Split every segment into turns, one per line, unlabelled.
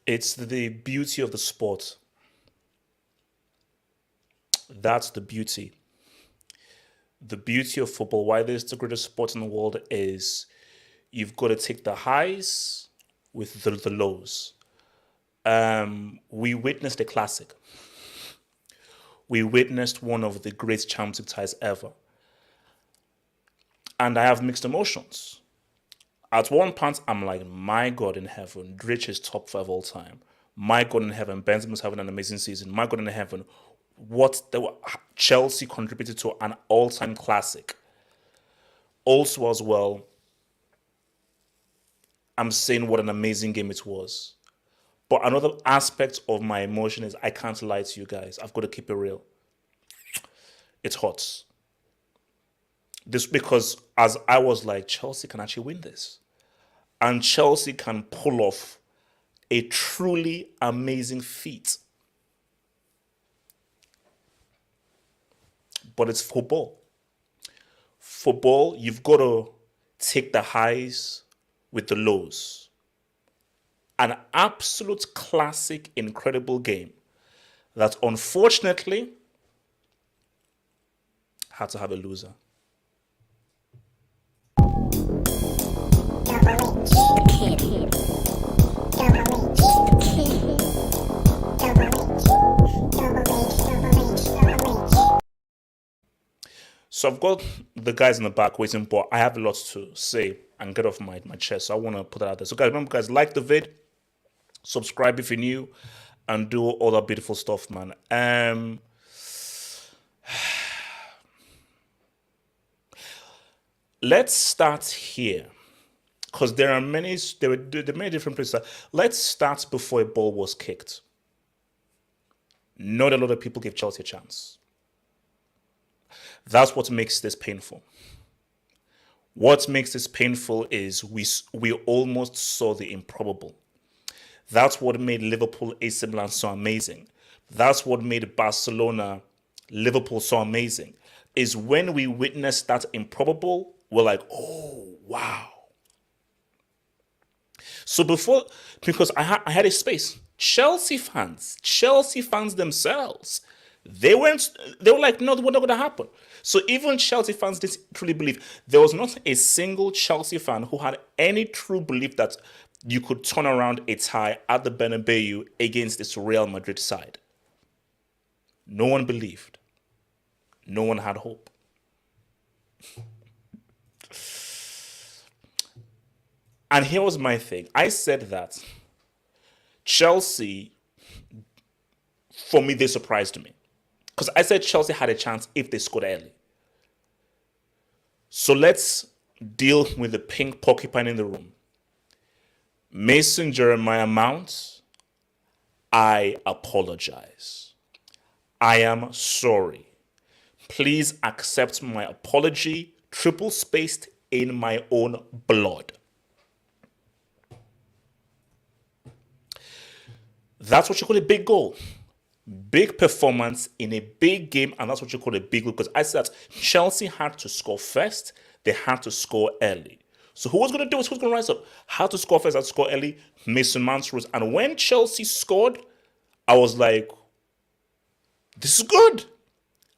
It's the beauty of the sport. That's the beauty. The beauty of football, why this is the greatest sport in the world, is you've got to take the highs with the lows. We witnessed a classic. We witnessed one of the great Champions League ties ever. And I have mixed emotions. At one point, I'm like, my God in heaven, Rich is top 5 all time. My God in heaven, Benzema's having an amazing season. My God in heaven, Chelsea contributed to an all-time classic. Also, as well, I'm saying what an amazing game it was. But another aspect of my emotion is I can't lie to you guys. I've got to keep it real. It hurts. This because as I was like, Chelsea can actually win this. And Chelsea can pull off a truly amazing feat. But it's football. Football, you've got to take the highs with the lows. An absolute classic, incredible game that unfortunately had to have a loser. So I've got the guys in the back waiting, but I have a lot to say and get off my chest. So I want to put that out there. So guys, remember guys, like the vid, subscribe if you're new, and do all that beautiful stuff, man. Let's start here. Because there are many different places. Let's start before a ball was kicked. Not a lot of people give Chelsea a chance. That's what makes this painful. What makes this painful is we almost saw the improbable. That's what made Liverpool AC Milan so amazing. That's what made Barcelona Liverpool so amazing. Is when we witnessed that improbable, we're like, oh, wow. So because I had a space, Chelsea fans themselves, they were like, no, what's not going to happen? So even Chelsea fans didn't truly believe. There was not a single Chelsea fan who had any true belief that you could turn around a tie at the Bernabeu against this Real Madrid side. No one believed. No one had hope. And here was my thing. I said that Chelsea, for me, they surprised me. Because I said Chelsea had a chance if they scored early. So let's deal with the pink porcupine in the room. Mason Jeremiah Mount, I apologize. I am sorry. Please accept my apology, triple spaced in my own blood. That's what you call a big goal. Big performance in a big game, and that's what you call a big goal. Because I said that Chelsea had to score first. They had to score early. So who was going to do it? Who's going to rise up? How to score first, how to score early? Mason Mount rose. And when Chelsea scored, I was like, this is good.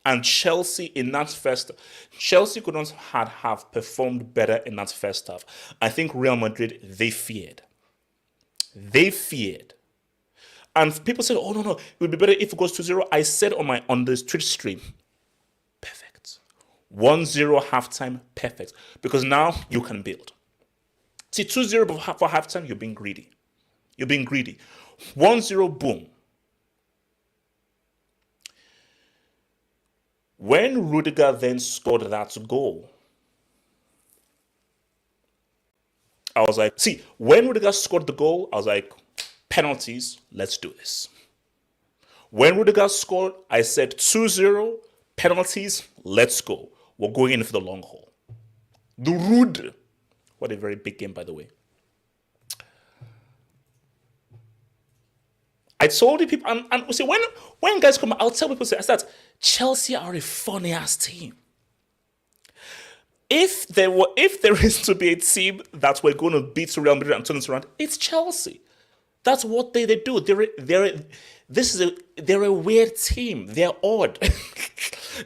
And Chelsea in that first, Chelsea could not have performed better in that first half. I think Real Madrid, they feared. They feared. And people said, oh, no, it would be better if it goes 2-0. I said on the Twitch stream, perfect. 1-0 halftime, perfect. Because now you can build. See, 2-0 for halftime, you're being greedy. You're being greedy. 1-0, boom. When Rudiger then scored that goal, I was like, see, when Rudiger scored the goal, I was like, penalties, let's do this. When Rudiger scored, I said 2-0, penalties, let's go. We're going in for the long haul. The Rud. What a very big game, by the way. I told the people, and we say, when guys come out, I'll tell people, I said, Chelsea are a funny-ass team. If there is to be a team that we're going to beat Real Madrid and turn it around, it's Chelsea. That's what they do. They're a weird team. They're odd.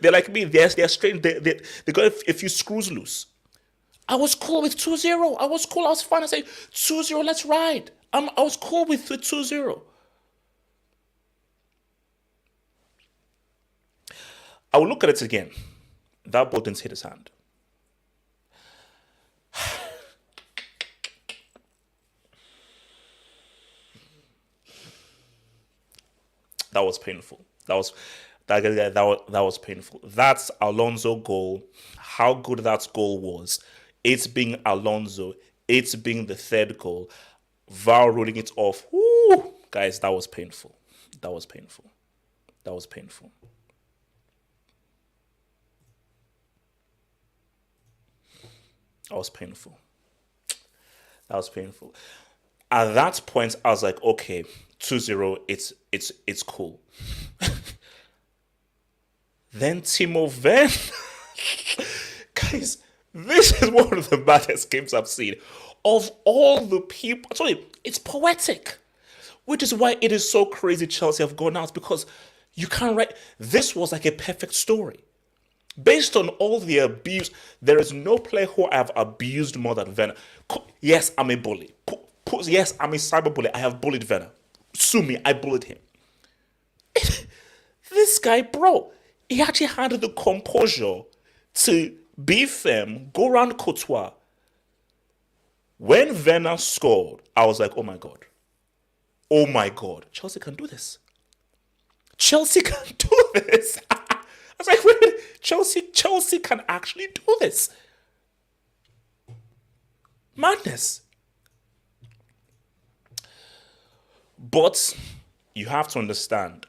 They're like me. They're strange. They got a few screws loose. I was cool with 2-0. I was cool. I was fine. I said 2-0, let's ride. I was cool with the 2-0. I will look at it again. That ball didn't hit his hand. That was painful. That was painful. That's Alonso goal. How good that goal was. It's being Alonso. It's being the third goal. VAR ruling it off. Woo! Guys, that was painful. That was painful. That was painful. That was painful. That was painful. At that point, I was like, okay, 2-0, it's cool. Then Timo Werner. Guys, this is one of the baddest games I've seen. Of all the people, sorry, it's poetic. Which is why it is so crazy Chelsea have gone out, because you can't write. This was like a perfect story. Based on all the abuse, there is no player who I have abused more than Werner. Yes, I'm a bully. Yes, I'm a cyberbully. I have bullied Werner. Sue me, I bullied him. This guy, bro, he actually had the composure to be firm, go around Courtois. When Werner scored, I was like, oh my God. Oh my God. Chelsea can do this. Chelsea can do this. I was like, wait a minute. Chelsea can actually do this. Madness. But you have to understand,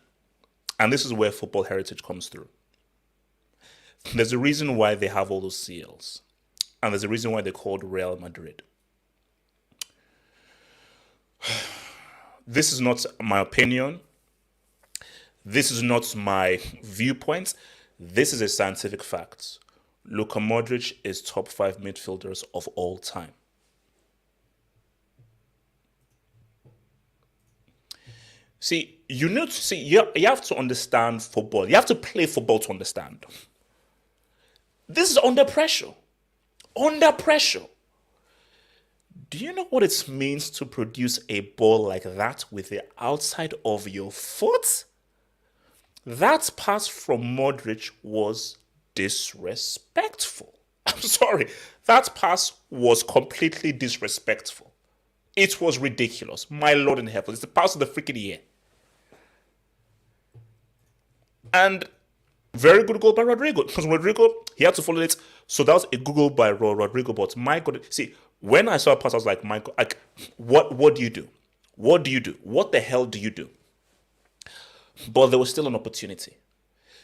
and this is where football heritage comes through. There's a reason why they have all those CLs. And there's a reason why they're called Real Madrid. This is not my opinion. This is not my viewpoint. This is a scientific fact. Luka Modric is top 5 midfielders of all time. See, you have to understand football. You have to play football to understand. This is under pressure. Under pressure. Do you know what it means to produce a ball like that with the outside of your foot? That pass from Modric was disrespectful. I'm sorry. That pass was completely disrespectful. It was ridiculous. My Lord in heaven. It's the pass of the freaking year. And very good goal by Rodrygo. Because Rodrygo, he had to follow it. So that was a good goal by Rodrygo. But my God, see, when I saw a pass, I was like, my God, like, what do you do? What do you do? What the hell do you do? But there was still an opportunity.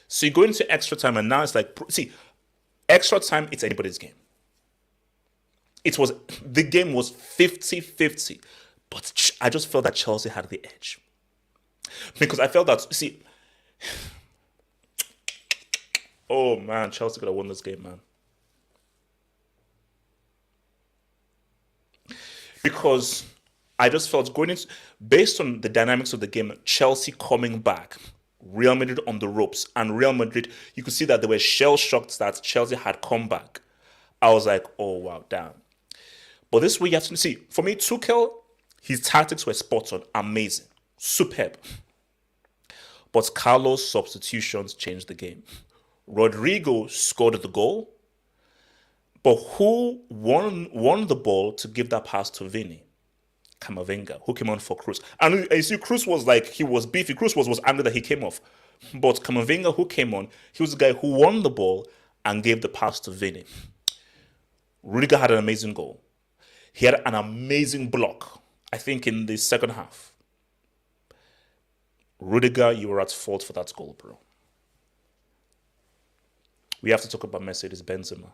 So you go into extra time, and now it's like, see, extra time, it's anybody's game. The game was 50-50. But I just felt that Chelsea had the edge. Because I felt that, see, oh man, Chelsea could have won this game, man. Because I just felt based on the dynamics of the game, Chelsea coming back, Real Madrid on the ropes, and Real Madrid, you could see that they were shell-shocked that Chelsea had come back. I was like, oh wow, damn. But this way you have to see, for me, Tuchel, his tactics were spot on, amazing, superb. But Carlos' substitutions changed the game. Rodrygo scored the goal, but who won the ball to give that pass to Vinny? Camavinga, who came on for Cruz. And you see, Cruz was like, he was beefy. Cruz was angry that he came off. But Camavinga, who came on, he was the guy who won the ball and gave the pass to Vinny. Rudiger had an amazing goal. He had an amazing block, I think, in the second half. Rudiger, you were at fault for that goal, bro. We have to talk about Mercedes Benzema.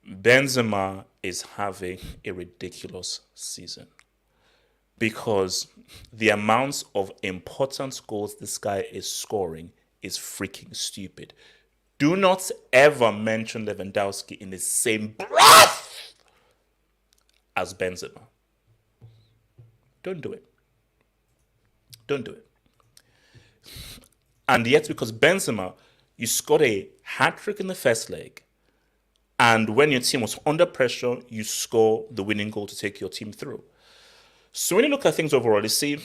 Benzema is having a ridiculous season because the amounts of important goals this guy is scoring is freaking stupid. Do not ever mention Lewandowski in the same breath as Benzema. Don't do it. Don't do it. And yet, because Benzema, you scored a hat-trick in the first leg, and when your team was under pressure, you score the winning goal to take your team through. So when you look at things overall, you see,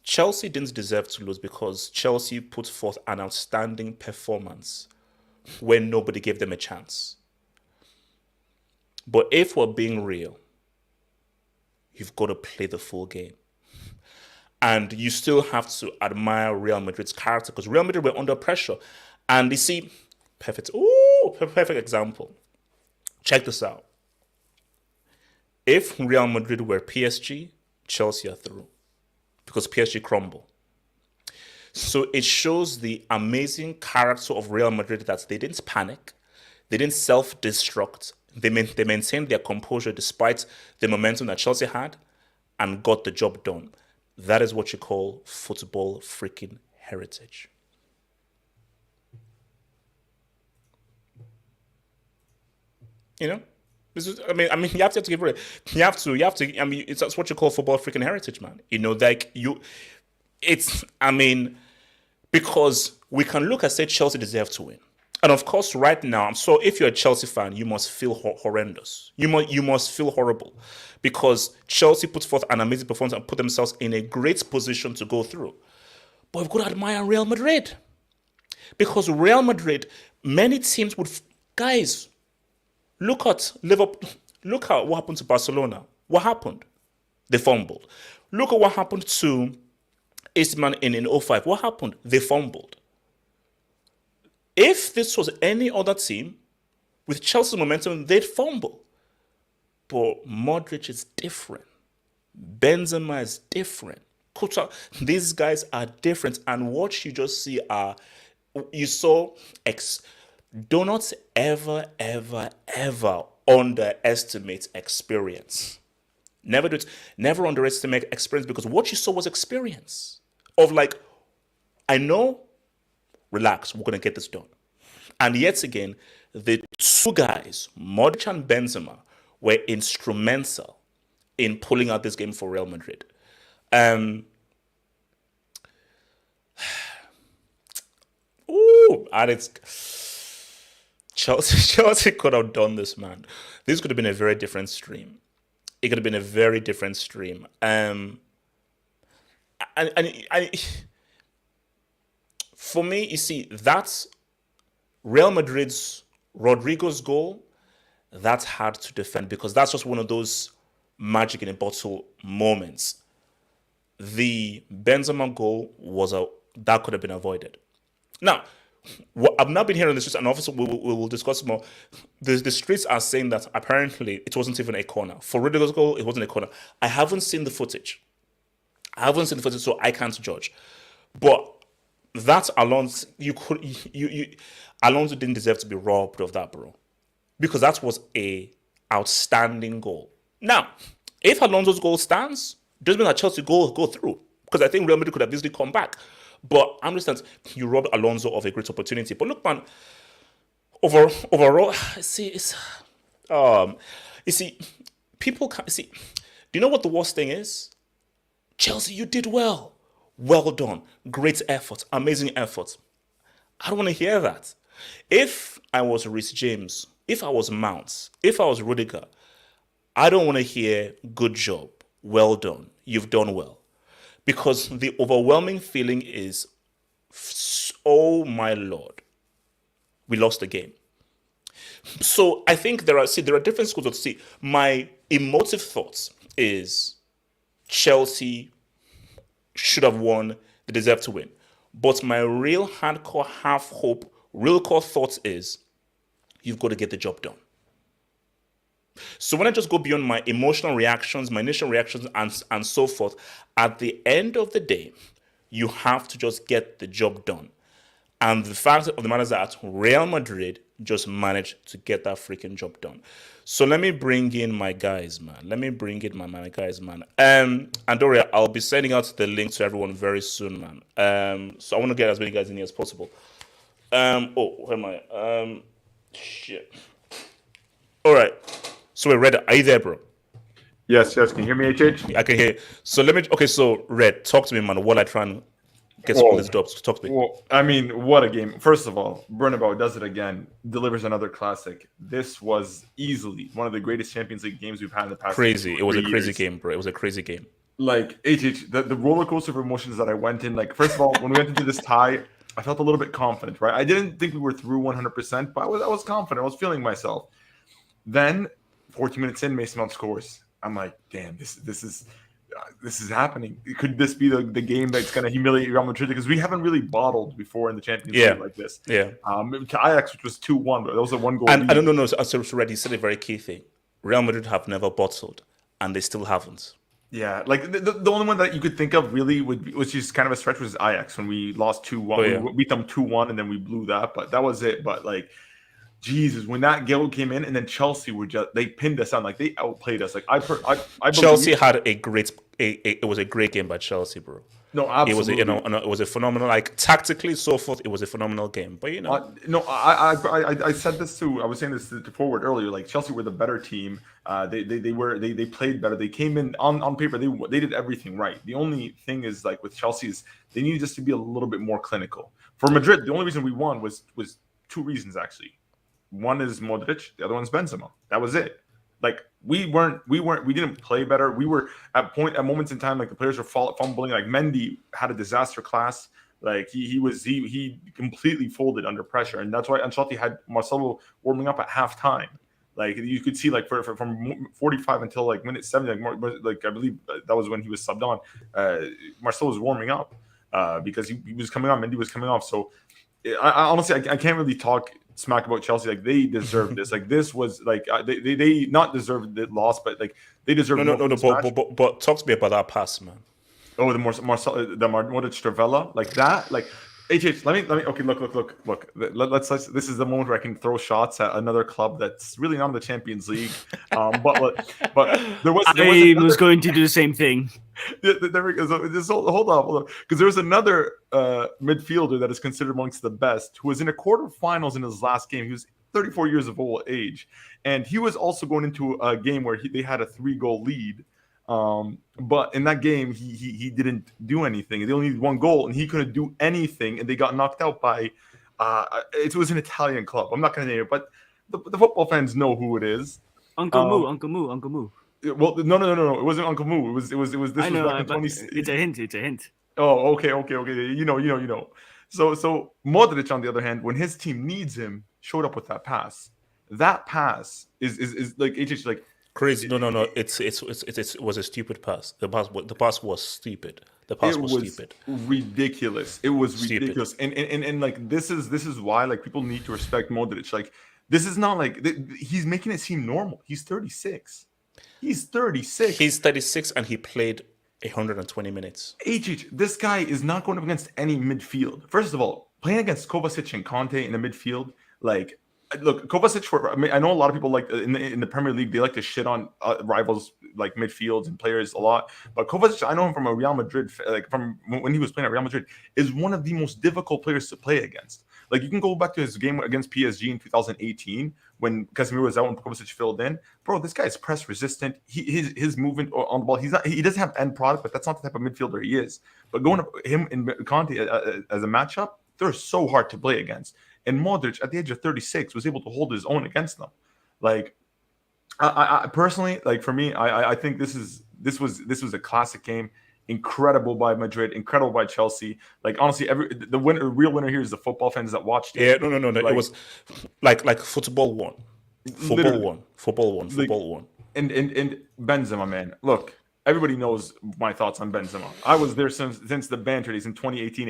Chelsea didn't deserve to lose because Chelsea put forth an outstanding performance when nobody gave them a chance. But if we're being real, you've got to play the full game. And you still have to admire Real Madrid's character because Real Madrid were under pressure. And you see, perfect example. Check this out. If Real Madrid were PSG, Chelsea are through because PSG crumble. So it shows the amazing character of Real Madrid that they didn't panic, they didn't self-destruct, they maintained their composure despite the momentum that Chelsea had and got the job done. That is what you call football freaking heritage. You know? This is, I mean, you have to give it. You have to. I mean, that's what you call football freaking heritage, man. You know, like because we can look and say Chelsea deserve to win, and of course, right now, so if you're a Chelsea fan, you must feel horrendous. You must feel horrible, because Chelsea put forth an amazing performance and put themselves in a great position to go through. But we've got to admire Real Madrid, because Real Madrid, many teams would, guys. Look at Liverpool. Look at what happened to Barcelona. What happened? They fumbled. Look at what happened to AC Milan in 05. What happened? They fumbled. If this was any other team with Chelsea's momentum, they'd fumble. But Modric is different. Benzema is different. These guys are different. And what you just see do not ever, ever, ever underestimate experience. Never do it. Never underestimate experience, because what you saw was experience. Of like, I know, relax, we're going to get this done. And yet again, the two guys, Modric and Benzema, were instrumental in pulling out this game for Real Madrid. And it's... Chelsea could have done this, man. This could have been a very different stream. It could have been a very different stream. For me, you see, that's Real Madrid's Rodrygo's goal. That's hard to defend, because that's just one of those magic in a bottle moments. The Benzema goal that could have been avoided. Now, I've not been here on the streets, and obviously we will discuss more. The streets are saying that apparently it wasn't even a corner. For Rudiger's goal, it wasn't a corner. I haven't seen the footage. So I can't judge. But that's Alonso. Alonso didn't deserve to be robbed of that, bro, because that was a outstanding goal. Now, if Alonso's goal stands, doesn't mean that Chelsea go through, because I think Real Madrid could have easily come back. But I understand you robbed Alonso of a great opportunity. But look, man, overall, people can't see. Do you know what the worst thing is? Chelsea, you did well. Well done. Great effort. Amazing effort. I don't want to hear that. If I was Reese James, if I was Mount, if I was Rudiger, I don't want to hear good job. Well done. You've done well. Because the overwhelming feeling is, oh my Lord, we lost the game. So I think there are different schools of see. My emotive thoughts is Chelsea should have won, they deserve to win. But my real hardcore half hope, real core thoughts is, you've got to get the job done. So when I just go beyond my emotional reactions, my initial reactions, and so forth, at the end of the day, you have to just get the job done. And the fact of the matter is that Real Madrid just managed to get that freaking job done. So let me bring in my guys, man. My guys, man. And don't worry, I'll be sending out the link to everyone very soon, man. So I want to get as many guys in here as possible. Where am I? Shit. All right. So we're ready. Are you there, bro?
Yes. Can you hear me, HH?
I can hear. So let me. Okay. So Red, talk to me, man. While I try and get some of these dubs. Talk to me.
Well, I mean, what a game. First of all, Bernabeu does it again, delivers another classic. This was easily one of the greatest Champions League games we've had in the past.
Crazy. It was a crazy game, bro. It was a crazy game.
Like, the roller coaster of emotions that I went in. Like, first of all, when we went into this tie, I felt a little bit confident, right? I didn't think we were through 100%, but I was confident. I was feeling myself. Then, 14 minutes in, Mason Mount scores. I'm like, damn, this is happening. Could this be the game that's going to humiliate Real Madrid? Because we haven't really bottled before in the Champions League like this.
Yeah.
To Ajax, which was 2-1, but that was a one goal.
And I don't know. So Red, you said a very key thing. Real Madrid have never bottled, and they still haven't.
Yeah, like the only one that you could think of really which is kind of a stretch was Ajax when we lost 2-1. We beat them 2-1 and then we blew that, but that was it. But like, Jesus, when that goal came in and then Chelsea they pinned us on, like they outplayed us. Like I
Chelsea had a great it was a great game by Chelsea, bro.
No, absolutely.
It was a phenomenal, like tactically, so forth. It was a phenomenal game, but
I said this too. I was saying this to Forward earlier. Like Chelsea were the better team. They played better. They came in on paper. They did everything right. The only thing is like with Chelsea is they needed just to be a little bit more clinical. For Madrid, the only reason we won was two reasons actually. One is Modric. The other one's Benzema. That was it. Like we didn't play better. We were at moments in time, like the players were fumbling. Like Mendy had a disaster class. Like he completely folded under pressure, and that's why Ancelotti had Marcelo warming up at halftime. Like you could see, like from 45 until like minute 70, like I believe that was when he was subbed on. Marcelo was warming up because he was coming on. Mendy was coming off. So I honestly I can't really talk smack about Chelsea. Like they deserved this. Like this was like they not deserved the loss, but like they deserve.
No. But talk to me about that pass, man.
Oh, the Modric Stravella, like that, like HH. Let me. Okay, look. Let's. This is the moment where I can throw shots at another club that's really not in the Champions League. But there was.
I was going to do the same thing.
There we go. So hold on, because there's another midfielder that is considered amongst the best, who was in a quarterfinals in his last game. He was 34 years of age, and he was also going into a game where they had a 3-goal lead. But in that game, he didn't do anything. They only needed 1 goal, and he couldn't do anything, and they got knocked out by. It was an Italian club. I'm not going to name it, but the football fans know who it is.
Uncle Moo.
Well, no. It wasn't Uncle Moo. It was. This was back in 20.
It's a hint.
Oh, okay. You know. So Modric, on the other hand, when his team needs him, showed up with that pass. That pass is like HH like.
Crazy. No. It was a stupid pass. The pass was stupid. The pass was stupid.
Ridiculous. It was ridiculous. And like this is why like people need to respect Modric. Like this is not like he's making it seem normal. He's 36. He's 36
and he played 120 minutes.
This guy is not going up against any midfield. First of all, playing against Kovacic and Conte in the midfield, like look, Kovacic. I know a lot of people like in the Premier League, they like to shit on rivals like midfields and players a lot. But Kovacic, I know him from a Real Madrid, like from when he was playing at Real Madrid, is one of the most difficult players to play against. Like you can go back to his game against PSG in 2018 when Casemiro was out and Kovacic filled in. Bro, this guy is press resistant. His movement on the ball, he doesn't have end product, but that's not the type of midfielder he is. But going up him and Conte as a matchup, they're so hard to play against. And Modric, at the age of 36, was able to hold his own against them. Like, I personally, like for me, I think this was a classic game. Incredible by Madrid, incredible by Chelsea. Like honestly, the real winner here is the football fans that watched it.
Yeah, no. Like, it was like football won. Football won. And
Benzema, man, look. Everybody knows my thoughts on Benzema. I was there since the banter days in 2018.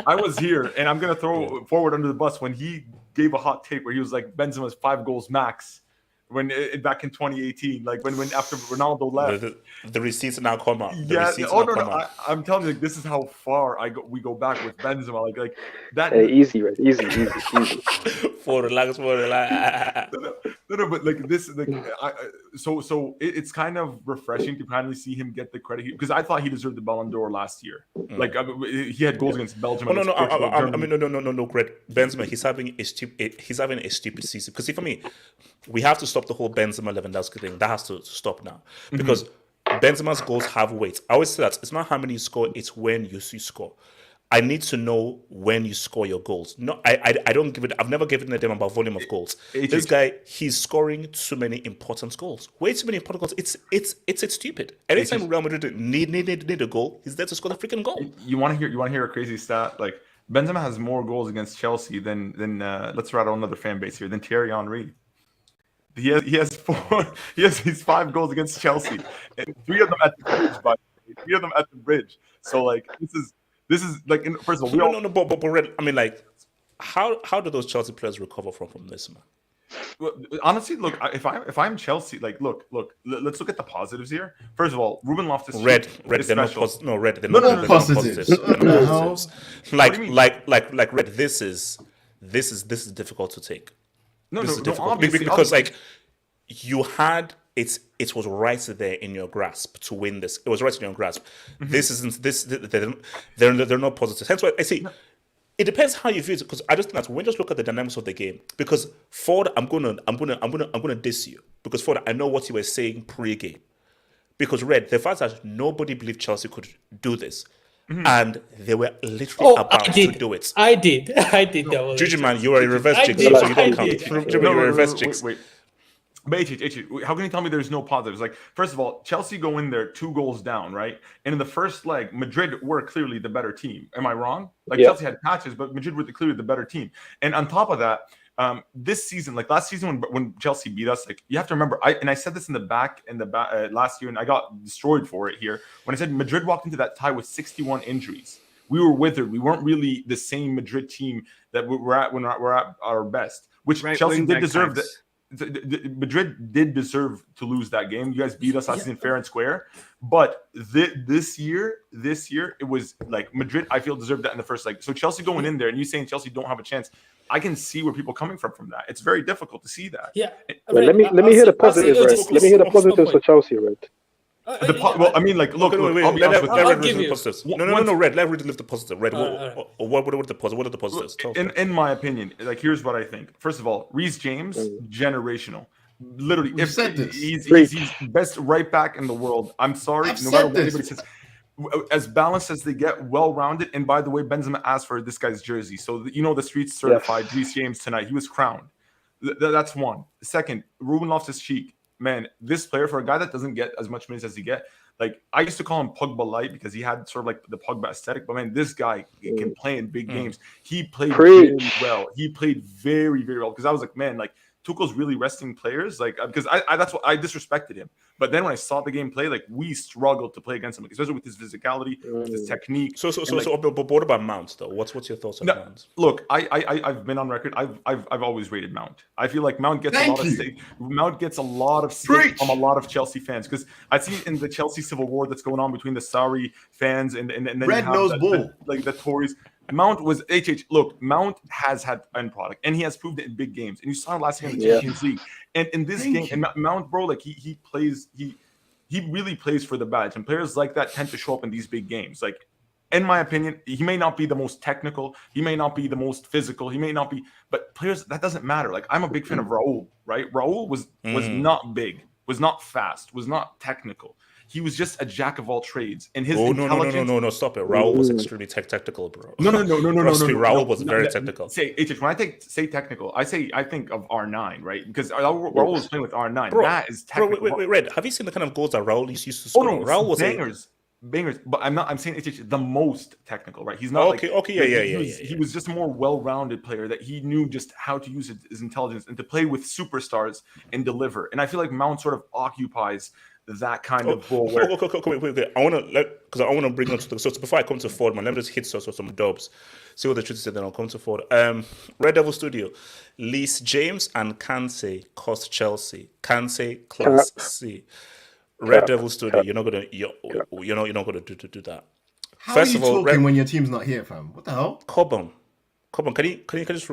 I was here, and I'm gonna throw Forward under the bus when he gave a hot take where he was like Benzema's 5 goals max back in 2018, like when after Ronaldo left.
The receipts now come out.
I'm telling you, like, this is how far we go back with Benzema. Like that.
Hey, easy.
For relax.
No, but like this, like it's kind of refreshing to finally see him get the credit because I thought he deserved the Ballon d'Or last year. Like he had goals against Belgium.
Oh, no,
against
no,
Portugal,
I
Germany.
mean, no, Greg. Benzema, he's having a stupid season. Because see, for me, we have to stop the whole Benzema Lewandowski thing. That has to stop now. Because Benzema's goals have weight. I always say that it's not how many you score, it's when you score. I need to know when you score your goals. No, I don't give it. I've never given a damn about volume of goals. This guy, he's scoring too many important goals. Way too many important goals. It's stupid. Anytime Real Madrid need a goal, he's there to score the freaking goal.
You want to hear a crazy stat? Like Benzema has more goals against Chelsea than let's rattle another fan base here than Thierry Henry. He has 5 goals against Chelsea, and 3 of them at the bridge. By the way. 3 of them at the bridge. So like this is like first of all,
but Red, I mean, like, how do those Chelsea players recover from this, man?
Well, honestly, look, if I'm Chelsea, like, look, let's look at the positives here. First of all, Ruben Loftus-Cheek
Red, they're not positives. Like Red, this is difficult to take.
Obviously,
because like you had it was right there in your grasp to win this. It was right in your grasp. This isn't this. They're not positives. Hence why I say it depends how you view it. Because I just think that when you just look at the dynamics of the game. Because Ford, I'm gonna diss you because Ford, I know what you were saying pre-game. Because Red, the fact that nobody believed Chelsea could do this. And they were literally about to do it.
I did. That
Juju, man, you are a reverse jinx, so you don't count. Juju, you're a reverse jinx.
Wait. But how can you tell me there's no positives? Like, first of all, Chelsea go in there 2 goals down, right? And in the first leg, Madrid were clearly the better team. Am I wrong? Like, Chelsea had patches, but Madrid were clearly the better team. And on top of that, this season, like last season when Chelsea beat us, like you have to remember, I said this in the back last year, and I got destroyed for it here when I said Madrid walked into that tie with 61 injuries. We were withered. We weren't really the same Madrid team that we're at when we're at our best. Which Chelsea did deserve that. Madrid did deserve to lose that game. You guys beat us last season fair and square. But this year, it was like Madrid, I feel, deserved that in the first leg. So Chelsea going in there and you saying Chelsea don't have a chance, I can see where people are coming from that. It's very difficult to see that.
Yeah.
Well, let me hear the positives, right? Let me hear the positives for Chelsea, right?
Well, I mean, like, look,
Red lift the positives. No, Red, let Red lift the positive. Red, what are the positives? What are the positives?
In my opinion, like, here's what I think. First of all, Reese James, generational. Literally, if he's best right back in the world. I'm sorry, no matter what anybody says. As balanced as they get, well-rounded. And by the way, Benzema asked for this guy's jersey, so the streets certified Reese James tonight. He was crowned. That's one. Second, Ruben Loftus-Cheek. Man, this player, for a guy that doesn't get as much minutes as he get, like I used to call him Pogba light because he had sort of like the Pogba aesthetic. But man, this guy can play in big games. He played very well. He played very, very well. Because I was like, man, like Tuchel's really resting players. Like because that's what I disrespected him. But then when I saw the game play, like we struggled to play against him, especially with his physicality, with his technique.
So but what about Mount though? What's your thoughts on Mount?
Look, I've been on record. I've always rated Mount. I feel like Mount gets a lot of stick from a lot of Chelsea fans because I see in the Chelsea civil war that's going on between the Sarri fans and then
Red Nose Bull,
like the Tories. Mount was Look, Mount has had end product, and he has proved it in big games. And you saw it last year in the Champions League. And in this game, and Mount, bro, like he plays, he really plays for the badge. And players like that tend to show up in these big games. Like, in my opinion, he may not be the most technical, he may not be the most physical, he may not be, but players, that doesn't matter. Like, I'm a big fan of Raul, right? Raul was not big, was not fast, was not technical. He was just a jack of all trades, and his intelligence.
No, stop it. Raul was extremely technical, bro.
No.
Raul was very technical.
Say when I say technical, I think of R9, right? Because Raul was playing with R9.
Bro,
that is technical.
Wait, Red. Have you seen the kind of goals that Raul used to score?
Oh no, Raul was bangers. But I'm saying the most technical, right? He's not He was just a more well-rounded player that he knew just how to use his intelligence and to play with superstars and deliver. And I feel like Mount sort of occupies that kind of role.
Wait. I want to bring on to so before I come to Ford, man, let me just hit some dubs. See what the truth is, then I'll come to Ford. Red Devil Studio, Reese James and Kante cost Chelsea. Kante class C. Red Devil Studio, you're not gonna do that.
How First are you of all, talking when your team's not here, fam? What the hell?
Cobham. Come on, can you just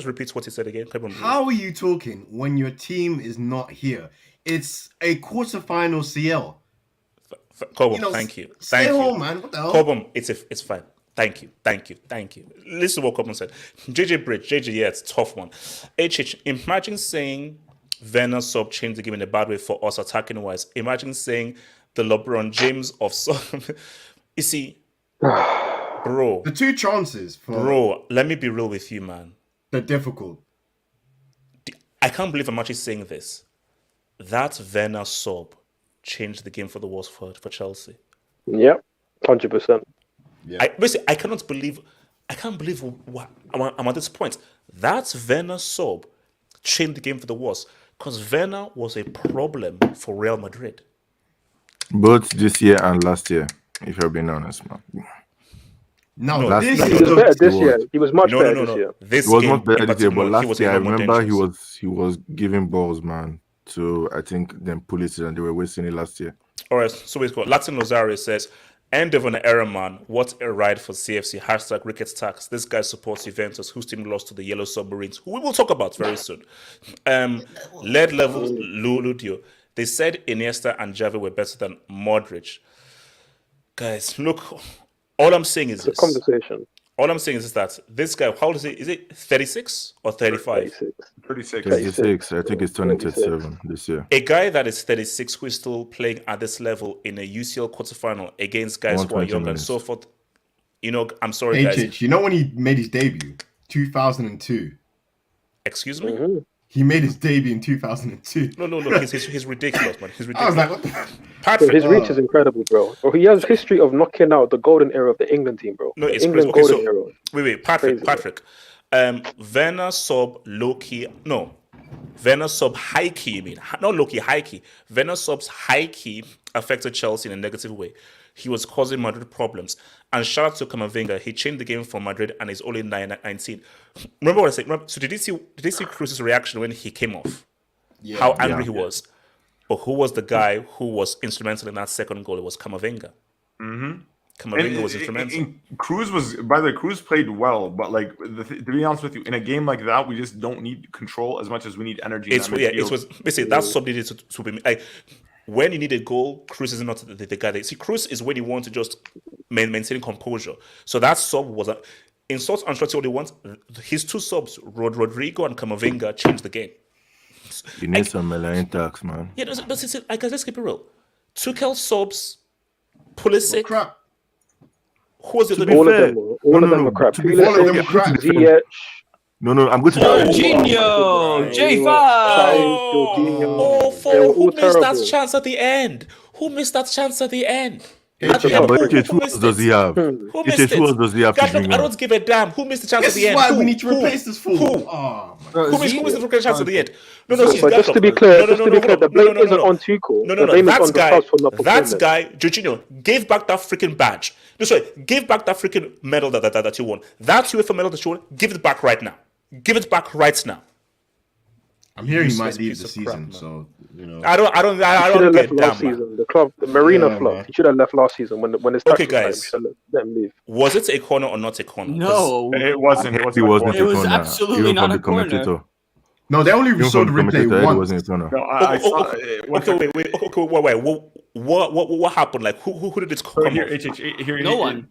repeat what he said again? Come on,
How are you talking when your team is not here? It's a quarterfinal CL.
Cobham, thank you.
Stay
Thank
home,
you.
man. What the hell?
Cobham, it's fine. Thank you. Listen to what Cobham said. JJ, yeah, it's a tough one. HH, imagine saying Werner sub changed the game in a bad way for us attacking wise. Imagine saying the LeBron James of sub. You see, bro.
The two chances for
Bro, let me be real with you, man.
the difficult.
I can't believe I'm actually saying this. That Werner sub changed the game for the worse for Chelsea.
Yep, 100%.
I can't believe what I'm at this point. That Werner sub changed the game for the worse because Werner was a problem for Real Madrid.
Both this year and last year, if you're being honest, man.
No,
Last
this
year
He
is
was better this
was-
year. He was much better this
No.
year.
This
He was
game
much better
in
this year, but
particular, he
last
was
year I
even more
remember
dangerous.
he was giving balls, man. To I think them Pulisic and they were wasting it last year.
All right, so we've got Latin Rosario says, end of an era, man. What a ride for CFC. Hashtag Ricketts Tax. This guy supports Juventus, whose team lost to the Yellow Submarines, who we will talk about very soon. Lead level Ludio. They said Iniesta and Javi were better than Modric. Guys, look, all I'm saying is
It's a conversation.
All I'm saying is that this guy, how old is he? Is it 36 or 35?
36.
36.
36, I think it's turning 37 this year.
A guy that is 36 who is still playing at this level in a UCL quarterfinal against guys who are
120
young and
minutes.
so forth. You know, I'm sorry, guys.
HH. You know when he made his debut? 2002.
Excuse me?
Mhm.
He made his debut in 2002.
No. He's ridiculous, man. He's
I was
ridiculous.
like, what the
Bro,
Patrick,
his reach is incredible, bro. He has history of knocking out the golden era of the England team, bro.
No,
The
it's
England
crazy. Okay,
golden era.
wait,
Crazy,
Patrick. Werner sub low key. No, Werner sub high key. I mean, not low key, high key. Werner sub's high key affected Chelsea in a negative way. He was causing Madrid problems. And shout out to Camavinga. He changed the game for Madrid and is only 19. Remember what I said? So did you see Cruz's reaction when he came off?
Yeah.
How angry he was. But who was the guy who was instrumental in that second goal? It was Camavinga. Camavinga was instrumental.
Cruz was, by the way, Cruz played well, but like to be honest with you, in a game like that, we just don't need control as much as we need energy.
It was basically that sub needed to be like when you need a goal. Cruz is not the guy. See, Cruz is when you want to just maintain composure. So that sub was in such unstructured what he wants. His two subs, Rodrygo and Camavinga, changed the game.
You need some Melaine tax, man.
Yeah, but let's keep it real. Tuchel subs, Pulisic.
crap.
Who was the other?
All of
fair-
them were crap.
to be
All of them were
Pulisic,
crap.
Ziyech.
No, I'm going to
Jorginho, J5.
Oh,
They were all
who missed that
terrible.
chance at the end? Who missed that chance at the end?
Yeah,
At the
but
end,
But
who
who else
missed
does
it?
he have?
Who missed
Who else
it?
does he have to
Guys, look,
bring
I
on?
don't give a damn. Who missed the chance
This
at the
is
end?
why
Who?
we need to
Who?
replace this fool.
Who?
Oh,
Who missed the chance at the end? No,
But to be clear, the blame isn't on Tuchel.
No,
The blame is
that
on the
guy,
clubs for not
that
performing.
guy, Jorginho, gave back that freaking badge. No, sorry, gave back that freaking medal that you won. That UEFA medal that you won, give it back right now. Give it back right now.
I'm hearing he
Useless
might leave
piece
the
of crap,
season,
man.
so you know.
I
He should
don't
have left
get
last
damn, man.
season. The club, the Marina
Yeah,
flop.
man.
He should have left last season when it's
Okay,
tackle time.
guys.
He should have let him leave.
Was it a corner or not a corner?
No,
It wasn't. It
He
wasn't.
wasn't
It
a
was
corner.
absolutely
Even
not
from
a
the commentator.
corner.
No, they only
Even
saw the
from the
replay
commentator, it
once.
wasn't a corner.
No, I saw.
Wait. What happened? Like, who did it come
Here,
off?
No one.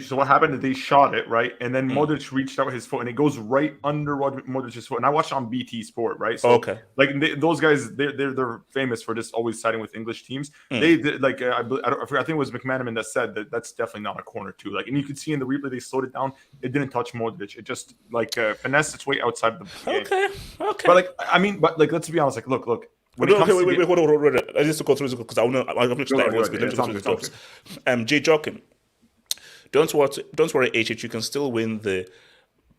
So what happened is they shot it, right? And then Modric reached out with his foot and it goes right under Modric's foot. And I watched on BT Sport, right? So
Okay.
like those guys, they're famous for just always siding with English teams. They did, like I think it was McManaman that said that that's definitely not a corner too. Like, and you could see in the replay they slowed it down. It didn't touch Modric. It just like finessed its way outside the game.
Okay.
But like I mean, but like let's be honest. Like look. When it
Okay,
comes to
wait, hold on. I need to go through this because I'm going to
Go
everyone's
ahead,
Let me
yeah,
just go through the
it's on
jobs. Jay Jokin, don't worry, HH. You can still win the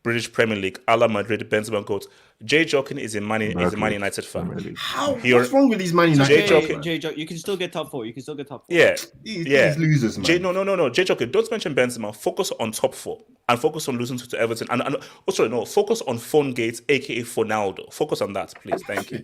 British Premier League. A la Madrid, Benzema goes. Jay Jokin is a Man United fan.
How?
You're-
What's wrong with these Man United?
Jay Jokin.
You can still get top four. You can still get top four.
Yeah.
These losers, man.
No. Jay Jokin, don't mention Benzema. Focus on top four and focus on losing to Everton. And focus on Phone Gates, aka Fonaldo. Focus on that, please. Thank you.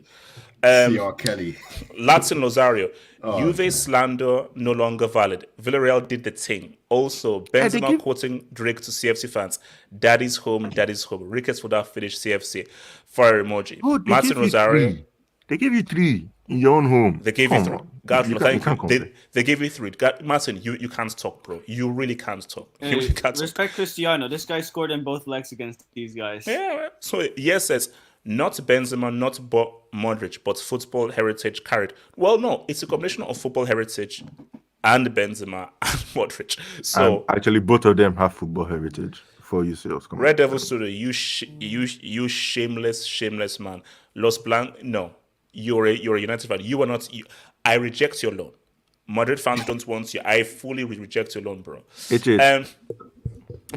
C.R. Kelly.
Latin Rosario.
Oh,
Juve slander no longer valid. Villarreal did the thing. Also, Benzema quoting Drake to CFC fans. Daddy's home, daddy's home. Ricketts for that finished CFC. Fire emoji.
Oh, they
Martin
gave you
Rosario.
3. They gave you 3 in your own home.
They gave you 3. God,
you
thank
can't
you.
compare.
They gave you 3. God, Martin, you can't talk, bro. You really can't talk. You really can't talk.
Respect Cristiano. This guy scored in both legs against these guys.
Yeah. So yes, says not Benzema, not Modric, but football heritage carried. Well, no, it's a combination of football heritage and Benzema and Modric. So
actually, both of them have football heritage for UCLs.
Red Devil Studio, you shameless man. Los Blanc, no, you're a United fan. You are not. I reject your loan. Madrid fans don't want you. I fully reject your loan, bro.
It is.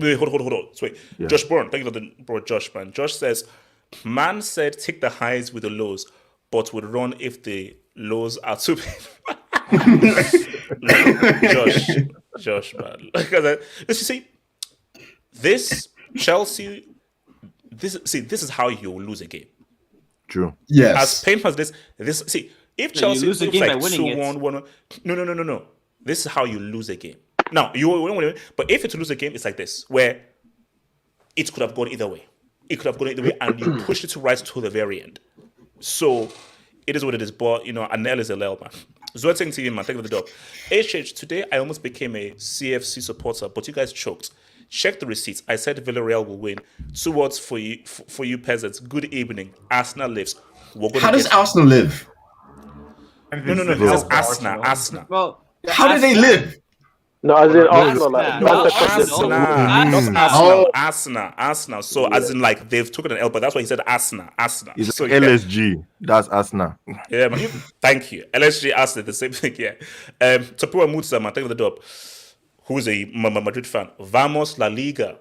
Wait, hold on. So wait, yeah. Josh Bourne, thank you for the bro, Josh, man. Josh says, man said take the highs with the lows, but would run if the lows are too big. Josh, man. You see, this Chelsea, this is how you lose a game.
True.
yes.
As painful as this, see, if Chelsea
lose a
looks
game by
like
winning
2-1, no. This is how you lose a game. Now, you won't win, but if it's to lose a game, it's like this, where it could have gone either way. It could have gone either way, and you push it to right to the very end. So, it is what it is, but, an L is a L, man. Zoeting TV, man, thank you for the dog. HH, today I almost became a CFC supporter, but you guys choked. Check the receipts. I said Villarreal will win. 2 words for you peasants. Good evening. Arsenal lives.
How does Arsenal live?
No. It says Arsenal.
Well,
How do they live?
No, as in Arsenal,
Arsenal. So as in like they've taken an L, but that's why he said Arsenal.
It's
So
LSG. That's Arsenal.
Yeah, man. Thank you. LSG Arsenal, the same thing. Yeah. Tapua Mutsa, man, thank you for the dub. Who's a Madrid fan? Vamos La Liga.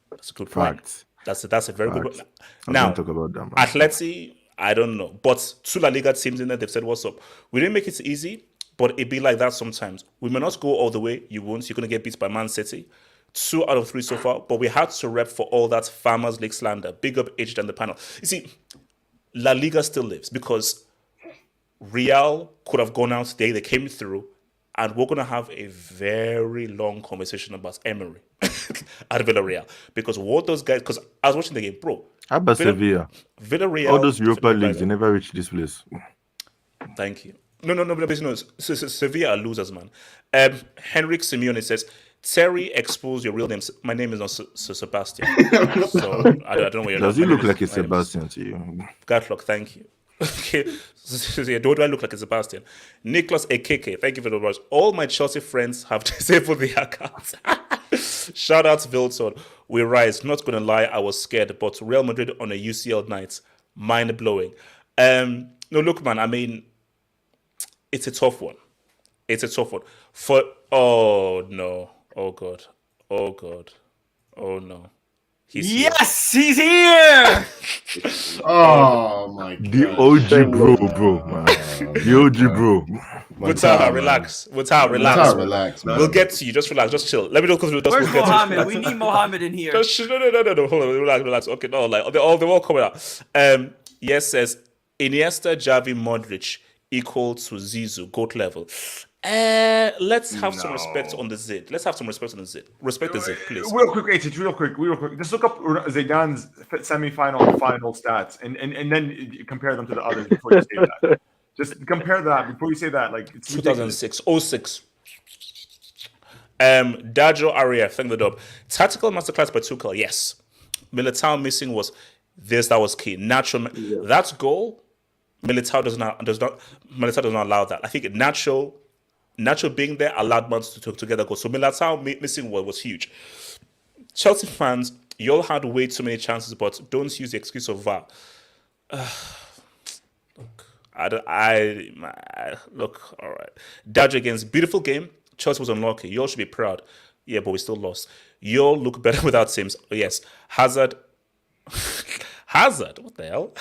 That's a good point.
Facts.
That's a very good point.
I'm
Now,
gonna talk about that, man.
Atleti, I don't know, but 2 La Liga teams in there, they've said what's up. We didn't make it easy. But it be like that sometimes. We may not go all the way. You won't. You're going to get beat by Man City. 2 out of 3 so far. But we had to rep for all that Farmers League slander. Big up H than the panel. You see, La Liga still lives because Real could have gone out today. They came through. And we're going to have a very long conversation about Emery at Villarreal. Because what those guys... Because I was watching the game, bro.
How about Sevilla?
Villarreal...
All those Europa Leagues, they never reached this place.
Thank you. No. Sevilla are losers, man. Henrik Simeone says, Terry, expose your real name. My name is not Sebastian. So I don't know where you're.
Does he look like a Sebastian to you?
Godlock, thank you. Okay. Do I look like a Sebastian? Nicholas AKK, thank you for the words. All my Chelsea friends have disabled the accounts. Shout out to Vilton. We rise. Not gonna lie, I was scared, but Real Madrid on a UCL night, mind blowing. No, look, man. I mean, it's a tough one. Oh no. Oh God. Oh no. He's here.
Here.
Oh my god.
The OG bro, man. The OG bro.
Mutaha, relax.
Relax, man.
We'll get to you. Just relax. Just chill. Let me know because
Where's Mohammed? We need Mohammed in here.
No. Hold on. Relax. Okay, no, like they're all coming out. Yes says Iniesta, Xavi, Modric equal to Zizou, GOAT level. Let's have some respect on the Zid. Respect the Zid, please.
Real quick. Just look up Zidane's semi-final and final stats, and then compare them to the others before you say that. Just compare that before you say that. Like it's
2006, 06. Dajo Arief, thank the dub. Tactical masterclass by Tuchel, yes. Militao missing was this. That was key. That goal. Militao does not allow that. I think Nacho being there allowed Man to together go. So Militao missing was huge. Chelsea fans, you all had way too many chances, but don't use the excuse of VAR. Look, all right. Dajo against beautiful game. Chelsea was unlucky. You all should be proud. Yeah, but we still lost. You all look better without Sims. Oh, yes. Hazard. What the hell?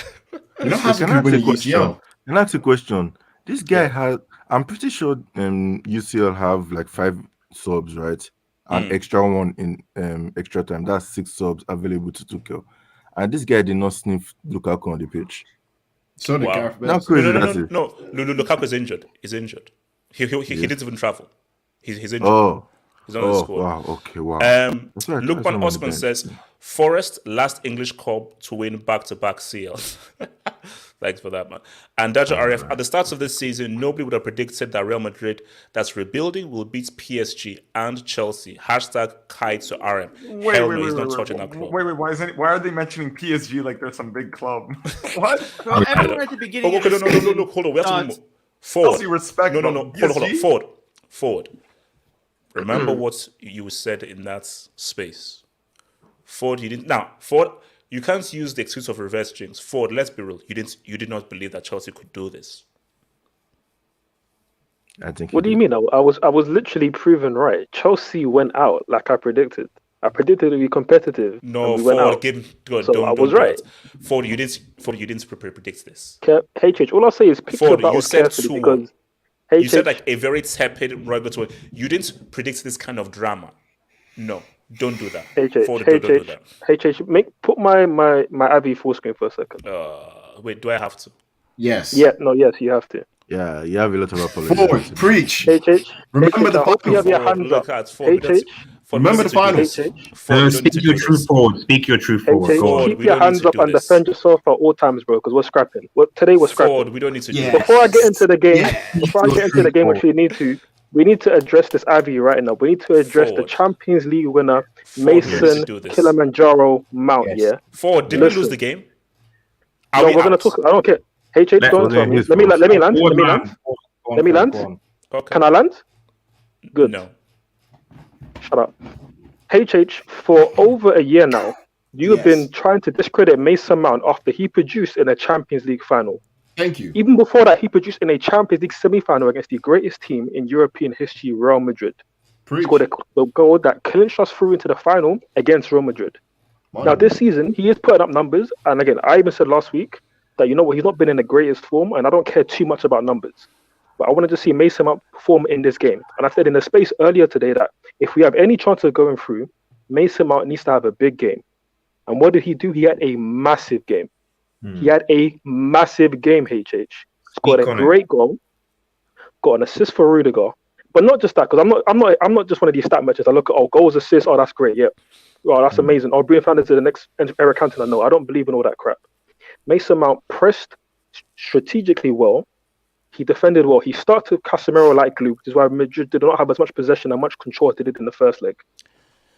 You know, Hazard could win a UCL.
Can I ask a question? This guy has... I'm pretty sure UCL have like 5 subs, right? An extra one in extra time. That's 6 subs available to Tuchel. And this guy did not sniff Lukaku on the pitch.
So did
Wow.
Gareth
Now
Bale.
crazy
No,
that's it.
Lukaku is injured. He's injured. He didn't even travel. He's injured.
Oh,
He's not in the
oh,
squad.
wow. Okay, wow. That's why I tried
Lukman
someone
Osman
bench.
says, Forest last English club to win back-to-back CLs. Thanks for that, man. And Daja RF, at the start of this season, nobody would have predicted that Real Madrid, that's rebuilding, will beat PSG and Chelsea. Hashtag Kai to RM. Hell no, he's not touching that club.
Wait, why are they mentioning PSG like they're some big club? What?
Bro, everyone at the beginning.
Okay, no, hold on. We have to move. Forward.
Chelsea respect.
No,
but
hold on.
PSG?
Forward. Remember what you said in that space. Ford, you didn't. Now, Ford, you can't use the excuse of reverse jinx. Ford, let's be real. You did not believe that Chelsea could do this.
I think.
What do you mean? I was literally proven right. Chelsea went out like I predicted. I predicted it would be competitive.
No,
and we went out.
I
was right.
Ford, you didn't predict this.
HH, all I'll say is pick your
Ford, you
battles
said
carefully
2-1.
because
You said like a very tepid regulatory. You didn't predict this kind of drama. No, don't do that. Ford, don't do that.
Put my Abby full screen for a second.
Wait, do I have to?
Yes.
Yes, you have to.
Yeah, you have a lot of apologies.
Forward, preach.
HH,
Remember the
I hope you have your
final.
hands up.
Look at Ford.
HH,
Remember the finals.
Speak your truth forward. Speak your truth forward.
HH,
Ford,
keep
we
your
don't need
hands
to
up
do
and
this.
defend yourself at all times, bro, because we're scrapping. Today we're scrapping.
Ford, we don't need to do
Yeah.
this.
Before I get into the game,
Forward.
which we need to address this Abbey right now. We need to address
Forward.
the Champions League winner,
Ford, we need to
Mason
do this.
Kilimanjaro Mount.
Yes.
Yeah.
Ford, did we
Listen.
lose the game?
No, we're gonna talk. I don't care. HH, don't tell me. Let me land. Let me land.
Okay.
Can I land? Good.
No.
Shut up. HH, for over a year now, you have been trying to discredit Mason Mount after he produced in a Champions League final.
Thank you.
Even before that, he produced in a Champions League semi-final against the greatest team in European history, Real Madrid. He
Preach.
scored the goal that clinched us through into the final against Real Madrid. Now, this season, he is putting up numbers. And again, I even said last week that, he's not been in the greatest form, and I don't care too much about numbers. But I wanted to see Mason Mount perform in this game. And I said in the space earlier today that if we have any chance of going through, Mason Mount needs to have a big game. And what did he do? He had a massive game. He had a massive game, HH. Scored a great goal, got an assist for Rudiger. But not just that, because I'm not just one of these stat matches. I look at goals, assists, that's great, yeah. Oh, that's amazing. Bruno Fernandes to the next Eric Cantona. No, I don't believe in all that crap. Mason Mount pressed strategically well. He defended well. He started Casemiro like glue, which is why Madrid did not have as much possession and much control as they did in the first leg.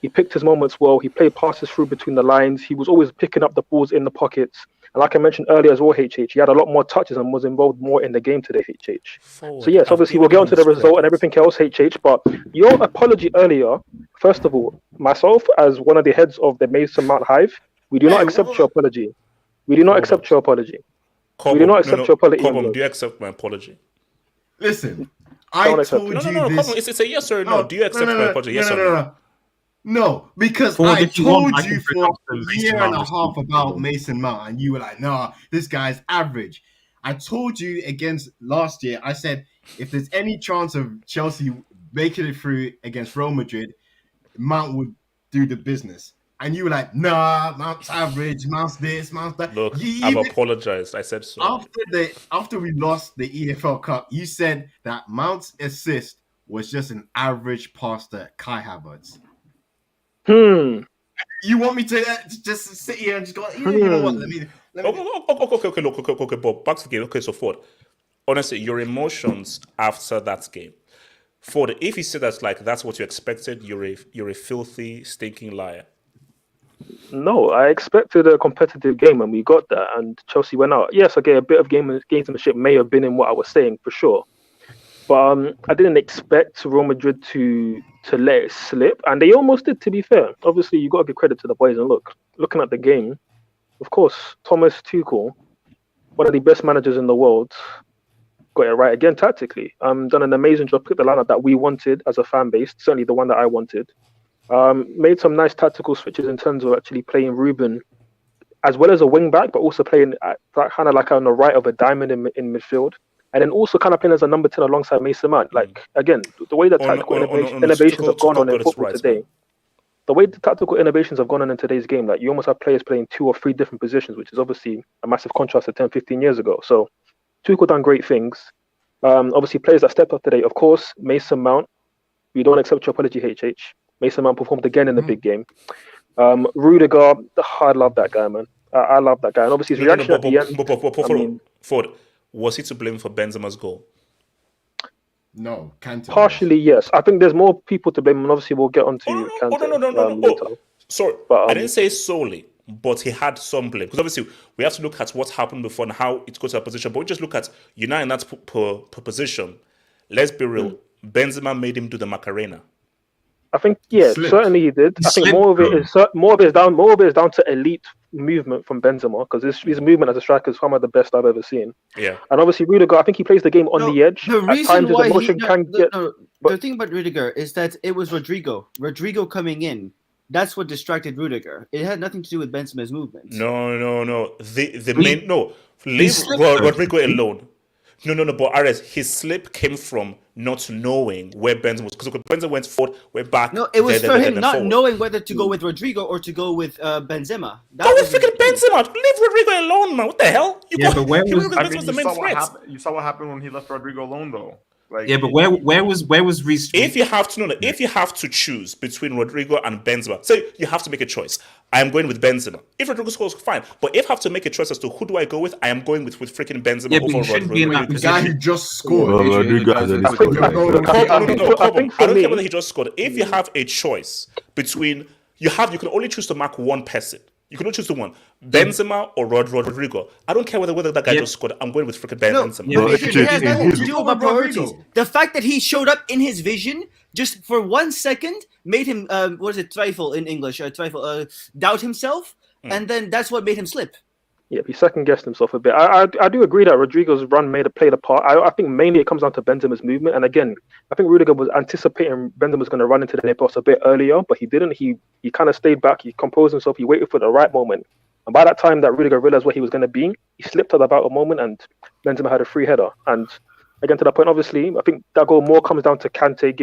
He picked his moments well. He played passes through between the lines. He was always picking up the balls in the pockets. And like I mentioned earlier as well, HH, he had a lot more touches and was involved more in the game today, HH. So yes, obviously we'll get onto the result and everything else, HH. But your apology earlier, first of all, myself as one of the heads of the Mason Mount Hive, we do not accept your apology. We do not accept your apology. We do not accept your apology.
Do you accept my apology?
Listen, I told you
No,
this.
come on. It's a yes or no. Do you accept my apology? Yes or no?
No, because
Ford,
I
if you want,
told
I can
you
bring
for
up some
a
Mason
year and
Mount
a half
receipts.
about Mason Mount, and you were like, nah, this guy's average. I told you against last year, I said, if there's any chance of Chelsea making it through against Real Madrid, Mount would do the business. And you were like, nah, Mount's average, Mount's this, Mount's that.
Look, I've apologized. I said so.
After we lost the EFL Cup, you said that Mount's assist was just an average pass to Kai Havertz. You want me to just sit here and just go, you know what? Let me
Okay, Bob. Back to the game. Okay, so Ford, honestly, your emotions after that game. Ford, if you say that's what you expected, you're a filthy, stinking liar.
No, I expected a competitive game and we got that, and Chelsea went out. Yes, okay, a bit of gamesmanship may have been in what I was saying for sure, but I didn't expect Real Madrid to let it slip, and they almost did. To be fair, obviously you got to give credit to the boys. And looking at the game, of course, Thomas Tuchel, one of the best managers in the world, got it right again tactically. Done an amazing job, picked the lineup that we wanted as a fan base, certainly the one that I wanted. Made some nice tactical switches in terms of actually playing Ruben as well as a wing back, but also playing kind of like on the right of a diamond in midfield, and then also kind of playing as a number 10 alongside Mason Mount. Like again, the way that tactical innovations have gone on in football today. the way the tactical innovations have gone on in today's game, like you almost have players playing 2 or 3 different positions, which is obviously a massive contrast to 10, 15 years ago. So Tuchel done great things. Obviously, players that stepped up today, of course, Mason Mount. We don't accept your apology, HH. Mason Mount performed again in the big game. Rudiger, I love that guy, man. I love that guy. And obviously his reaction at the end.
Ford, was he to blame for Benzema's goal?
No, Kante.
Partially, yes. I think there's more people to blame, and obviously we'll get on to Kante.
No. Sorry, but, I didn't say solely, but he had some blame. Because obviously we have to look at what happened before and how it got to a position. But we just look at United in that position. Let's be real. Benzema made him do the Macarena.
I think, certainly he did. I think more of it is down to elite movement from Benzema, because his movement as a striker is some of the best I've ever seen.
Yeah.
And obviously Rudiger, I think he plays the game on the edge.
The reason why
the
thing about Rudiger is that it was Rodrygo coming in. That's what distracted Rudiger. It had nothing to do with Benzema's movement.
No. Leave Rodrygo alone. No, but Ares, his slip came from not knowing where Benzema was. Because Benzema went forward, went back.
No, it was for him not
forward.
knowing whether to go with Rodrygo or to go with Benzema.
Go with freaking Benzema. Leave Rodrygo alone, man. What the hell?
But where was
you saw what happened when he left Rodrygo alone, though.
But where was Reese?
If you have to choose between Rodrygo and Benzema, so you have to make a choice. I am going with Benzema. If Rodrygo scores, fine. But if I have to make a choice as to who do I go with, I am going with freaking Benzema over Rodrygo.
The guy who just scored.
I don't care whether he just scored. If you have a choice between you can only choose to mark one person. You can only choose to one. Benzema or Rodrygo. I don't care whether that guy just scored. I'm going with freaking Benzema.
It has nothing to do with priorities. The fact that he showed up in his vision just for 1 second made him trifle in English, doubt himself, and then that's what made him slip.
Yeah, he second-guessed himself a bit. I do agree that Rodrygo's run played a part. I think mainly it comes down to Benzema's movement. And again, I think Rudiger was anticipating Benzema was going to run into the near post a bit earlier, but he didn't. He kind of stayed back. He composed himself. He waited for the right moment. And by that time that Rudiger realized where he was going to be, he slipped at about a moment, and Benzema had a free header. And again, to that point, obviously, I think that goal more comes down to Kante it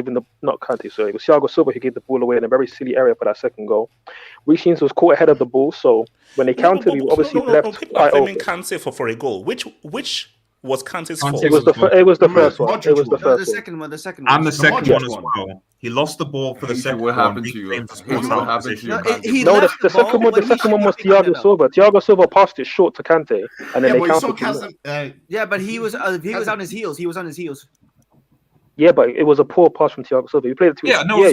was Thiago Silva who gave the ball away in a very silly area for that second goal. Reese was caught ahead of the ball, so when they countered, he obviously left quite open.
Kante for a goal. Which was Kante's fault?
It was the first one. It was the first one.
The second one.
And the second one as well. He lost the ball for the second one.
What happened to you?
The second one was Thiago Silva. Thiago Silva passed it short to Kante, and then they countered.
But he was on his heels. He was on his heels.
Yeah, but it was a poor pass from Thiago Silva. He played it too.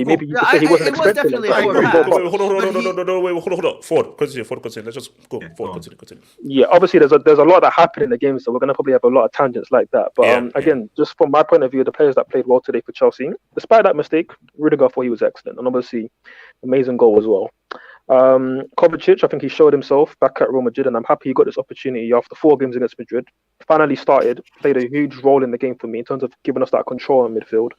Maybe you could say he wasn't expecting it.
Hold on. Forward, continue. Let's just go. Forward, continue.
Yeah, obviously there's a lot that happened in the game, so we're gonna probably have a lot of tangents like that. But again, just from my point of view, the players that played well today for Chelsea, despite that mistake, Rudiger thought he was excellent, and obviously amazing goal as well. Kovacic, I think he showed himself back at Real Madrid, and I'm happy he got this opportunity after 4 games against Madrid. Finally started, played a huge role in the game for me in terms of giving us that control in midfield.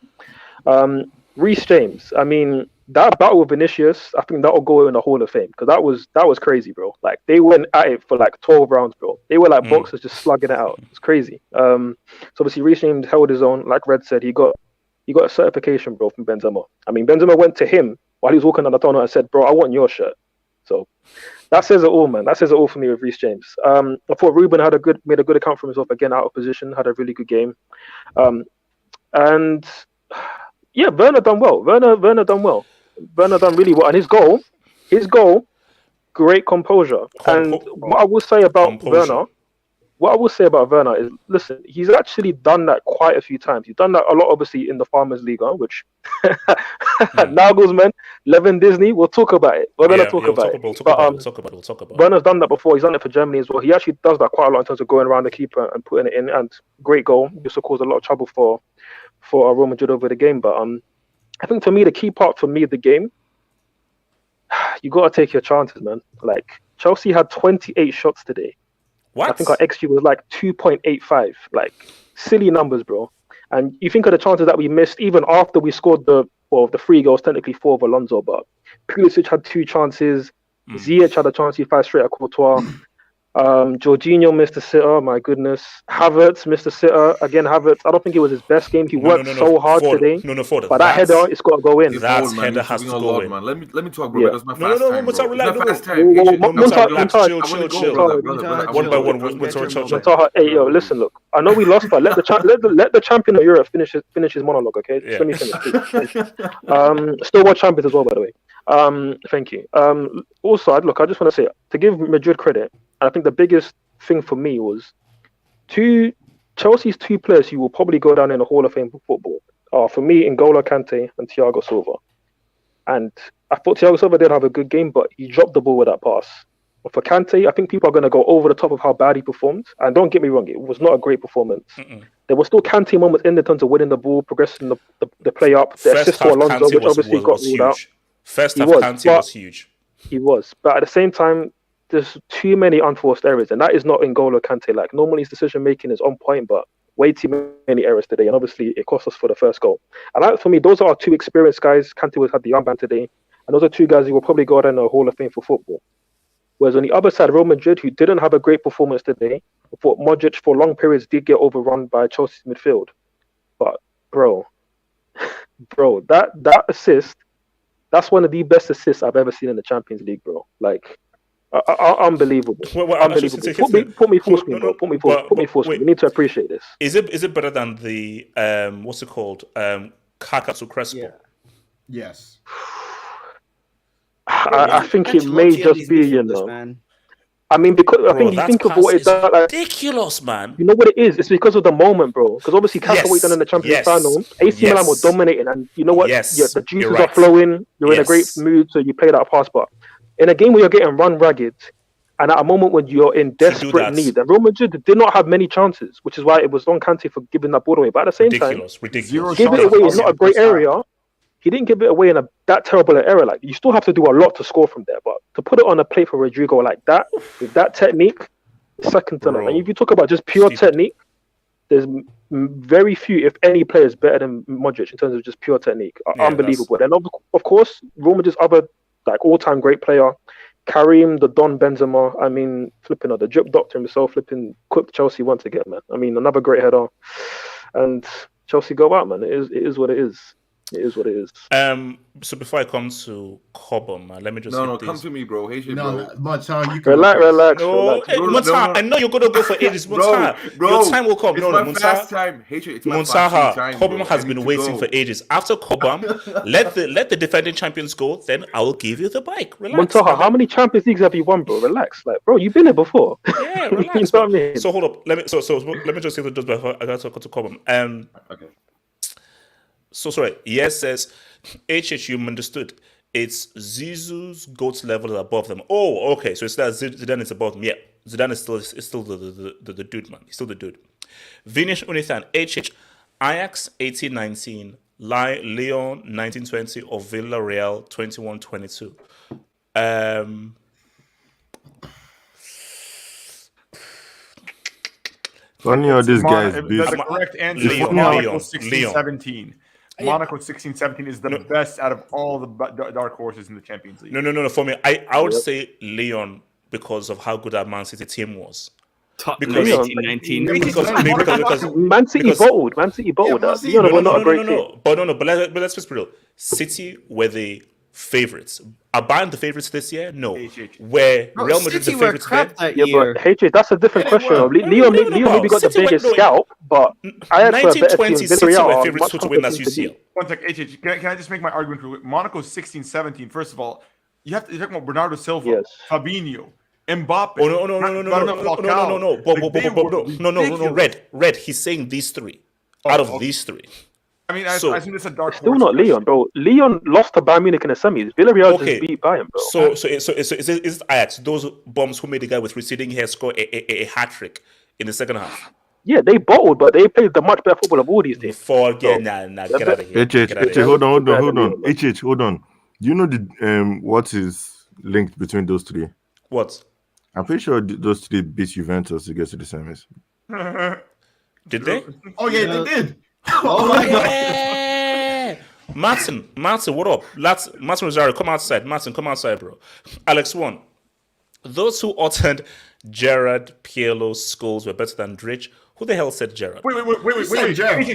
Reese James, I mean, that battle with Vinicius, I think that'll go in the Hall of Fame, because that was crazy, bro. Like, they went at it for like 12 rounds, bro. They were like boxers just slugging it out. It's crazy. So obviously Reese James held his own. Like Red said, he got a certification, bro, from Benzema. I mean, Benzema went to him while he was walking down the tunnel and said, bro, I want your shirt. So that says it all, man. That says it all for me with Reese James. I thought Ruben made a good account for himself, again, out of position, had a really good game. And yeah, Werner done well. Werner done well. Werner done really well. And his goal, great composure. And what I will say about Werner is, listen, he's actually done that quite a few times. He's done that a lot, obviously, in the Farmers Liga, which Nagelsmann, Levin Disney, we'll talk about it. We're going to talk about it. We'll talk about it. Werner's done that before. He's done it for Germany as well. He actually does that quite a lot in terms of going around the keeper and putting it in. And great goal. This will cause a lot of trouble for Real Madrid over the game. But I think for me, the key part for me of the game, you got to take your chances, man. Like, Chelsea had 28 shots today.
What?
I think our XG was like 2.85, like silly numbers, bro. And you think of the chances that we missed even after we scored the 3 goals, technically 4 of Alonso, but Pulisic had 2 chances, Ziyech had a chance, he fired straight at Courtois. Jorginho missed the sitter. My goodness. Havertz missed the sitter. Again, Havertz. I don't think it was his best game. He worked so hard
Ford.
today.
No, Ford.
But that header, it's got to go in.
That header has to go in.
Man. Let me talk, bro.
Yeah.
Because my fast time,
Monta,
bro.
relax.
My fast time.
Monta,
One by one.
Monta, hey, yo, listen, look. I know we lost, but let the champion of Europe finish his monologue, okay?
Yeah.
Let me finish, please. Still world champions as well, by the way. Thank you. Also, I just want to say, to give Madrid credit, I think the biggest thing for me was Chelsea's two players who will probably go down in the Hall of Fame for football are, for me, N'Golo Kante and Thiago Silva. And I thought Thiago Silva did have a good game, but he dropped the ball with that pass. But for Kante, I think people are going to go over the top of how bad he performed. And don't get me wrong, it was not a great performance. There were still Kante moments in terms of winning the ball, progressing the play up, the assist to Alonso, which obviously got ruled out.
First half, Kante was huge.
He was. But at the same time, there's too many unforced errors, and that is not N'Golo Kante. Like, normally his decision-making is on point, but way too many errors today, and obviously it cost us for the first goal. And for me, those are our two experienced guys. Kante had the armband today, and those are two guys who will probably go down in the Hall of Fame for football. Whereas on the other side, Real Madrid, who didn't have a great performance today, I thought Modric for long periods did get overrun by Chelsea's midfield. But bro, that assist, that's one of the best assists I've ever seen in the Champions League, bro. Like, unbelievable. Unbelievable. Put me full screen, bro. Put me full screen. We need to appreciate this.
Is it better than the what's it called? Kaká to Crespo?
Yeah.
Yes.
I think it may just be, you know. Man. I mean, because I think you think of what it does. Like,
ridiculous, man.
You know what it is? It's because of the moment, bro. Because obviously, Kaká what he done in the Champions final, AC Milan were dominating, and you know what? The juices are flowing. You're in a great mood, so you play that pass. But in a game where you're getting run ragged, and at a moment when you're in desperate need, and Real Madrid did not have many chances, which is why it was on Kante for giving that ball away. But at the same time, give it away is not a great area. He didn't give it away in that terrible an area. Like, you still have to do a lot to score from there, but to put it on a plate for Rodrygo like that, with that technique, second to none. And if you talk about just pure technique, there's very few, if any, players better than Modric in terms of just pure technique. Unbelievable. And of course, Real Madrid's other all-time great player, Karim, the Don Benzema. I mean, the drip doctor himself, cooked Chelsea once again, man. I mean, another great header, and Chelsea go out, man. It is what it is. It is what it is.
So before I come to Cobham, let me just
come to me, bro. Hey,
no, Monta, you
can relax.
Monta, I know you're gonna go for ages, Monta. Your time will come.
It's my fast time. It's my fast time.
Cobham has been waiting for ages. After Cobham, let the defending champions go. Then I will give you the bike. Relax.
Monta, how many Champions Leagues have you won, bro? Relax, bro. You've been here before.
Yeah, relax.
You know what I mean?
So hold up. Let me just say that just before I got to go to Cobham.
Okay.
So sorry. Yes says HH. You understood. It's Zizou's GOAT level above them. Oh, okay. So it's that Zidane is above them. Yeah, Zidane is still the dude, man. He's still the dude. Vinicius Unithan HH. Ajax 18-19, Lyon 19-20, or Villareal 21-22.
Funny how this guy is
the correct answer is Monaco 16-17. Monaco 16-17 is the best out of all the dark horses in the Champions League.
No. For me, I would say Lyon because of how good that Man City team was.
Because 18-19.
Because Man City bottled. Lyon were not a great team.
But let's just be real. City were the favorites. Are Bayern the favorites this year? No. Where Real Madrid the favorites then?
But HH, that's a different question. Lyon maybe got the biggest scalp, but I had
1920 City were favorites to win that UCL.
One sec, HH, can I just make my argument real quick? Monaco 16-17. First of all, you're talking about Bernardo Silva, Fabinho, Mbappe.
No. Red. He's saying these three. Out of these three.
I mean, I think it's a dark horse.
Still not Lyon, bro. Lyon lost to Bayern Munich in the semis. Villareal just beat Bayern, bro.
So is Ajax, those bombs who made the guy with receding hair score a hat trick in the second half?
Yeah, they bottled, but they played the much better football of all these teams.
Get out of here.
Hold on. HH, hold on. Do you know what is linked between those three?
What?
I'm pretty sure those three beat Juventus to get to the semis.
Did they?
Oh yeah, they did.
Oh my god.
Martin, what up? Martin Rosario, come outside. Martin, come outside, bro. Alex 1. Those who uttered Gerrard, Pirlo, Scholes were better than Drich. Who the hell said Gerrard?
Wait.
Gerrard.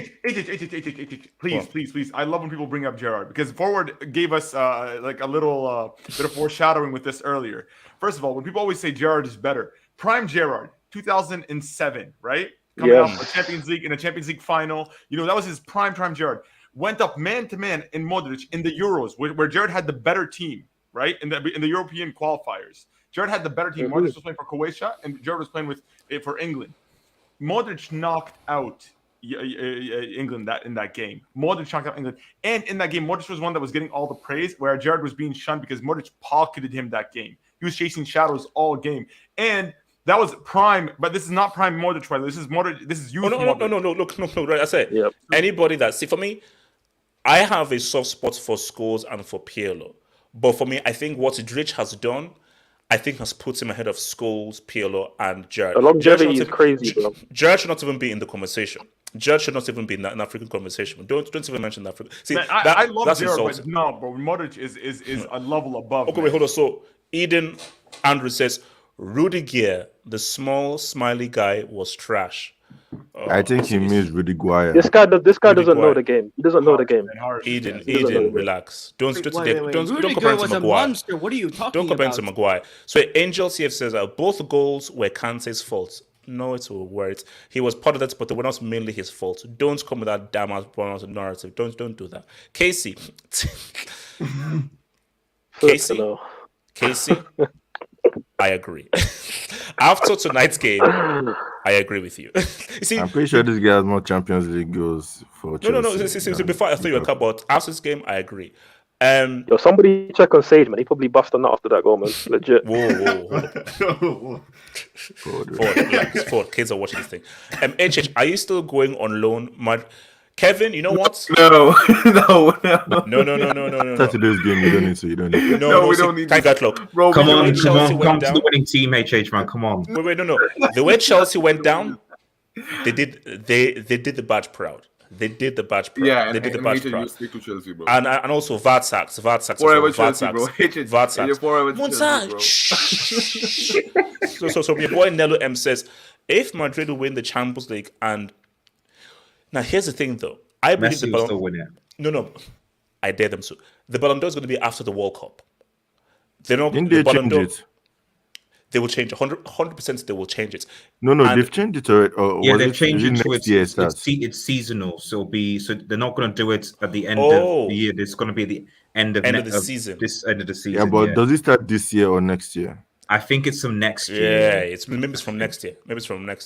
Please. I love when people bring up Gerrard because Forward gave us like a little bit of foreshadowing with this earlier. First of all, when people always say Gerrard is better, prime Gerrard, 2007, right? Coming
Yes.
off a Champions League in a Champions League final, that was his prime Gerrard. Went up man to man in Modric in the Euros, where Gerrard had the better team, right? In the European qualifiers, Gerrard had the better team. Modric was playing for Croatia, and Gerrard was playing for England. Modric knocked out England in that game. Modric knocked out England. And in that game, Modric was one that was getting all the praise, where Gerrard was being shunned because Modric pocketed him that game. He was chasing shadows all game. And that was prime, but this is not prime Modric. This is Modric. This is youth Modric.
No. Look, right. I said, anybody that, see, for me, I have a soft spot for Scholes and for Pirlo. But for me, I think what Drich has done, I think has put him ahead of Scholes, Pirlo, and Gerrard.
The longevity is crazy, bro.
Gerrard should not even be in the conversation. Gerrard should not even be in an African conversation. Don't even mention that. See,
Man, I love
that's
Gerrard,
insulting.
but no, bro. Modric is a level above.
Okay, wait, hold on. So Eden Andrew says Rudiger, the small smiley guy, was trash.
I think he means Rudiger.
This guy doesn't know the game. He doesn't know the game.
Eden,
know.
relax. Don't
Wait,
compare
Rudiger
him
was
to
a
Maguire.
monster. What are you talking
Don't compare him
about?
to Maguire. So Angel CF says that both goals were Kante's fault. No, it's words. He was part of that, but they were not mainly his fault. Don't come with that damn ass narrative. Don't do that. Casey. Casey, I agree. After tonight's game, I agree with you. You see,
I'm pretty sure this guy has more Champions League goals for Chelsea.
No. See, before I threw you a cup, but after this game, I agree.
Yo, somebody check on Sage, man. He probably busted a nut after that goal, man. Legit.
Whoa. Forward. Kids are watching this thing. HH, are you still going on loan? Kevin, you know what?
No.
Saturday's game, you don't need to.
No, we don't need
Thank God, look.
Bro, come on.
Chelsea
Come
went
to the winning team, HH, man. Come on.
Wait, no. The way Chelsea went down, they did the badge proud. They did the badge proud.
Yeah,
they did the badge proud.
Stick to Chelsea, bro.
And also Vatsaks.
Forever Chelsea, bro.
Vatsaks.
Forever Chelsea, bro.
So your boy Nello M says, if Madrid will win the Champions League, and now here's the thing though, I believe
Messi will still win it.
No, I dare them to. The Ballon d'Or is going to be after the World Cup. They're not.
Didn't
the
they
Ballon
change
d'Or,
it?
They will change 100%. They will change it.
No, they've changed it already.
Yeah, they've changed it to
next year
it's seasonal. So they're not going to do it at the end of the year. It's going to be at the end of
the season.
This end of the season.
Yeah, but does it start this year or next year?
I think it's from next year.
Yeah, maybe it's from next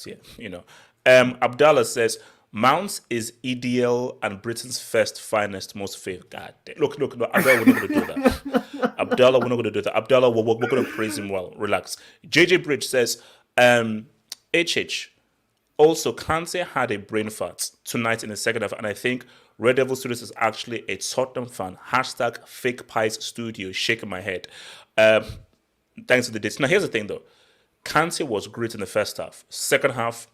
year. You know, Abdallah says Mounts is EDL and Britain's first, finest, most favorite. God damn. Look, Abdallah, we're not going to do that. Abdallah, we're not going to do that. Abdallah, we're going to praise him well. Relax. JJ Bridge says, HH, also, Kante had a brain fart tonight in the second half, and I think Red Devil Studios is actually a Tottenham fan. Hashtag fake pies studio, shaking my head. Thanks to the dates. Now, here's the thing, though. Kante was great in the first half. Second half,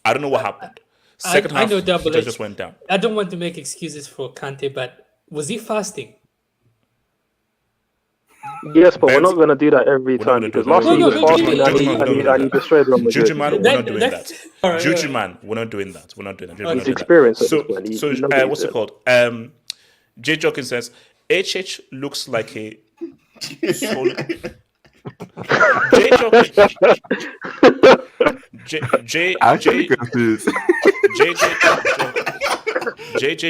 I don't know what happened. Second half,
I know Double
it
H.
just went down.
I don't want to make excuses for Kante, but was he fasting?
Yes, but we're not going to do that every time because last week he was fasting and he destroyed Real Madrid.
Juju man, we're not doing that.
All right,
Juju man, we're not doing that. We're not doing that.
He's experienced.
So what's it called? Jay Jokin says, HH looks like a JJ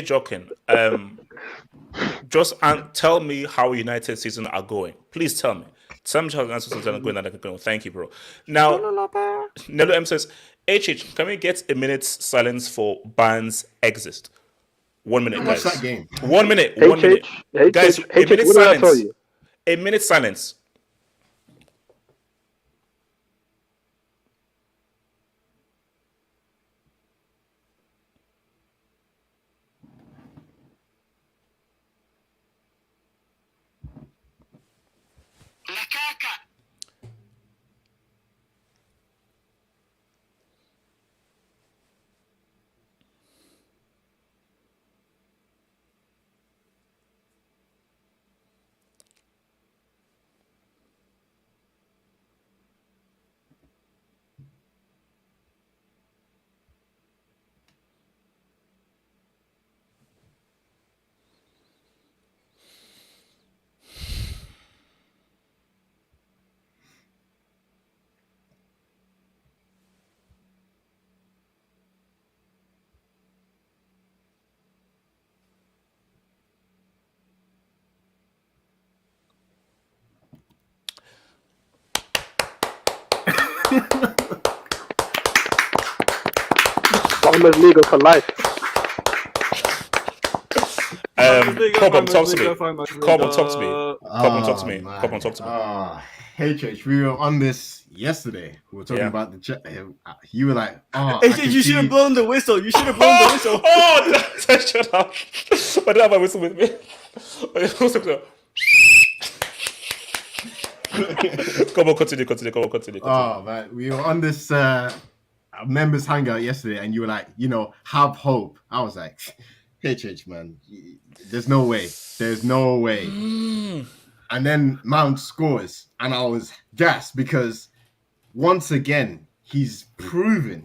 Jokin, just tell me how United season are going. Please tell me. Tell me how United season are going and I can go. Thank you, bro. Now, Nello M says, HH, can we get a minute's silence for Bayern's exit? 1 minute, guys.
Watch that game.
1 minute. 1 minute. Guys, a minute silence. A minute silence.
Bundesliga for life.
Cobham, talk to me. Cobham, talk to me. Cobham, talk to me.
man.
Cobham, talk to me.
HH, we were on this yesterday. We were talking about the you were like,
You should have blown the whistle. You should have blown the whistle.
Shut up. Why did I have a whistle with me? Come on, continue.
Oh man, we were on this members hangout yesterday, and you were like, have hope. I was like, HH, man, there's no way. And then Mount scores, and I was gassed because once again he's proven.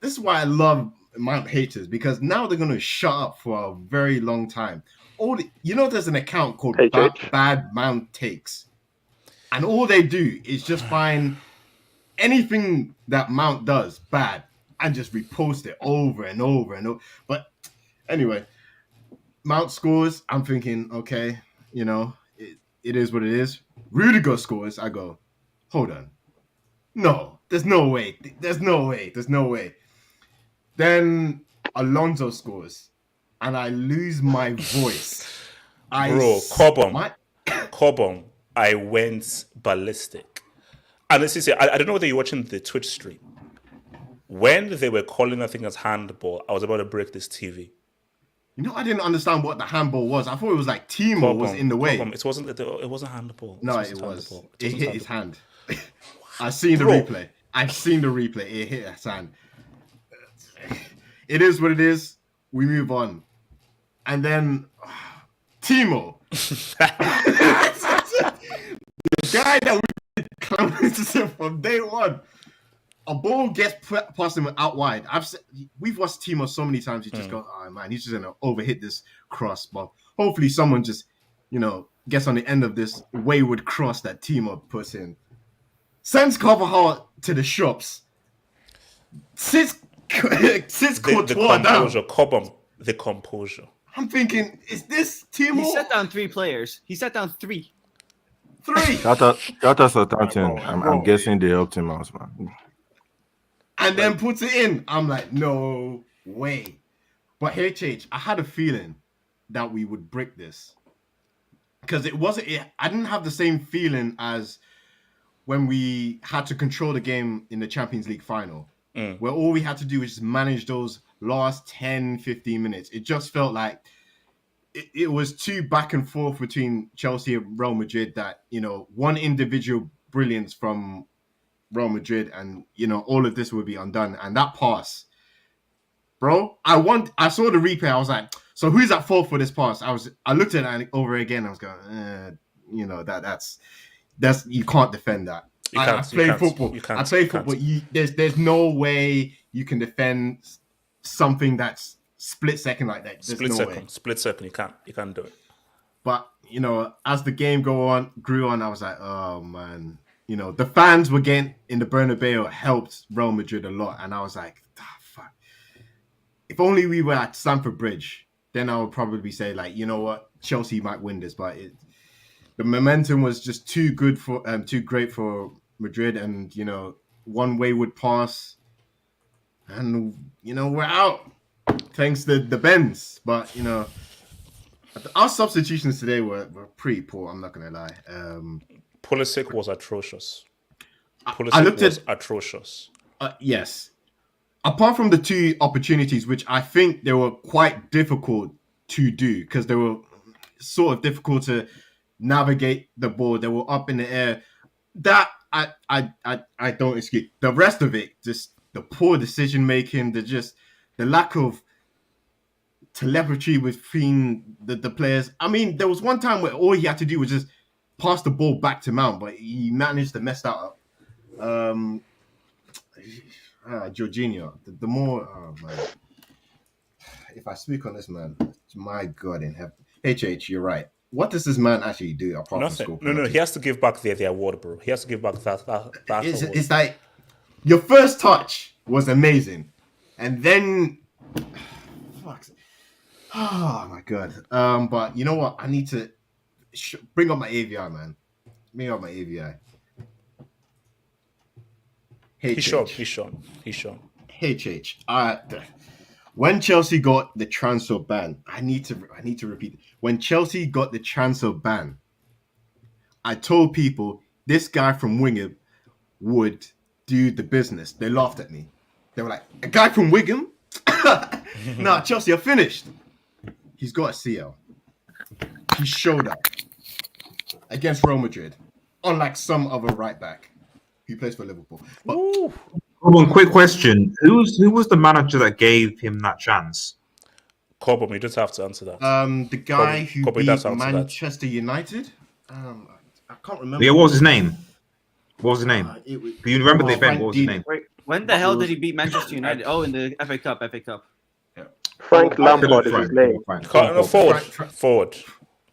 This is why I love Mount haters, because now they're gonna shut up for a very long time. There's an account called Bad Mount Takes, and all they do is just find anything that Mount does bad and just repost it over and over and over. But anyway, Mount scores. I'm thinking, okay, it is what it is. Rudiger scores. I go, hold on. No, there's no way. Then Alonso scores, and I lose my voice.
Cobham, I went ballistic. And let's see, I don't know whether you're watching the Twitch stream. When they were calling that thing as handball, I was about to break this TV.
I didn't understand what the handball was. I thought it was like Timo was in the way.
It wasn't handball.
No, it was. It hit his hand. I've seen the replay. It hit his hand. It is what it is. We move on. And then Timo. The guy that we clowning from day one. A ball gets past him out wide. We've watched Timo so many times. You just go, oh man, he's just gonna overhit this cross. But hopefully, someone just, gets on the end of this wayward cross that Timo puts in. Sends Carvajal to the shops. Sits Courtois down.
The composure.
I'm thinking, is this Timo?
He set down 3 players. He set down 3.
3.
Shout out Southampton. I'm guessing they helped him out, man.
And then puts it in. I'm like, no way. But HH, I had a feeling that we would break this. Because I didn't have the same feeling as when we had to control the game in the Champions League final. Where all we had to do was just manage those last 10, 15 minutes. It just felt like it was too back and forth between Chelsea and Real Madrid that, one individual brilliance from Real Madrid and, all of this would be undone. And that pass, bro, I saw the replay. I was like, so who's at fault for this pass? I looked at it over again. I was going, that's you can't defend that. I play football. There's no way you can defend something that's split second like that.
Split second. You can't do it.
But as the game grew on, I was like, oh man. The fans were getting in the Bernabeu helped Real Madrid a lot, and I was like, fuck. If only we were at Stamford Bridge, then I would probably say like, you know what, Chelsea might win this. But the momentum was just too great for Madrid, and one wayward pass, and we're out thanks to the Benz. But our substitutions today were pretty poor. I'm not gonna lie.
Pulisic was atrocious. Atrocious.
Yes. Apart from the 2 opportunities, which I think they were quite difficult to do because they were sort of difficult to navigate the ball. They were up in the air. That I don't excuse. The rest of it, just the poor decision making, the lack of telepathy between the players. I mean, there was one time where all he had to do was just pass the ball back to Mount, but he managed to mess that up. Jorginho, the more, man. If I speak on this man, my God in heaven. HH, you're right. What does this man actually do apart
Nothing.
from
No, he has to give back the award, bro. He has to give back that award.
It's like your first touch was amazing, and then oh my God. But you know what? I need to bring up my AVI, man. Bring up my AVI.
He's shown.
HH. When Chelsea got the transfer ban, I need to repeat. When Chelsea got the transfer ban, I told people this guy from Wigan would do the business. They laughed at me. They were like, a guy from Wigan? Nah, Chelsea are finished. He's got a CL. He showed up against Real Madrid, unlike some other right back who plays for Liverpool. But
one quick question: Who was the manager that gave him that chance?
Cobham, you just have to answer that.
the guy who
Cobham,
beat
that's answer that.
Manchester United. I can't remember.
Yeah, what was his name? What was his name?
It was-
Do you remember the
Oh,
event?
Frank
What was his
Didi.
name?
Wait, when the hell did he beat Manchester United? Oh, in the FA Cup.
Frank Lampard is his name.
Forward.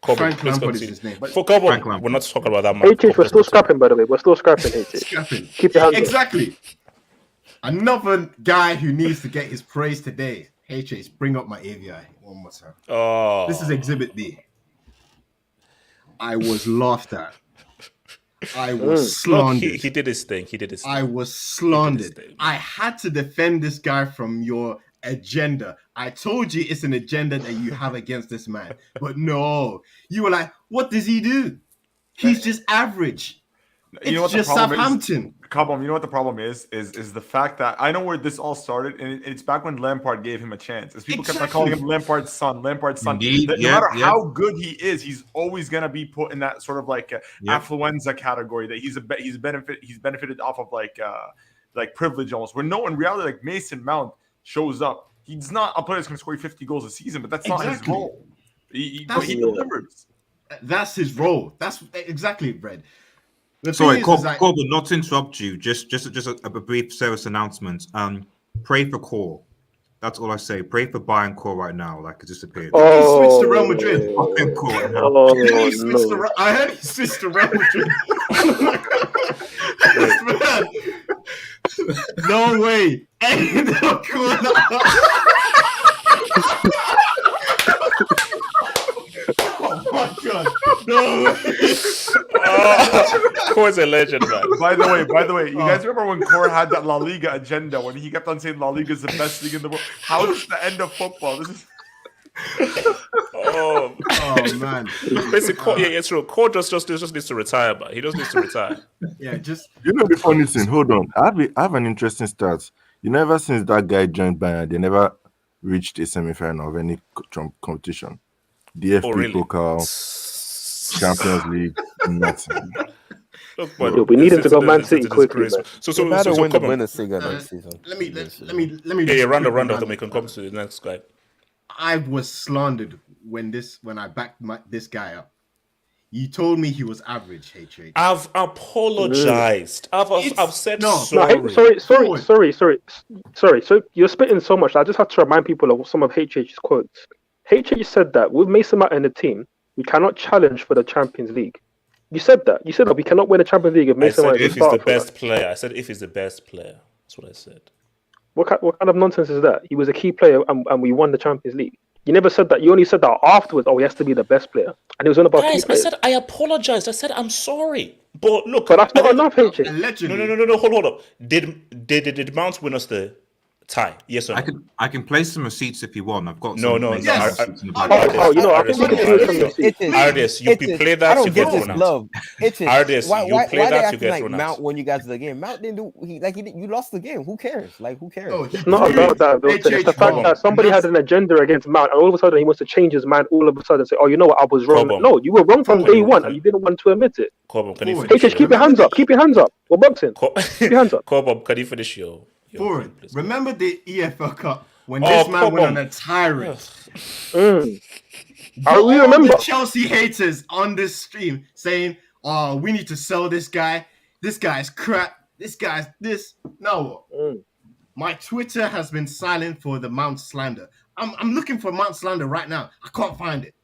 Cobham,
Frank
please
Lampard is
continue.
his name. But
For Cobham,
Frank Lampard.
we're not talking about that man.
HH, we're still scrapping, by the way. We're still scrapping HH.
Scrapping.
Keep your hands up.
Exactly. Another guy who needs to get his praise today. HH, bring up my AVI one more time.
Oh,
This is Exhibit D. I was laughed at. I was
look,
slandered.
he did his thing.
I was slandered.
thing.
I had to defend this guy from your agenda. I told you it's an agenda that you have against this man. But no, you were like, what does he do? He's just average.
You know what
It's
the
just
problem
Southampton.
is? Cobham, you know what the problem is the fact that I know where this all started, and it's back when Lampard gave him a chance. As people kept on calling him Lampard's son.
Indeed,
No
yeah,
matter
yeah.
how good he is, he's always gonna be put in that sort of like affluenza category that he's benefited off of like privilege almost. Where no, in reality, like Mason Mount shows up. He's not a player that's gonna score 50 goals a season, but that's not his
Exactly.
role. He
That's-
delivers.
That's his role. That's exactly Red. The
Sorry,
thing is like,
Corbin, not to interrupt you. Just a brief service announcement. Pray for Core. That's all I say. Pray for Bayern Core right now. Like it disappeared.
he switched to Real Madrid.
Bayern Core now.
Oh,
He switched
no.
I heard he switched to Real Madrid. Man. No way. Oh my god. No way.
Core's a legend, man.
By the way, you guys remember when Core had that La Liga agenda when he kept on saying La Liga is the best league in the world? How is this the end of football? This is
Oh,
man.
basically, Core, yeah, it's true. Core just needs to retire, man. He just needs to retire.
Yeah, just
You know the funny thing. Hold on, I have an interesting stat. You know, ever since that guy joined Bayern, they never reached a semi-final of any competition. The FP
really?
Pokal, Champions League, nothing.
Look,
Look, we need him to go Man City quickly, man.
So
They better win the
come on.
Bundesliga next season.
let me
Yeah,
just
round
quickly
of, then we can come to the next guy.
I was slandered when I backed this guy up. You told me he was average, HH.
I've apologized. I've said
no,
sorry.
No, sorry. So you're spitting so much. I just have to remind people of some of HH's quotes. HH said that with Mason Mount in the team, we cannot challenge for the Champions League. You said that. You said that we cannot win the Champions League if
I
Mason
said
Mount is
if
a
he's the
starter for us.
best player. I said if he's the best player. That's what I said.
What kind of nonsense is that? He was a key player and we won the Champions League. You never said that. You only said that afterwards. Oh, he has to be the best player. And he was on about key
Guys, I
players.
said I apologized. I said I'm sorry. But look,
But that's not enough, HH.
Allegedly.
No. Hold up. Did Mount win us the tie? Yes or no?
I can place some receipts if you want. I've got
No,
some
no,
receipts
yes.
in the
Oh,
back.
Oh, you know, I think we can do some receipts.
Ardius, you play that, you get thrown out.
Love.
Ardius,
Why
you
they
play that, you
acting
get
like
thrown out.
Mount when you guys to the game? Mount didn't do. You lost the game. Who cares? Like who cares?
Oh,
It's not about that, Wilson. It's the fact that somebody had an agenda against Mount, and all of a sudden he wants to change his mind all of a sudden and say, oh, you know what, I was wrong.
Cobham.
No, you were wrong from
Cobham,
day one,
can
and you didn't want to admit it.
Cobham, can you
Forward.
finish?
HH, keep your hands up. Keep your hands up. We're boxing. Keep your hands up.
Cobham, can you finish your
Forward.
please?
Remember the EFL Cup when
Oh,
this man
come
went
on.
on a tirade?
Mm.
All
We remember.
the Chelsea haters on this stream saying, "Oh, we need to sell this guy. This guy's crap. This guy's this." No,
Mm.
my Twitter has been silent for the Mount slander. I'm looking for Mount slander right now. I can't find it.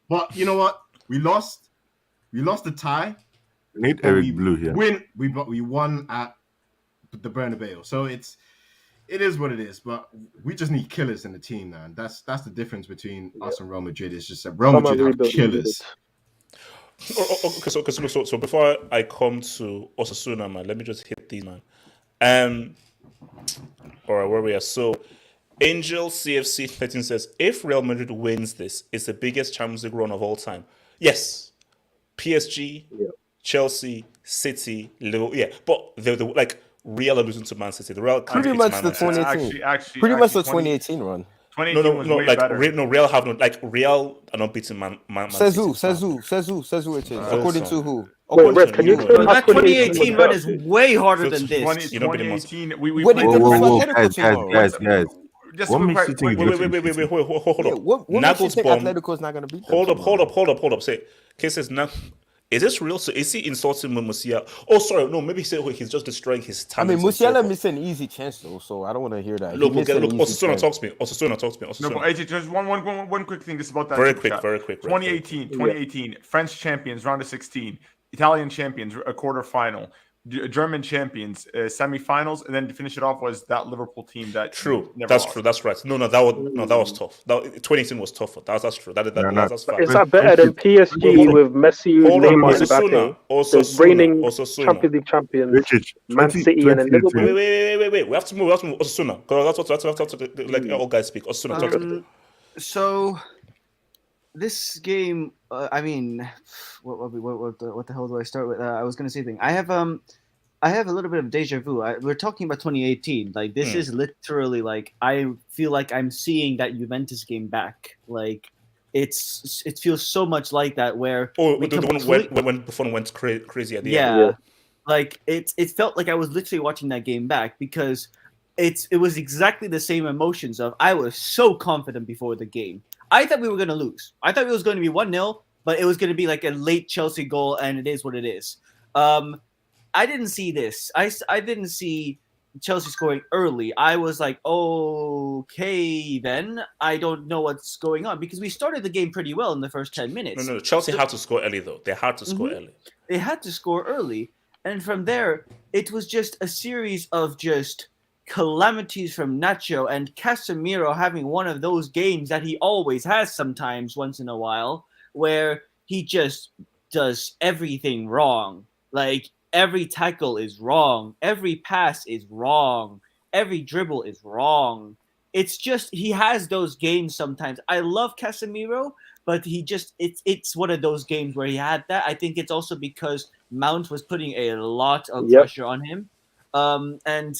But you know what? We lost. We lost the tie.
We need
but
Eric
we
Blue here.
We won at the Bernabeu. So it is what it is. But we just need killers in the team, man. That's the difference between us and Real Madrid. It's just that Real
Come on,
Madrid have
rebuild,
killers.
Okay, so before I come to Osasuna, man, let me just hit these, man. All right, where we are. So, Angel CFC 13 says, if Real Madrid wins this, it's the biggest Champions League run of all time. Yes. PSG, Chelsea, City, Liverpool. Yeah, but the like Real are losing to Man City. The Real can't
Pretty
beat
much
Man
the
City.
2018. Pretty much the 2018 run.
2018 was way
like
better.
Real have no like Real are not beating Man
Says
City.
who it is. According to who?
Wait, Rev, can you explain how
That 2018 run is way harder than this.
2018, we
What
played
did
the
Whoa,
French-
guys.
Just
What
wait,
makes you think
wait,
they're
wait,
gonna
Hold
Yeah,
up.
what makes you think
Nagelsbaum-
Atletico is not going to beat them?
Hold up. Say, K says now. Is this real? So is he insulting Musiala? Oh, sorry, no. Maybe he said he's just destroying his
I mean,
talent.
Musiala missed an easy chance though, so I don't want to hear that.
Look,
Osasuna
Osasuna talks to me.
No, but AJ, just one quick thing just about that.
Very
super
quick.
chat. 2018, French champions, round of 16. Italian champions, a quarterfinal. German champions, semifinals, and then to finish it off was that Liverpool team that
True.
never
That's
lost.
true. That's right. No, that was tough. 2018 was tougher. That's true. That's fine.
Is that better than PSG with Messi,
Hold on,
Neymar, and
Osasuna.
Mbappe? The reigning Champions League champions,
Richard,
Man City, and then Liverpool.
Wait. We have to move. Osasuna. That's what like all guys speak. Osasuna. Talk to me.
So this game, I mean, what the hell do I start with? I was gonna say thing. I have a little bit of deja vu. We're talking about 2018. Like this is literally like I feel like I'm seeing that Juventus game back. Like it feels so much like that. Where
the one when Buffon went crazy at the end.
yeah, like it felt like I was literally watching that game back because it was exactly the same emotions of I was so confident before the game. I thought we were going to lose. I thought it was going to be 1-0, but it was going to be like a late Chelsea goal, and it is what it is. I didn't see this. I didn't see Chelsea scoring early. I was like, okay, then. I don't know what's going on because we started the game pretty well in the first 10 minutes.
No. Chelsea had to score early, though. They had to score early.
They had to score early. And from there, it was just a series of just calamities from Nacho and Casemiro having one of those games that he always has sometimes once in a while where he just does everything wrong. Like every tackle is wrong, every pass is wrong, every dribble is wrong. It's just he has those games sometimes. I love Casemiro, but it's one of those games where he had that. I think it's also because Mount was putting a lot of pressure on him. And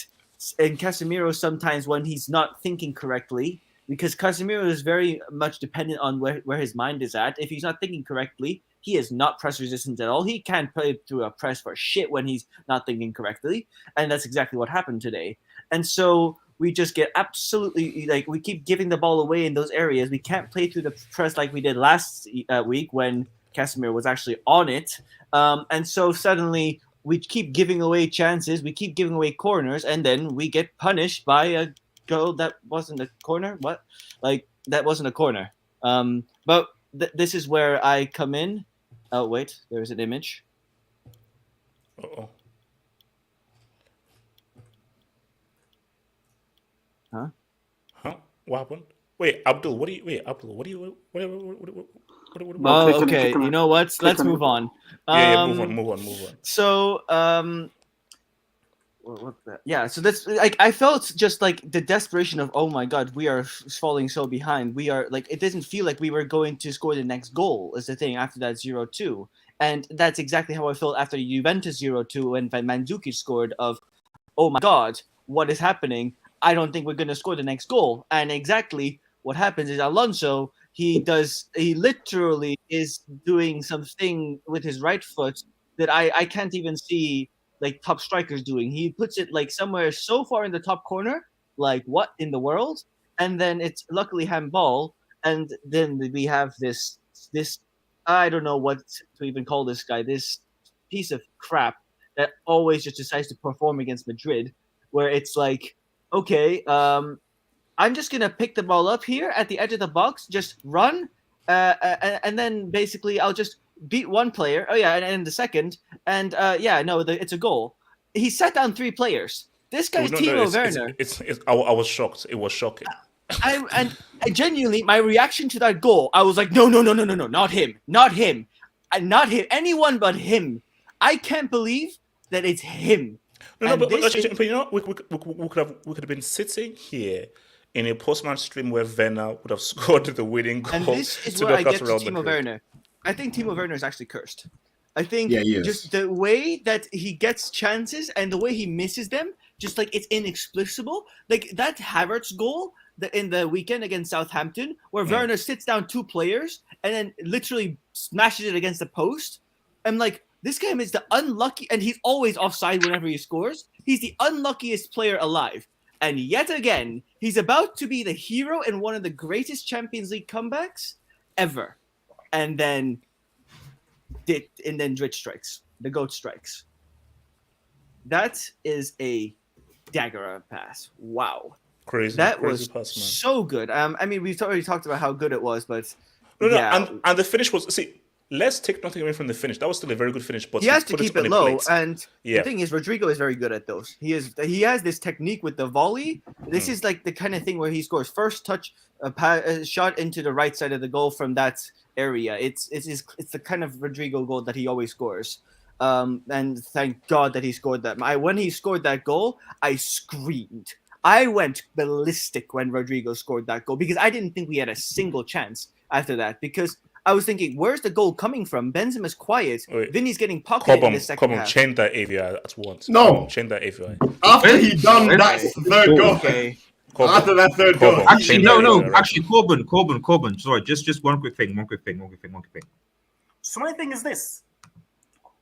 Casemiro sometimes when he's not thinking correctly, because Casemiro is very much dependent on where his mind is at. If he's not thinking correctly, he is not press resistant at all. He can't play through a press for shit when he's not thinking correctly. And that's exactly what happened today. And so we just get absolutely, like, we keep giving the ball away in those areas. We can't play through the press like we did last week when Casemiro was actually on it. And so suddenly we keep giving away chances, we keep giving away corners, and then we get punished by a goal that wasn't a corner. What? Like, that wasn't a corner. But this is where I come in. Oh, wait, there's an image.
Uh-oh. Huh? What happened? Wait, Abdul, what do you...
Oh, okay. You know what? Let's move on.
Move on.
So, yeah. So that's like I felt just like the desperation of, oh my god, we are falling so behind. We are like, it doesn't feel like we were going to score the next goal. Is the thing after that 0-2, and that's exactly how I felt after Juventus 0-2 when Mandzukic scored. Of, oh my god, what is happening? I don't think we're going to score the next goal. And exactly what happens is Alonso. He literally is doing something with his right foot that I can't even see like top strikers doing. He puts it like somewhere so far in the top corner, like what in the world? And then it's luckily handball. And then we have this I don't know what to even call this guy, this piece of crap that always just decides to perform against Madrid, where it's like, okay, I'm just going to pick the ball up here at the edge of the box, just run, and then basically I'll just beat one player. Oh, yeah, and the second. And, it's a goal. He sat down 3 players. This guy's Timo Werner.
I was shocked. It was shocking.
I genuinely, my reaction to that goal, I was like, no, not him. Anyone but him. I can't believe that it's him.
No,
And
but
this
actually,
is-
but you know, we could have been sitting here in a post-match stream where Werner would have scored the winning goal
And this is
to
where
go
I
across
get to
Real
Timo
Madrid.
Werner. I think Timo Werner is actually cursed. I think
Yeah, he is.
just the way that he gets chances and the way he misses them, just like it's inexplicable. Like that Havertz goal in the weekend against Southampton, where Werner sits down 2 players and then literally smashes it against the post. I'm like, this guy is the unlucky, and he's always offside whenever he scores. He's the unluckiest player alive. And yet again, he's about to be the hero in one of the greatest Champions League comebacks ever. And then Drit strikes. The GOAT strikes. That is a dagger pass. Wow.
Crazy.
That
crazy
was
pass, man.
so good. I mean, we've already talked about how good it was, but
No,
yeah.
and the finish was, see, let's take nothing away from the finish. That was still a very good finish, but
He has to
put
keep
on
it
a
low,
plate.
and
Yeah.
the thing is, Rodrygo is very good at those. He has this technique with the volley. This is like the kind of thing where he scores first touch, a shot into the right side of the goal from that area. It's the kind of Rodrygo goal that he always scores. And thank God that he scored that. When he scored that goal, I screamed. I went ballistic when Rodrygo scored that goal because I didn't think we had a single chance after that, because I was thinking, where's the goal coming from? Benzema's quiet.
Wait.
Vinny's getting pocketed in the second half.
Change that AVI at once.
No.
Change that AVI.
After he done that third goal,
Okay.
after that third goal,
Cobham.
Actually,
Change
no,
that
no.
AVI, right?
Actually, Corbin. Sorry, just one quick thing.
So my thing is this: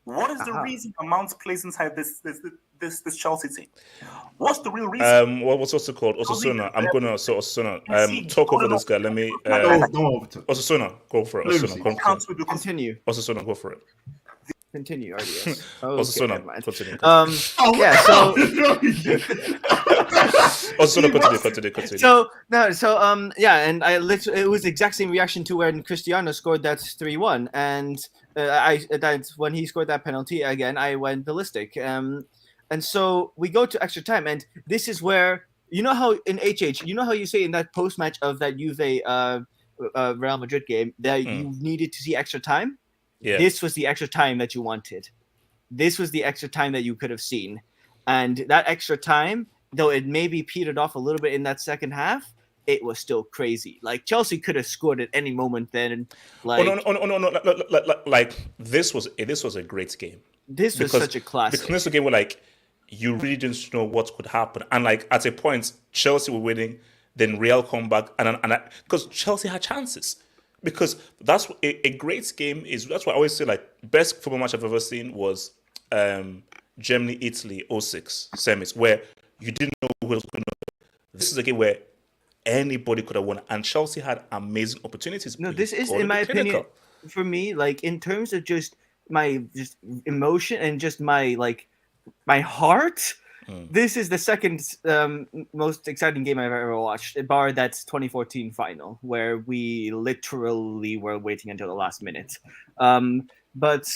what is the reason Mount plays inside this Chelsea team? What's the real reason?
What's also called Osasuna? I'm gonna Osasuna.
see,
Talk over
hold
this guy. Let me.
don't over to
Osasuna, go for it.
Lucy.
Osasuna,
Continue.
Osasuna, go for it.
Continue, RDS. Okay,
Osasuna,
never mind.
continue.
Yeah, so
Osasuna, continue.
yeah, and I literally, it was the exact same reaction to when Cristiano scored that 3-1, and when he scored that penalty again, I went ballistic. And so we go to extra time, and this is where, you know how in HH, you know how you say in that post match of that Juve Real Madrid game that you needed to see extra time.
Yeah.
This was the extra time that you wanted. This was the extra time that you could have seen. And that extra time, though it maybe petered off a little bit in that second half, it was still crazy. Like, Chelsea could have scored at any moment then. Like,
no. Like, this was a great game.
This was such a classic.
Because this was a game where, like, you really didn't know what could happen. And, like, at a point, Chelsea were winning, then Real come back. And because Chelsea had chances. Because that's a great game is. That's why I always say, like, best football match I've ever seen was Germany-Italy 06 semis, where you didn't know who was going to win. This is a game where anybody could have won, and Chelsea had amazing opportunities.
No, this is, in my opinion, for me, like, in terms of just my emotion and just my heart, this is the second most exciting game I've ever watched, bar that 2014 final, where we literally were waiting until the last minute. But,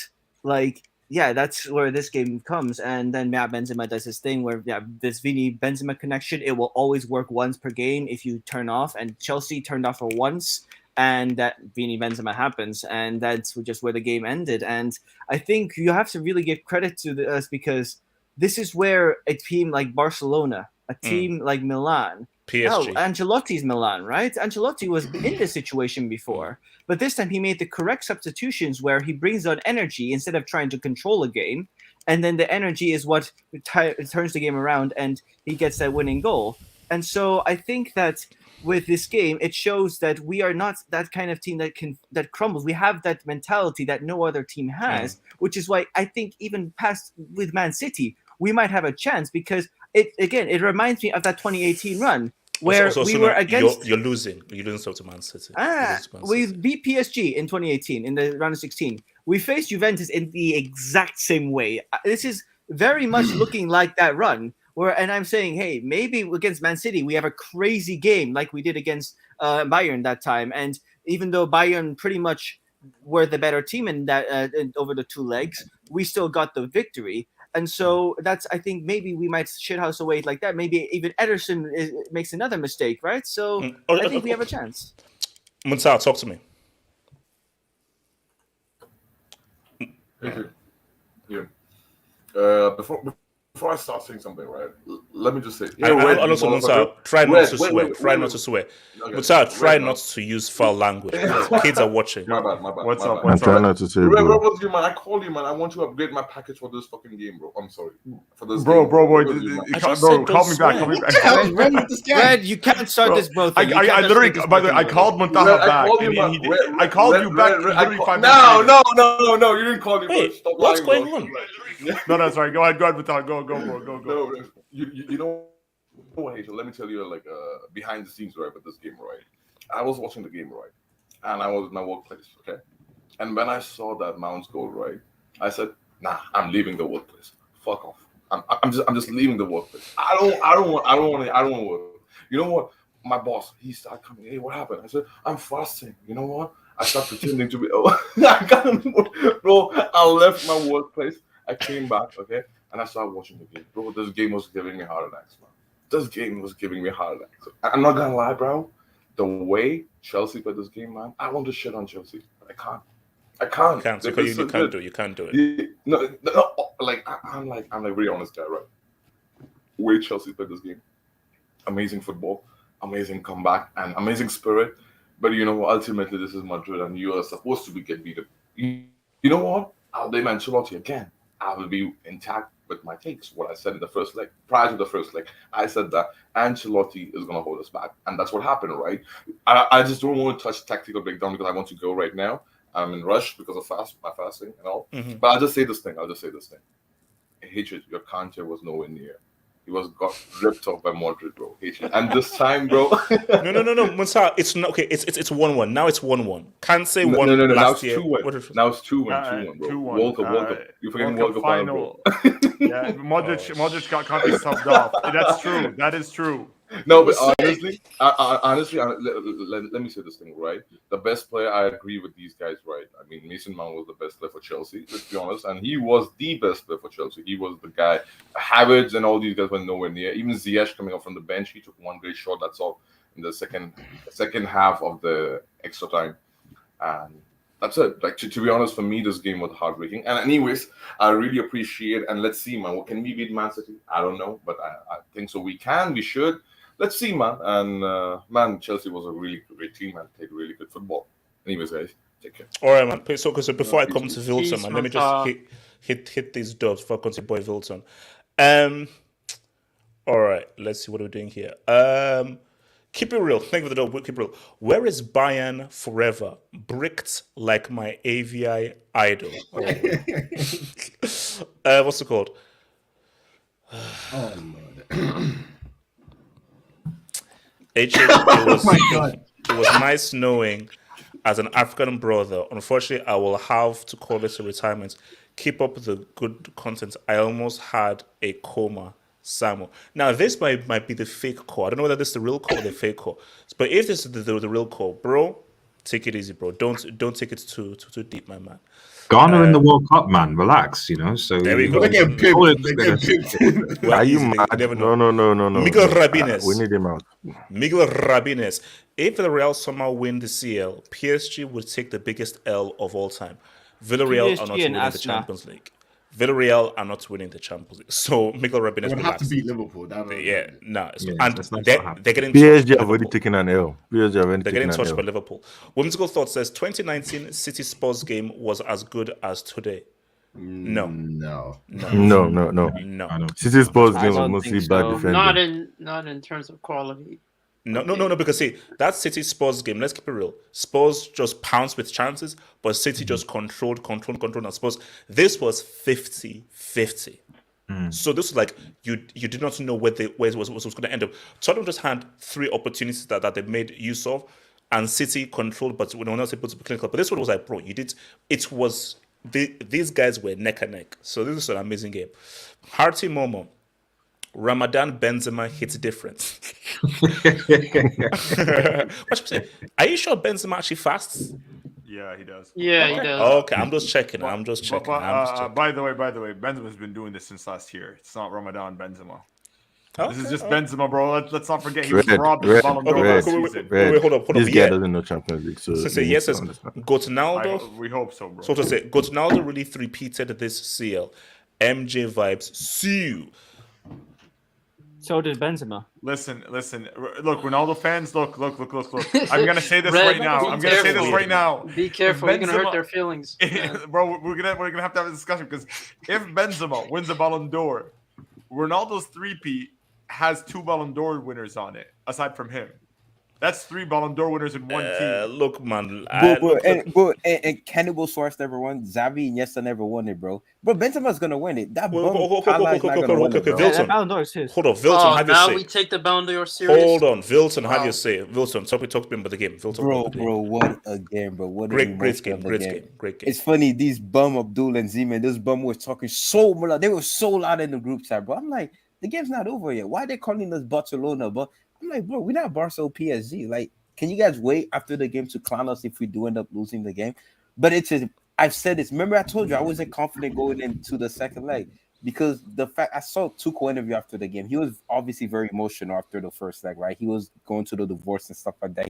like, yeah, that's where this game comes. And then Benzema does his thing where, this Vini-Benzema connection, it will always work once per game if you turn off. And Chelsea turned off for once, and that Vini-Benzema happens. And that's just where the game ended. And I think you have to really give credit to us, because this is where a team like Barcelona, a team like Milan,
PSG.
Ancelotti's Milan, right? Ancelotti was in this situation before, but this time he made the correct substitutions where he brings on energy instead of trying to control a game, and then the energy is what turns the game around, and he gets that winning goal. And so I think that with this game, it shows that we are not that kind of team that crumbles. We have that mentality that no other team has, which is why I think even past with Man City, we might have a chance, because it reminds me of that 2018 run where we were against.
You're losing. You're losing to Man City.
We beat PSG in 2018 in the round of 16. We faced Juventus in the exact same way. This is very much looking like that run. And I'm saying, hey, maybe against Man City we have a crazy game like we did against Bayern that time. And even though Bayern pretty much were the better team in that over the two legs, we still got the victory. And so I think maybe we might shithouse away like that. Maybe even Ederson makes another mistake, right? So I think we have a chance.
Munsal, talk to me.
Yeah. Before
before I start saying something, right? Let me just say.
Also, Musa, try not to swear. Try not to swear. Musa, try not to use foul language. Kids are watching.
My bad.
What's up?
I'm trying not to say,
Red,
bro.
what's you, man? I called you, man. I want to upgrade my package for this fucking game, bro. I'm sorry. For this
Bro,
game.
bro,
What was you, man?
call me back.
Red, you can't start this, bro.
I literally, by the way, I called Muntaha back. I called you back.
No, you didn't call me.
Wait,
Stop
what's
lying,
going
bro.
on? No, sorry. Go ahead, Muntaha. Go, bro.
No, you know what, Hazel? Let me tell you, like, behind the scenes, right, with this game, right? I was watching the game, right, and I was in my workplace, okay. And when I saw that Mount's goal, right, I said, "Nah, I'm leaving the workplace. Fuck off. I'm just leaving the workplace. I don't want to work. You know what? My boss, he started coming. Hey, what happened? I said, I'm fasting. You know what? I started pretending to be. Bro, I left my workplace. I came back, okay, and I started watching the game. Bro, this game was giving me heart attacks, man. This game was giving me heart attacks. I'm not gonna lie, bro. The way Chelsea played this game, man, I want to shit on Chelsea, but I can't. You can't do it. No, like I'm a really honest guy, right? The way Chelsea played this game, amazing football, amazing comeback, and amazing spirit. But you know, ultimately, this is Madrid, and you are supposed to get beaten. You know what? I'll blame Ancelotti again. I will be intact with my takes. What I said in the first leg, prior to the first leg, I said that Ancelotti is going to hold us back, and that's what happened, right? I just don't want to touch tactical breakdown because I want to go right now. I'm in rush because of my fasting and all. Mm-hmm. But I'll just say this thing. Hatred, your Kante was nowhere near. He got ripped off by Modric, bro. Hatred. And this time, bro.
No, Musa, it's not okay. It's 1-1. Now it's 1-1. Can't say one last year.
Now it's 2-1, bro.
2-1.
World Cup. You're forgetting World Cup final.
Yeah, Modric got Kante subbed off. That's true. That is true.
No, but honestly, let me say this thing, right? The best player, I agree with these guys, right? I mean, Mason Mount was the best player for Chelsea, let's be honest, and he was the best player for Chelsea. He was the guy. Havertz and all these guys were nowhere near. Even Ziyech coming up from the bench, he took one great shot. That's all in the second half of the extra time, and that's it. Like to be honest, for me, this game was heartbreaking. And anyways, I really appreciate. And let's see, man. What can we beat Man City? I don't know, but I think so. We can. We should. Let's see, man. And Chelsea was a really great team and played really good football. Anyways, guys, take care.
All right, man. So before I come to Wilton, man, let me just hit these dubs before I come to Boy Wilton. All right, let's see what we're doing here. Keep it real. Thank you for the dub. Keep it real. Where is Bayern forever? Bricked like my AVI idol. What's it called?
Oh Lord.
It was nice knowing as an African brother. Unfortunately, I will have to call this a retirement. Keep up the good content. I almost had a coma, Samuel. Now, this might be the fake call. I don't know whether this is the real call or the fake call. But if this is the real call, bro, take it easy, bro. Don't take it too deep, my man.
Ghana in the World Cup, man. Relax, you know. So
there we go.
Are you mad? No.
Miguel Rabines.
We need him out.
Miguel Rabines. If the Real somehow win the CL, PSG would take the biggest L of all time. Villarreal are not winning the Champions League. Villarreal are not winning the Champions League. So Miguel Rabines
would have to beat Liverpool.
They're getting
PSG have already taken an L.
They're getting touched by Liverpool. Whimsical Thought says 2019 City Spurs game was as good as today. No.
City Spurs game was mostly bad defending.
Not in terms of quality.
No, because see, that City Spurs game, let's keep it real. Spurs just pounced with chances, but City just controlled and Spurs. This was 50-50. So this was like you did not know where it was going to end up. Tottenham just had 3 opportunities that they made use of, and City controlled, but no one else able to be clinical. But this one was like, bro, these guys were neck and neck. So this is an amazing game. Hearty Momo. Ramadan Benzema hits different. Are you sure Benzema actually fasts?
Yeah, he does.
Yeah, he does.
Okay, I'm just checking.
By the way, Benzema's been doing this since last year. It's not Ramadan Benzema. This is just Benzema, bro. Let's not forget he was robbed of Ballon d'Or last season.
Wait, hold up.
This guy doesn't know Champions League. So
yes, Gotinaldo.
We hope so, bro.
So to say, Gotinaldo really repeated this CL. MJ vibes. See you.
So did Benzema.
Listen. Look, Ronaldo fans, look. I'm gonna say this
Red,
right now.
be
I'm gonna say this
careful.
right now.
Be careful. You're gonna hurt
Benzema-
their feelings.
Bro, we're gonna have to have a discussion because if Benzema wins a Ballon d'Or, Ronaldo's three-peat has 2 Ballon d'Or winners on it, aside from him. That's 3 Ballon d'Or winners in one team.
Look, man.
And Cannibal Source never won. Xavi and Iniesta never won it, bro. Bro, Benzema's gonna win it. That bum Pala is not gonna win it, bro.
Wilson.
Ballon d'Or is his.
Hold on, Wilson, have your
now
say.
we take the Ballon d'Or serious.
Hold on, Wilson, have
Wow.
your say. Wilson, talk to me about the game. Wilson,
Bro, what a game, bro. What
great
an
game,
emotional
great game.
It's funny, these bum Abdul and Zeman, this bum was talking so much. They were so loud in the group chat, bro. I'm like, the game's not over yet. Why are they calling us Barcelona? But I'm like, bro, we're not Barca or PSG. Like, can you guys wait after the game to clown us if we do end up losing the game? But it's just, I've said this. Remember, I told you I wasn't confident going into the second leg because the fact I saw Tuchel interview after the game. He was obviously very emotional after the first leg, right? He was going to the divorce and stuff like that.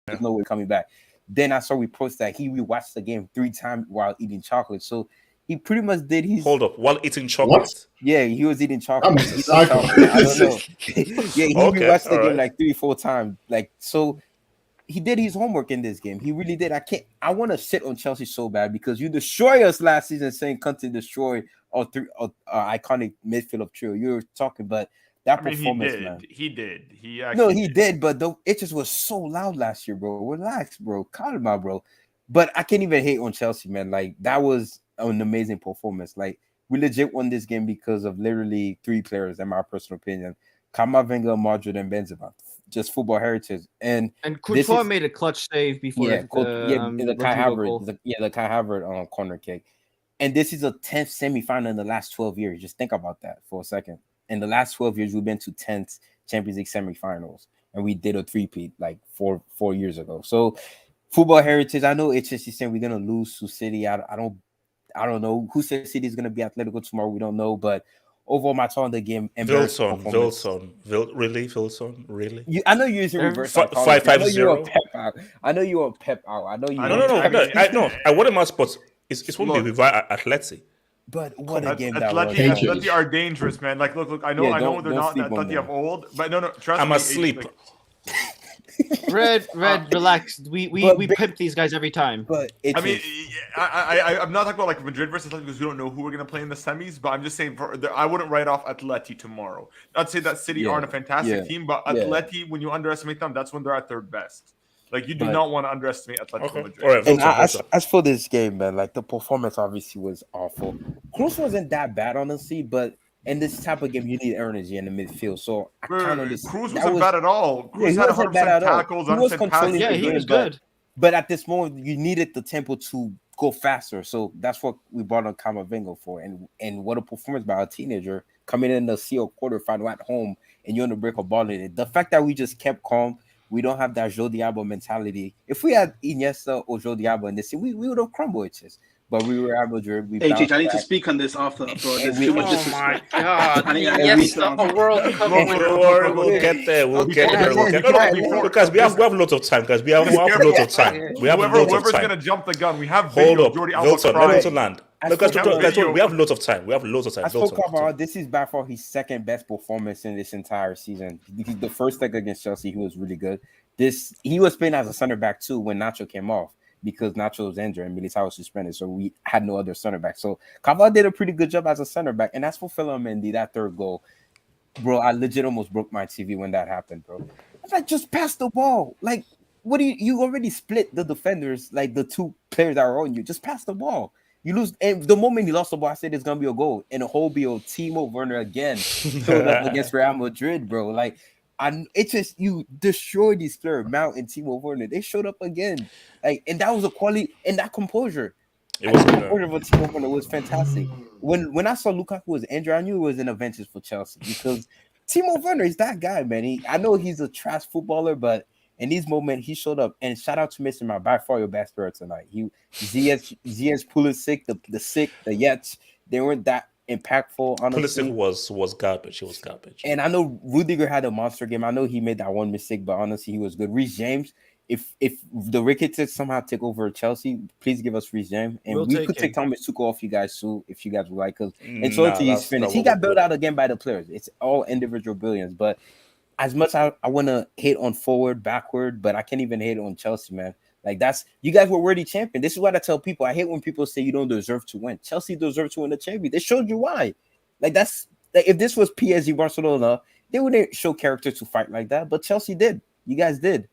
There's no way coming back. Then I saw reports that he rewatched the game 3 times while eating chocolate. So he pretty much did his.
Hold up, while eating chocolate.
Yeah, he was eating chocolate.
I'm
Eating
psycho.
chocolate. I don't know. Yeah, he
Okay,
rewatched the
all
game
right.
like 3-4 times. Like, so he did his homework in this game. He really did. I want to sit on Chelsea so bad because you destroy us last season saying Conte destroy our iconic midfield of trio. You were talking, but that performance, man.
He did.
He did, but it just was so loud last year, bro. Relax, bro. Calm out, bro. But I can't even hate on Chelsea, man. Like, that was an amazing performance. Like, we legit won this game because of literally 3 players, in my personal opinion. Camavinga, Modric, and Benzema. Just football heritage. And
Courtois made a clutch save before
the Kai
Rodrygo goal.
the Kai Havertz corner kick. And this is a 10th semifinal in the last 12 years. Just think about that for a second. In the last 12 years, we've been to 10th Champions League semifinals, and we did a 3-peat like four years ago. So, football heritage. I know HSC saying we're gonna lose to City. I don't know who said City is gonna be Atletico tomorrow. We don't know, but overall, my thought on the game.
Wilson, really?
I know you're using reverse.
5-5-0.
I know you want Pep out. I know you.
I know. I want my spots. It's one be via Atleti.
But what a game that was.
Atleti are dangerous, man. Like, look. I know they're not Atleti of old, but no. Trust me.
I'm asleep.
Red, relax. We pimp these guys every time.
But
I'm not talking about like Madrid versus Atleti because we don't know who we're gonna play in the semis. But I'm just saying, I wouldn't write off Atleti tomorrow. Not to say that City aren't a fantastic team, but Atleti, when you underestimate them, that's when they're at their best. Like, you do not want to underestimate Atletico Madrid.
All right,
and as for this game, man, like, the performance obviously was awful. Kroos wasn't that bad, honestly, but in this type of game, you need energy in the midfield. So I kind of
Kroos wasn't bad at all. Kroos had 100% tackles, 100% passes.
Yeah, he was good.
But at this moment, you needed the tempo to go faster. So that's what we brought on Camavinga for. And what a performance by a teenager coming in the CO quarterfinal at home, and you're on the break of ball in it. The fact that we just kept calm. We don't have that Joe Diabo mentality. If we had Iniesta or Joe Diabo in this team, we would have crumbled it. Just. But we were Real Madrid.
Hey, Gigi, I need to speak on this after, bro. There's too much disrespect.
Oh my God! Yes, a World Cup winner.
We'll get there. Because we have lots of time. Guys, we have lots of time.
Whoever's gonna jump the gun, we have
hold up.
Jordi
Wilson,
Alba
let me to land. We have lots of time.
I spoke about this is by far his second best performance in this entire season. The first leg against Chelsea, he was really good. He was playing as a center back too when Nacho came off because Nacho was injured and Militao was suspended, so we had no other center back. So Cavani did a pretty good job as a center back, and that's for Mendy, that third goal. Bro, I legit almost broke my TV when that happened, bro. I was like, just pass the ball. Like, what do you already split the defenders, like the 2 players that are on you. Just pass the ball. You lose, and the moment he lost the ball, I said it's gonna be a goal. And a whole Timo Werner again showed up against Real Madrid, bro. Like, it's just you destroyed these players, Mount and Timo Werner. They showed up again, like, and that was a quality and that composure. It was composure of Timo Werner was fantastic. When I saw Lukaku was injured, I knew it was an advantage for Chelsea because Timo Werner is that guy, man. I know he's a trash footballer, but in these moments, he showed up. And shout out to Mr. My by far your best player tonight. Ziyech Pulisic, the Yets, they weren't that impactful. Honestly,
Pulisic was garbage. He was garbage.
And I know Rudiger had a monster game. I know he made that one mistake, but honestly, he was good. Reese James, if the Ricketts somehow take over Chelsea, please give us Reese James, and we could take Thomas Tuchel off you guys too if you guys would like. Because Ancelotti is finished. He got bailed out again by the players. It's all individual brilliance. But as much as I want to hate on forward, backward, but I can't even hate on Chelsea, man. Like you guys were worthy champion. This is what I tell people. I hate when people say you don't deserve to win. Chelsea deserves to win the champion. They showed you why. Like if this was PSG Barcelona, they wouldn't show character to fight like that. But Chelsea did. You guys did.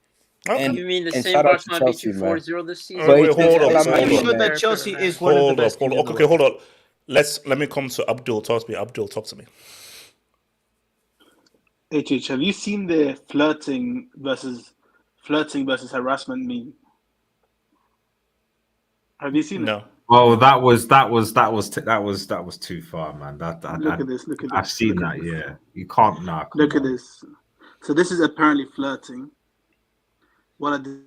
Okay.
And,
you mean the
and
same
shout out to
Barcelona beat you
Chelsea,
4-0 this season?
Wait, hold on.
I'm sure that Chelsea is one of the best.
Okay, hold on. Let me come to Abdul. Talk to me. Abdul, talk to me.
HH, have you seen the flirting versus harassment meme? Have you seen
it?
Oh, that was too far, man.
Look at this.
I've seen that. Yeah, you can't knock.
Look at this. So this is apparently flirting. What a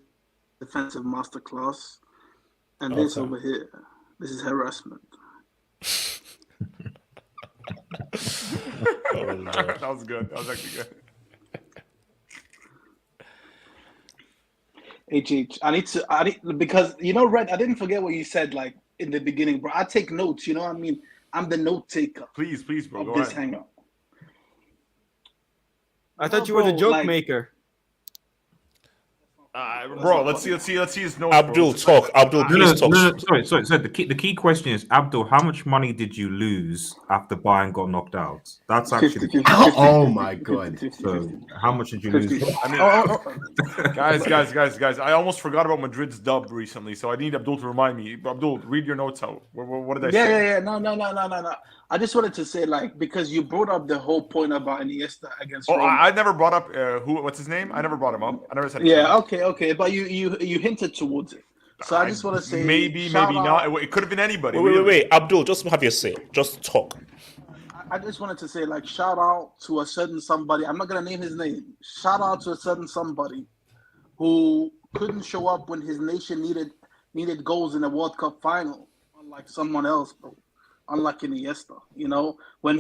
defensive masterclass. And this over here, this is harassment.
That was good. That was actually good.
I need because Red, I didn't forget what you said like in the beginning, bro. I take notes, you know what I mean? I'm the note taker.
Please, bro.
Of this hangout.
I thought you were the joke maker.
Bro, let's see his notes.
Abdul, talk. Abdul, please talk.
Sorry. The key question is, Abdul, how much money did you lose after Bayern got knocked out? That's actually
50. Oh my god.
So how much did you lose?
Guys, I almost forgot about Madrid's dub recently, so I need Abdul to remind me. Abdul, read your notes out. What did I say?
Yeah. No. I just wanted to say, like, because you brought up the whole point about Iniesta against Roma.
I never brought up what's his name? I never brought him up. I never said
okay, but you hinted towards it. So I just want to say
maybe not. It could have been anybody.
Wait. Abdul, just have your say. Just talk.
I just wanted to say, like, shout out to a certain somebody. I'm not gonna name his name. Shout out to a certain somebody who couldn't show up when his nation needed goals in the World Cup final, unlike someone else, bro. Unlike Iniesta, when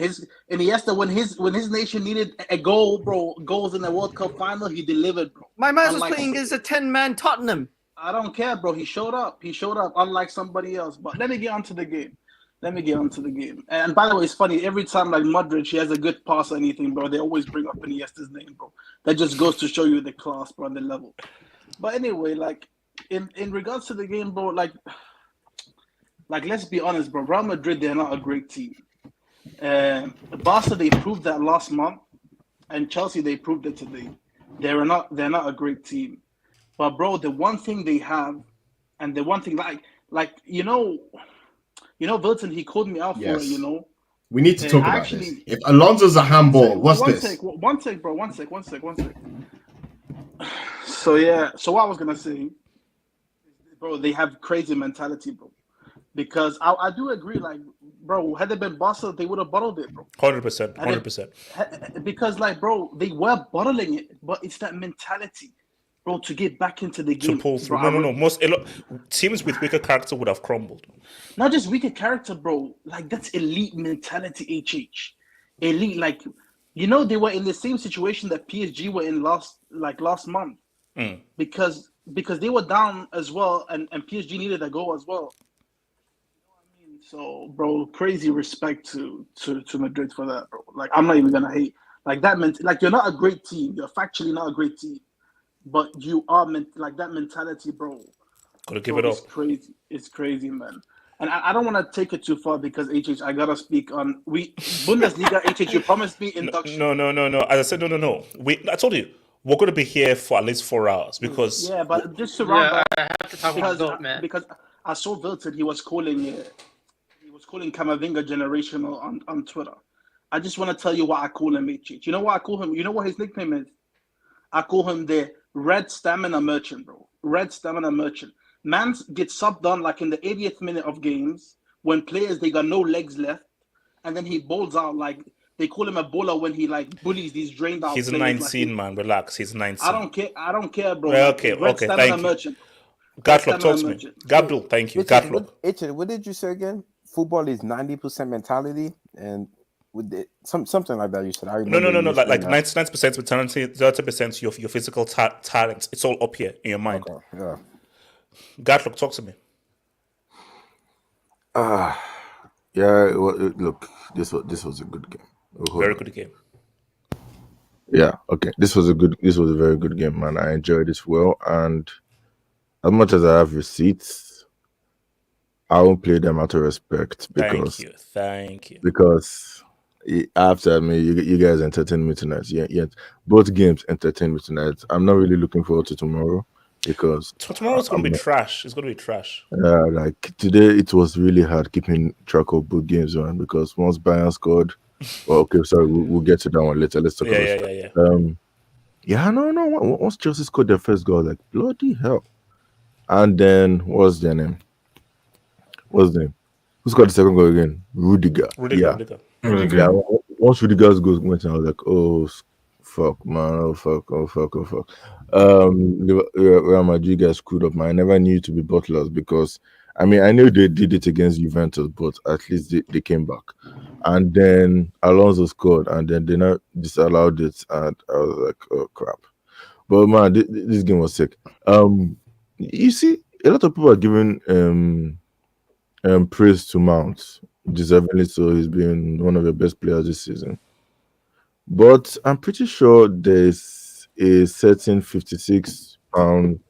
his nation needed a goal, bro, goals in the World Cup final, he delivered, bro.
My man was playing as a 10-man Tottenham.
I don't care, bro. He showed up, unlike somebody else. But let me get onto the game. And by the way, it's funny. Every time, like, Modric, he has a good pass or anything, bro, they always bring up Iniesta's name, bro. That just goes to show you the class, bro, and the level. But anyway, like, in regards to the game, bro, like, let's be honest, bro. Real Madrid, they're not a great team. Barca, they proved that last month, and Chelsea, they proved it today. They're not a great team. But bro, the one thing they have, and the one thing Wilton, he called me out for it.
We need to talk about this. If Alonso's a handball, what's this?
One sec, bro. One sec. So what I was gonna say, bro, they have crazy mentality, bro. Because I do agree, like, bro, had they been Barca, they would have bottled it, bro.
100%.
Because, like, bro, they were bottling it, but it's that mentality, bro, to get back into the game.
To pull through. No. Teams with weaker character would have crumbled.
Not just weaker character, bro. Like, that's elite mentality, HH. Elite, like, they were in the same situation that PSG were in last month. Because they were down as well, and PSG needed a goal as well. So, bro, crazy respect to Madrid for that, bro. Like, I'm not even gonna hate. Like, that meant, like, you're not a great team. You're factually not a great team, but you are like that mentality, bro.
Gotta give it up.
It's crazy. It's crazy, man. And I don't want to take it too far because HH, I gotta speak on Bundesliga. HH, you promised me induction.
No. As I said, no. I told you we're gonna be here for at least 4 hours because
but just to round up,
I have to talk about man.
Because I saw Wilton, he was calling Camavinga generational on Twitter. I just want to tell you what I call him, HH. You know what I call him? You know what his nickname is? I call him the Red Stamina Merchant, bro. Red Stamina Merchant. Man gets subbed on like in the 80th minute of games when players, they got no legs left. And then he balls out like, they call him a baller when he like bullies these drained out
He's
players.
19, man. Relax. He's 19.
I don't care, bro.
Okay. Thank you.
Merchant.
Gatlock, talk to me. Gabdul, thank you. Gatlock.
What did you say again? Football is 90% mentality, and something like that. You said. I
No,
remember.
no. Like 99% mentality, 30% your physical talent. It's all up here in your mind.
Okay, yeah.
Gatlock, talk to me.
Yeah. Look, this was a good game.
Very good game.
Yeah. Okay. This was a very good game, man. I enjoyed it well, and as much as I have receipts, I won't play them out of respect because
Thank you.
Because after you guys entertained me tonight. Yeah, both games entertained me tonight. I'm not really looking forward to tomorrow because
tomorrow's gonna be trash. It's gonna be trash.
Like today, it was really hard keeping track of both games, man. Because once Bayern scored, well, okay, sorry, we'll get to that one later. Let's talk about that. Yeah. No. Once Chelsea scored their first goal, like bloody hell. And then what's their name? Who scored the second goal again? Rudiger.
Rudiger.
Yeah. Once Rudiger's goal went in, I was like, oh fuck, man. Oh fuck. Real Madrid guys screwed up, man. I never knew to be butlers because I knew they did it against Juventus, but at least they came back. And then Alonso scored, and then they not disallowed it, and I was like, oh crap. But man, this game was sick. You see, a lot of people are giving praise to Mount, deservedly so. He's been one of the best players this season. But I'm pretty sure there's a certain 56-pound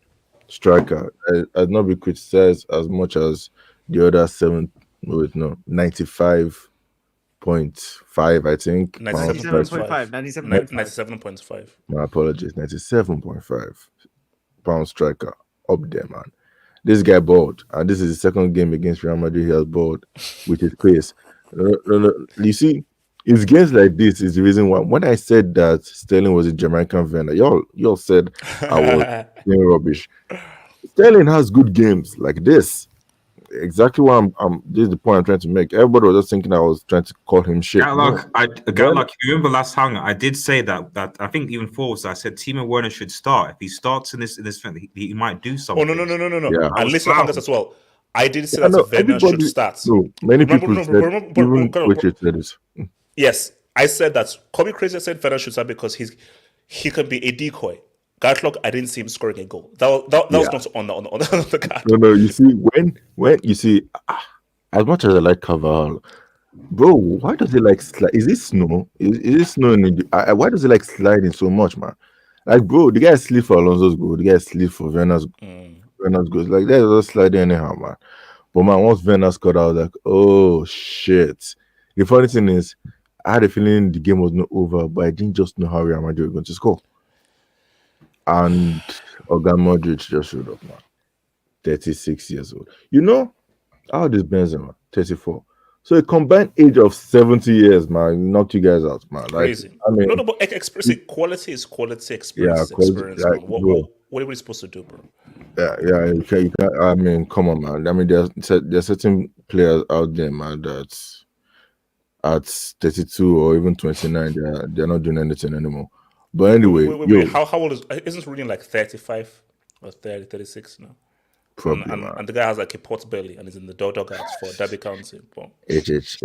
striker has not been criticized as much as the other 95.5, I think.
97.5.
My apologies, 97.5 pound striker up there, man. This guy balled, and this is his second game against Real Madrid. He has balled with his pace. You see, it's games like this is the reason why. When I said that Sterling was a Jamaican Werner, y'all said I was saying rubbish. Sterling has good games like this. Exactly what this is the point I'm trying to make. Everybody was just thinking I was trying to call him shit.
Gatlock, you remember last time I did say that I think even Forbes, I said Timo Werner should start. If he starts in this thing, he might do something.
Oh no.
Yeah.
And listen to as well. I did say that Werner should start.
No, many people said even Richard said this.
Yes, I said that. Kobe Crazy said Werner should start because he can be a decoy. Gatlock, I didn't see him scoring a goal. That was not on the card.
No. You see, when you see, as much as I like Carvajal, bro, why does he like slide? Is it snow? Is it snow? Why does he like sliding so much, man? Like, bro, the guy slid for Alonso's goal. The guy slid for Werner's goal. Like, they're just sliding anyhow, man. But man, once Werner scored, I was like, oh shit. The funny thing is, I had a feeling the game was not over, but I didn't just know how Real Madrid were going to score. And Modric just showed up, man. 36 years old. You know, how old is Benzema? 34. So a combined age of 70 years, man. Knocked you guys out, man. Like,
crazy. No, but quality is quality. Experience. Like, what are we supposed to do, bro?
Yeah. You can't, come on, man. There's certain players out there, man, that's at 32 or even 29, they're not doing anything anymore. But anyway,
wait, how old isn't Rudy like 35 or 30, 36 now?
Probably,
and the guy has like a pot belly and is in the doghouse for Derby County.
HH.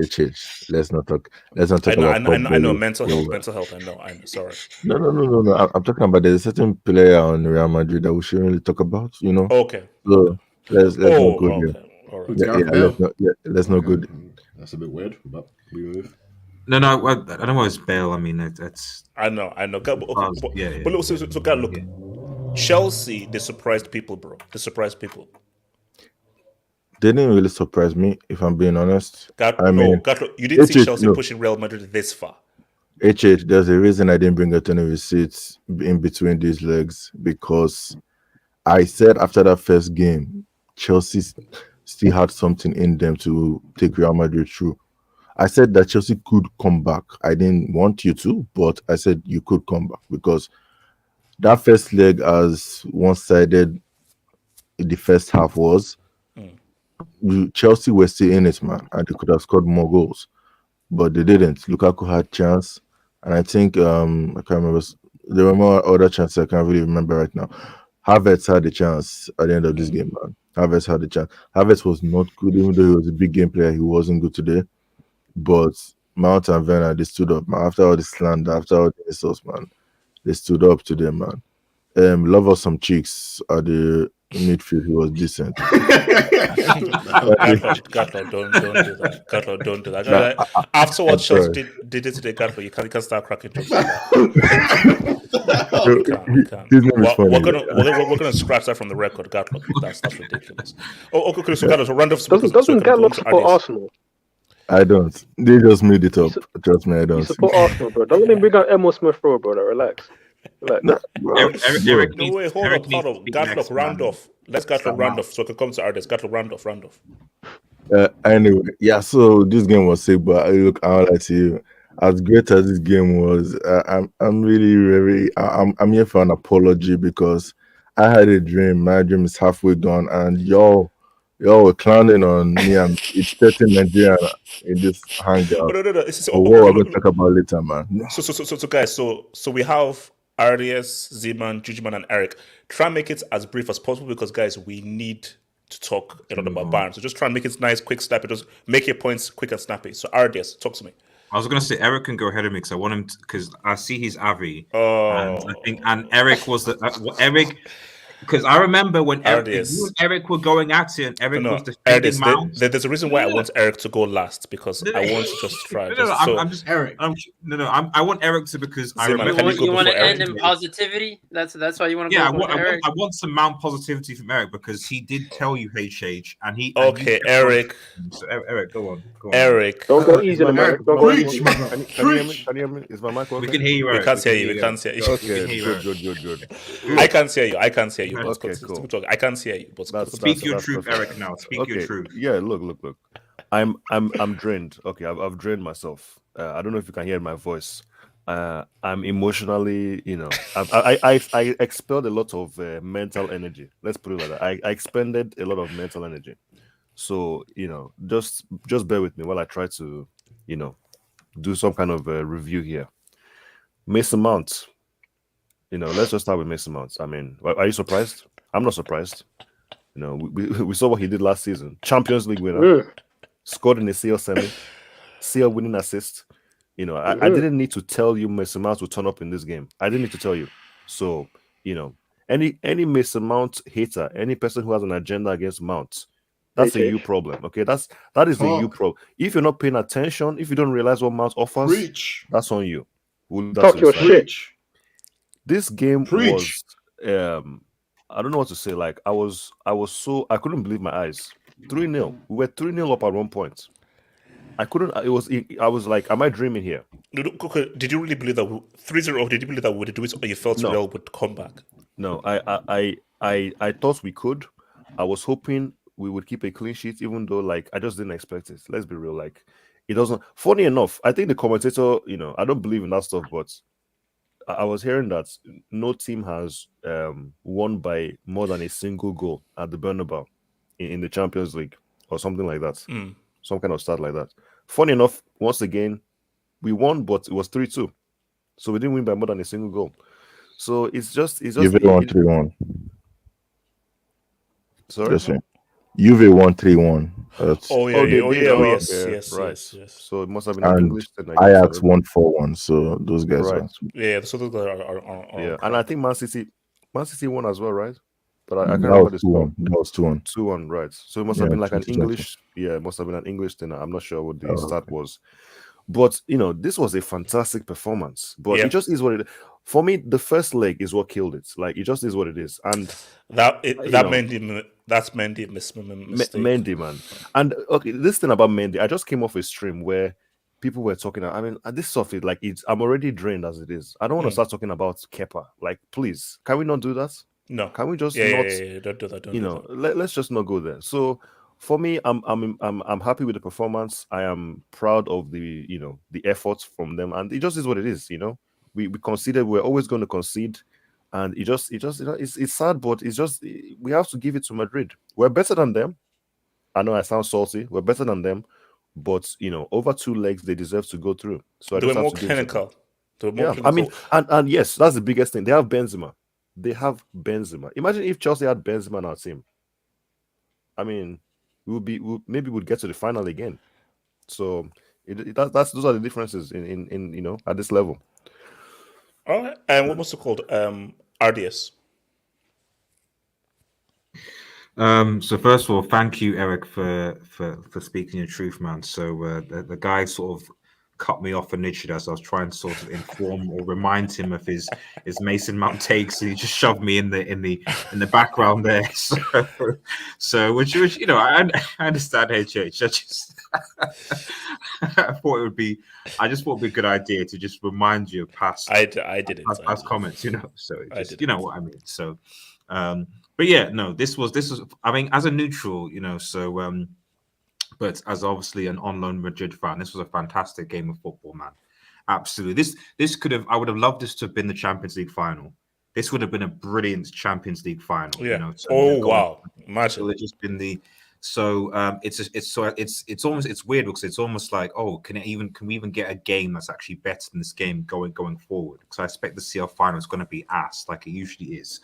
Let's not talk about
I know mental health. I know. Sorry.
No. I'm talking about there's a certain player on Real Madrid that we shouldn't really talk about. You know.
Okay.
So let's not go there.
All right.
Let's not go.
That's a bit weird, but we move.
No, I don't know. It's Bale. I mean, that's.
I know. But look, so God, look. Chelsea, they surprised people, bro. They surprised people.
They didn't really surprise me, if I'm being honest.
You didn't see Chelsea pushing Real Madrid this far.
There's a reason I didn't bring out any receipts in between these legs, because I said after that first game, Chelsea still had something in them to take Real Madrid through. I said that Chelsea could come back. I didn't want you to, but I said you could come back, because that first leg, as one-sided the first half was, Chelsea were still in it, man, and they could have scored more goals, but they didn't. Lukaku had chance, and I think I can't remember. There were more other chances I can't really remember right now. Havertz had a chance at the end of this game, man. Havertz had a chance. Havertz was not good, even though he was a big game player. He wasn't good today, but Mount and Werner, they stood up, man. After all the slander, after all the insults, man, they stood up to them, man. Love us some cheeks at the midfield. He was decent.
Gatlo, don't do that. Gatlo, don't do that. After what Chelsea did today, Gatlo, you can't start cracking jokes like that. We can't. We're gonna scratch that from the record, Gatlo. That's ridiculous. Okay, so Gatlo, so round off.
Doesn't Gatlo support Arsenal?
I don't. They just made it up. Trust me, I don't.
You support Arsenal, bro. Doesn't he bring out Emil Smith Rowe, brother? Relax.
No,
wait, hold up. Gatlo, round off. Let's Gatlo round off so I can come to Ardes. Gatlo, round off.
Anyway, yeah, so this game was sick, but look, I'll lie to you. As great as this game was, I'm really, really, I'm here for an apology because I had a dream. My dream is halfway gone, and y'all were clowning on me and it's 13 Nigeria in this hangout.
No.
What we're going to talk about later, man.
So guys, so we have Arias, Zeman, Jujuman, and Eric. Try and make it as brief as possible because, guys, we need to talk a lot about Bayern. So just try and make it nice, quick, snappy. Just make your points quick and snappy. So Arias, talk to me.
I was going to say Eric can go ahead of me because I want him because I see his Avi. And Eric was Eric. Because I remember when Eric were going at it, and Eric was defending Mount.
There's a reason why I want Eric to go last because I want to just try.
I'm just Eric. I want Eric to because I remember.
You want to end in positivity. That's why you want to.
Yeah, I want some Mount positivity from Eric because he did tell you HH and he.
Okay, Eric.
So Eric, go on.
Eric,
don't go easy on Eric. Don't go easy.
Can you hear me? Is my mic working?
We can hear you, Eric.
We can't hear you.
Okay, good.
I can't hear you.
Okay, cool.
I can't hear you. But
speak your truth, Eric. Now, speak your truth.
Yeah, look. I'm drained. Okay, I've drained myself. I don't know if you can hear my voice. I'm emotionally, I expelled a lot of mental energy. Let's put it like that. I expended a lot of mental energy. So just bear with me while I try to, do some kind of review here. Mason Mount. Let's just start with Mason Mount. I mean, are you surprised? I'm not surprised. We saw what he did last season. Champions League winner, scored in the CL semi, CL winning assist. I didn't need to tell you Mason Mount would turn up in this game. I didn't need to tell you. So, any Mason Mount hater, any person who has an agenda against Mount, that's a you problem. Okay, that is the you problem. If you're not paying attention, if you don't realize what Mount offers, that's on you.
Talk your shit.
This game was I don't know what to say. Like I couldn't believe my eyes. 3-0. We were 3-0 up at one point. I was like, am I dreaming here?
Did you really believe that 3-0? Did you believe that we would do it or you felt Real would come back?
No, I thought we could. I was hoping we would keep a clean sheet, even though I just didn't expect it. Let's be real. It doesn't. Funny enough, I think the commentator, I don't believe in that stuff, but I was hearing that no team has won by more than a single goal at the Bernabeu in the Champions League or something like that. Some kind of stat like that. Funny enough, once again, we won, but it was 3-2. So we didn't win by more than a single goal. So it's just
Juve won 3-1.
Sorry?
Juve won 3-1.
Yes.
So it must have been an English thing.
Ajax won 4-1. So those guys
are.
Yeah, so those guys are
yeah, and I think Man City won as well, right? But I can't remember this one.
That was 2-1.
2-1, right? So it must have been like an English. Yeah, it must have been an English thing. I'm not sure what the stat was. But this was a fantastic performance. But it just is what it is. For me, the first leg is what killed it. It just is what it is. And
that's Mendy mistake.
Mendy, man. And okay, this thing about Mendy, I just came off a stream where people were talking. I mean, this stuff is I'm already drained as it is. I don't want to start talking about Kepa. Please, can we not do that?
No.
Can we just
not? Don't do that.
Let's just not go there. So for me, I'm happy with the performance. I am proud of the the efforts from them, and it just is what it is. We conceded. We're always going to concede, and it's sad, but it's just we have to give it to Madrid. We're better than them. I know I sound salty. We're better than them, but over 2 legs they deserve to go through. So
they were more clinical.
I mean, and yes, that's the biggest thing. They have Benzema. Imagine if Chelsea had Benzema on our team. I mean, maybe we'd get to the final again. So Those are the differences in at this level.
All right. And what was it called? RDS.
So first of all, thank you, Eric, for speaking your truth, man. So the guy sort of cut me off initially as I was trying to sort of inform or remind him of his Mason Mount takes. So he just shoved me in the background there. So which I understand, HH. I just thought it'd be a good idea to just remind you of past.
I did it.
Past comments, So you know what I mean. So. But yeah, no, this was. I mean, as a neutral, so. But as obviously an on-loan Madrid fan, this was a fantastic game of football, man. Absolutely, this could have. I would have loved this to have been the Champions League final. This would have been a brilliant Champions League final.
Yeah.
Wow!
Imagine
it's just been the. So it's almost weird because it's almost like, oh, can we even get a game that's actually better than this game going forward? Because I expect the CL final is going to be ass like it usually is.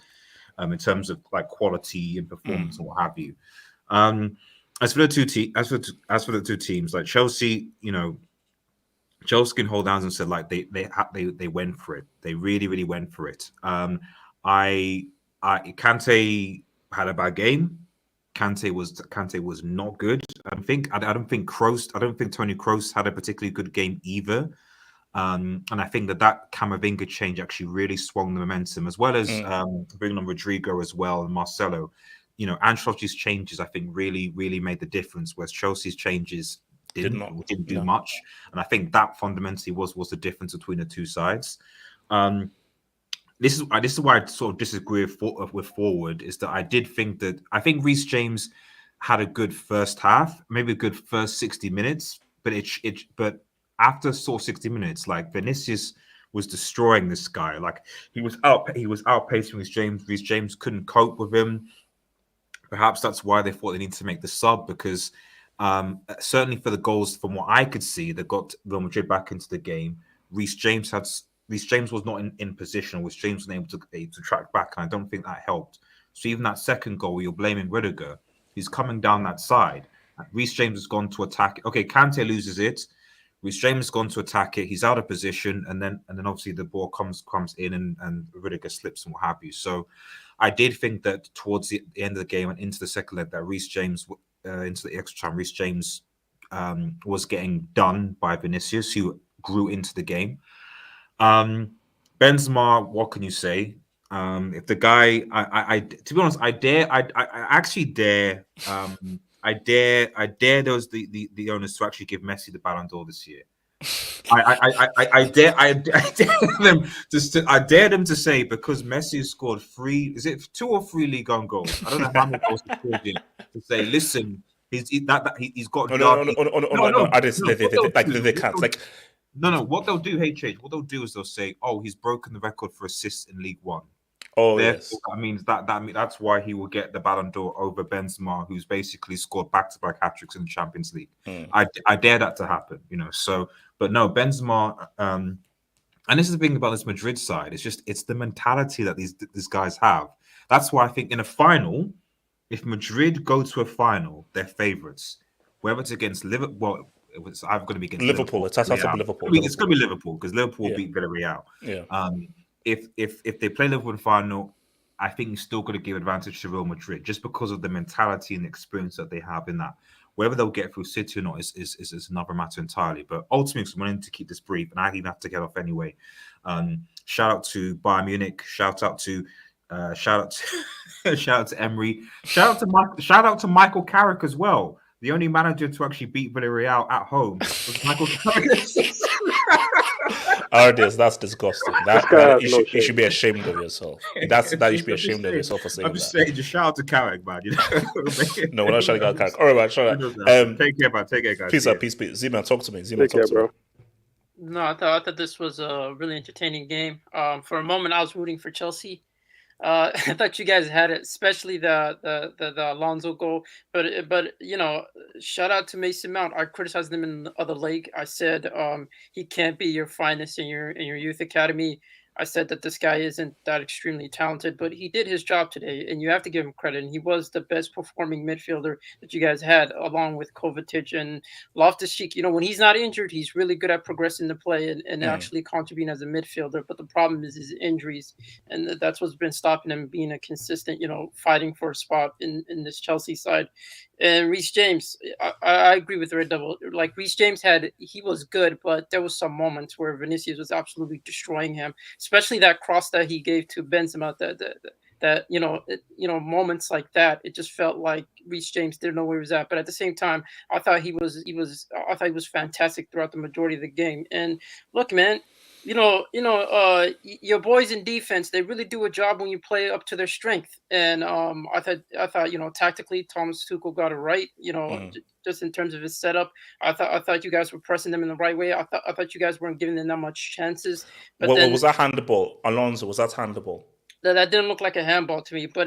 In terms of like quality and performance and what have you. As for the two teams, like Chelsea, Chelsea can hold down and said like they went for it. They really went for it. Kante had a bad game. Kante was not good. I don't think Toni Kroos had a particularly good game either. And I think that Camavinga change actually really swung the momentum, as well as bringing on Rodrygo as well and Marcelo. Ancelotti's changes I think really made the difference, whereas Chelsea's changes didn't do much. And I think that fundamentally was the difference between the two sides. This is why I sort of disagree with forward, is that I think Reese James had a good first half, maybe a good first 60 minutes, but after 60 minutes, like Vinicius was destroying this guy. Like he was outpacing Reece James. Reece James couldn't cope with him. Perhaps that's why they thought they need to make the sub, because certainly for the goals, from what I could see, that got Real Madrid back into the game, Reece James was not in position. Reece James was able to track back, and I don't think that helped. So even that second goal, where you're blaming Rudiger, he's coming down that side. Reece James has gone to attack. Okay, Kante loses it. Reece James has gone to attack it. He's out of position, and then obviously the ball comes in, and Rudiger slips and what have you. So I did think that towards the end of the game and into the second leg, that Reece James into the extra time, Reece James was getting done by Vinicius, who grew into the game. Benzema, what can you say? If the guy, to be honest, I actually dare. I dare those the owners to actually give Messi the Ballon d'Or this year. I dare them to say, because Messi has scored 2 or 3 Liga on goals. I don't know how many goals he scored in, to say, listen, he's got.
No. They can't. Like,
no. What they'll do, what they'll do is they'll say, oh, he's broken the record for assists in League One.
Oh,
yes. That means that's why he will get the Ballon d'Or over Benzema, who's basically scored back-to-back hat-tricks in the Champions League. I dare that to happen, So, but no, Benzema. And this is the thing about this Madrid side. It's the mentality that these guys have. That's why I think in a final, if Madrid go to a final, they're favourites. Whether it's against Liverpool, well, it's either going to be against
Liverpool. It's going to be Liverpool.
It's going to be Liverpool, because Liverpool beat Villarreal.
Yeah.
If they play Liverpool in the final, I think you're still going to give advantage to Real Madrid, just because of the mentality and the experience that they have in that. Whether they'll get through City or not is another matter entirely. But ultimately, we wanted to keep this brief, and I even have to get off anyway. Shout out to Bayern Munich. Shout out to Emery. Shout out to Michael Carrick as well. The only manager to actually beat Villarreal at home was Michael Carrick.
That's disgusting. You should be ashamed of yourself. You should be ashamed of yourself for saying that.
I'm just saying, just shout out to Carrick, man.
No, we're not shouting out Carrick. All right, man.
Take care, man. Take care, guys.
Peace. Zima, talk to me.
Bro.
No, I thought this was a really entertaining game. For a moment, I was rooting for Chelsea. I thought you guys had it, especially the Alonso goal. But shout out to Mason Mount. I criticized him in the other leg. I said he can't be your finest in your youth academy. I said that this guy isn't that extremely talented, but he did his job today, and you have to give him credit. And he was the best performing midfielder that you guys had, along with Kovacic and Loftus-Cheek. You know, when he's not injured, he's really good at progressing the play and actually contributing as a midfielder. But the problem is his injuries, and that's what's been stopping him being a consistent, fighting for a spot in this Chelsea side. And Reese James, I agree with Red Devil. Like Reese James he was good, but there was some moments where Vinicius was absolutely destroying him, especially that cross that he gave to Benzema. That moments like that, it just felt like Reese James didn't know where he was at. But at the same time, I thought he was fantastic throughout the majority of the game. And look, man, your boys in defense, they really do a job when you play up to their strength. And I thought, tactically, Thomas Tuchel got it right. Just in terms of his setup, I thought you guys were pressing them in the right way. I thought you guys weren't giving them that much chances. But
what was that handball, Alonso? Was that handball?
That didn't look like a handball to me, but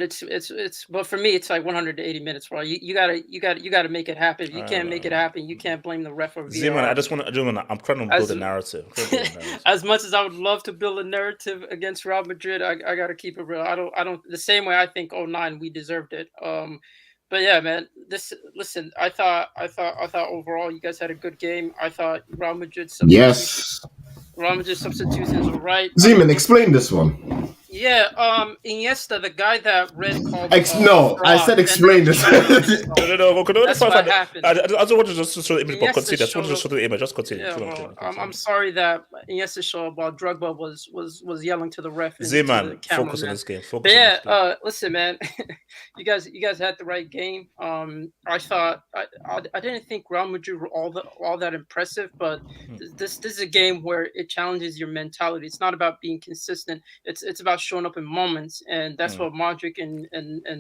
but for me it's like 180 minutes, bro. You gotta make it happen. If you can't make it happen, you can't blame the ref or VAR.
Z-Man, I'm trying to build a narrative.
As much as I would love to build a narrative against Real Madrid, I gotta keep it real. I don't the same way I think 2009 we deserved it. But yeah, man, I thought overall you guys had a good game. I thought Real Madrid substitutions were right.
Z-Man, explain this one.
Yeah, Iniesta, the guy that Red called.
I said explain this.
No.
That's what happened.
I don't want to just show the image, but continue. I just want to just show the image. Just continue.
Yeah, I'm sorry that Iniesta showed up while Drogba was yelling to the ref.
Z-Man, focus on this game.
Listen, man, you guys had the right game. I thought I didn't think Real Madrid were all that impressive, but this is a game where it challenges your mentality. It's not about being consistent. It's about showing up in moments, and that's what Modric and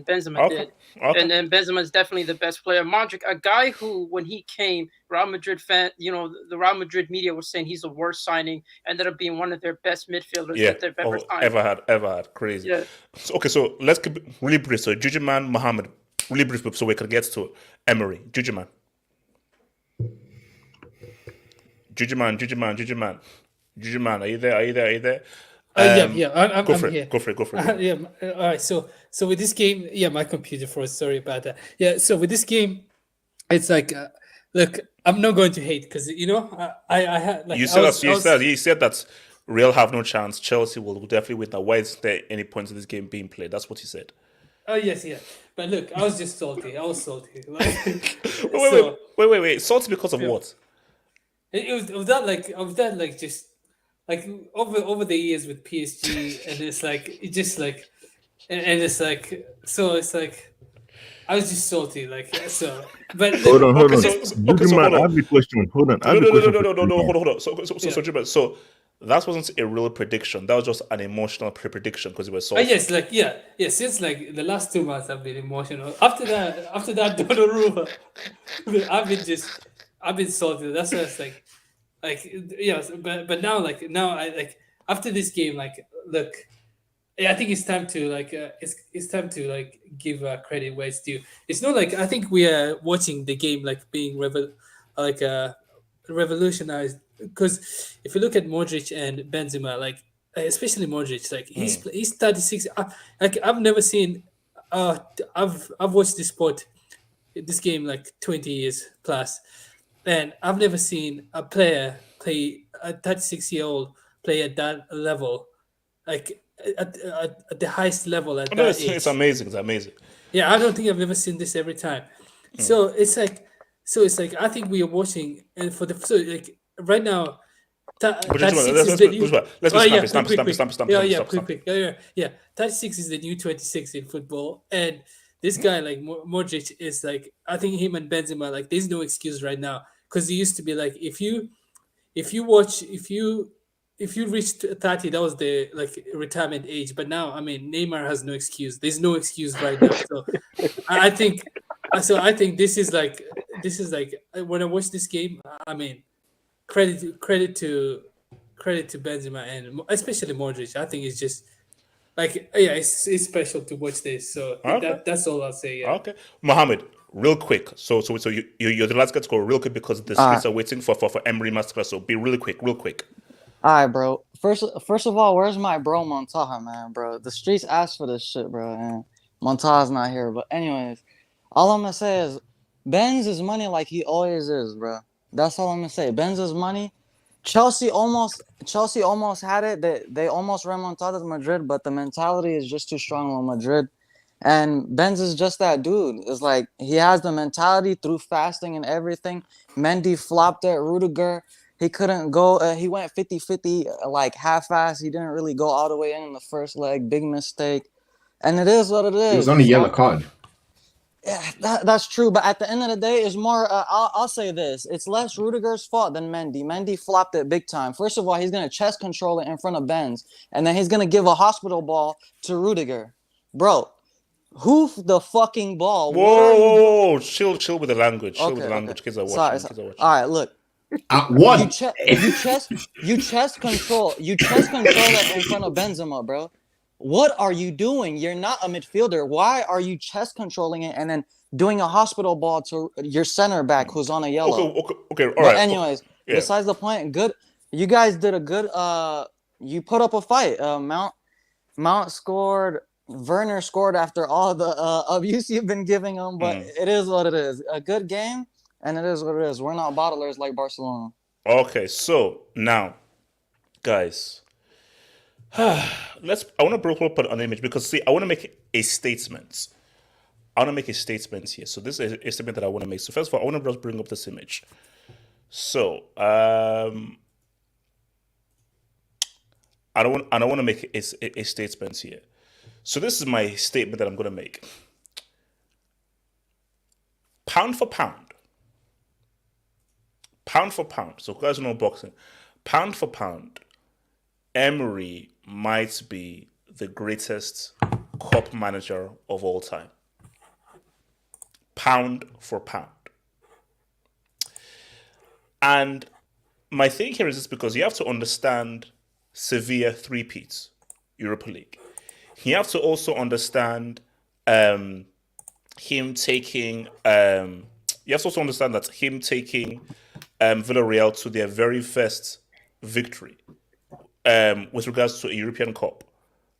Benzema did. Okay. And Benzema is definitely the best player. Modric, a guy who, when he came, Real Madrid fan, the Real Madrid media was saying he's the worst signing, ended up being one of their best midfielders that they've ever signed.
Ever had. Crazy.
Yeah.
So let's keep it really brief. So Jujuman, Mohammed, really brief, so we can get to Emery. Jujuman, are you there?
I'm
Go for
here.
it. Go for it.
Yeah. All right. So with this game, my computer froze. Sorry about that. Yeah. So with this game, it's like, look, I'm not going to hate because I had like
you said that Real have no chance. Chelsea will definitely win. Now, why is there any points in this game being played? That's what you said.
Oh yes, yeah. But look, I was just salty. Like,
wait. Salty because of what?
It was that just. Like over the years with PSG, and it's like I was just salty, like so. But
hold on.
I
have a question. Hold on.
No. So that wasn't a real prediction. That was just an emotional prediction because it was salty.
Yes. Since like the last 2 months, I've been emotional. After that Donnarumma, I've been salty. That's what it's like. But now I after this game, look, I think it's time to it's time to give credit where it's due. It's not like I think we are watching the game being revolutionized, because if you look at Modric and Benzema, especially Modric, he's 36. I've never seen. I've watched this game 20 years plus. And I've never seen a 36-year-old play at that level, at the highest level at that age.
It's amazing.
Yeah, I don't think I've ever seen this every time. So it's like I think we are watching, and right now.
Let's
quick. 36 is the new 26 in football, and this guy Modric is I think him and Benzema there's no excuse right now, because he used to be if you reached 30, that was the retirement age, but now Neymar has no excuse. There's no excuse right now. So I think this is when I watch this game, credit to Benzema and especially Modric. I think it's just it's special to watch this. So that's all I'll say. Yeah.
Okay, Mohammed, real quick. So you're the last guy to go real quick because the streets are waiting for Emery masterclass. So be really quick.
All right, bro. First of all, where's my bro Montaja, man, bro? The streets asked for this shit, bro, and Montaja's not here. But anyways, all I'm gonna say is Benz is money like he always is, bro. That's all I'm gonna say. Benz is money. Chelsea almost had it. They almost remontada Madrid, but the mentality is just too strong on Madrid. And Benz is just that dude. It's like he has the mentality through fasting and everything. Mendy flopped at Rudiger. He couldn't go. He went 50-50, like half-ass. He didn't really go all the way in the first leg. Big mistake. And it is what it is.
It was on a yellow card.
Yeah, that's true. But at the end of the day, it's more. I'll say this: it's less Rudiger's fault than Mendy. Mendy flopped it big time. First of all, he's gonna chest control it in front of Benz, and then he's gonna give a hospital ball to Rudiger, bro. Hoof the fucking ball.
Whoa, chill with the language. Chill with the language.
Okay.
Kids are watching.
Sorry. All right, look.
What?
You chest control it in front of Benzema, bro. What are you doing? You're not a midfielder. Why are you chest controlling it and then doing a hospital ball to your center back who's on a yellow?
Okay, all
but
right.
Anyways,
yeah.
Besides the point, good. You guys did a good. You put up a fight. Mount scored. Werner scored after all the abuse you've been giving him, but it is what it is. A good game, and it is what it is. We're not bottlers like Barcelona.
Okay, so now, guys, I want to bring up an image because see, I want to make a statement. Here. So this is a statement that I want to make. So first of all, I want to just bring up this image. So I don't want to make a statement here. So this is my statement that I'm going to make. Pound for pound. So guys know boxing. Pound for pound, Emery might be the greatest cup manager of all time. Pound for pound. And my thing here is this because you have to understand Sevilla three-peats, Europa League. You have to also understand him taking. You have to also understand that him taking Villareal to their very first victory with regards to a European Cup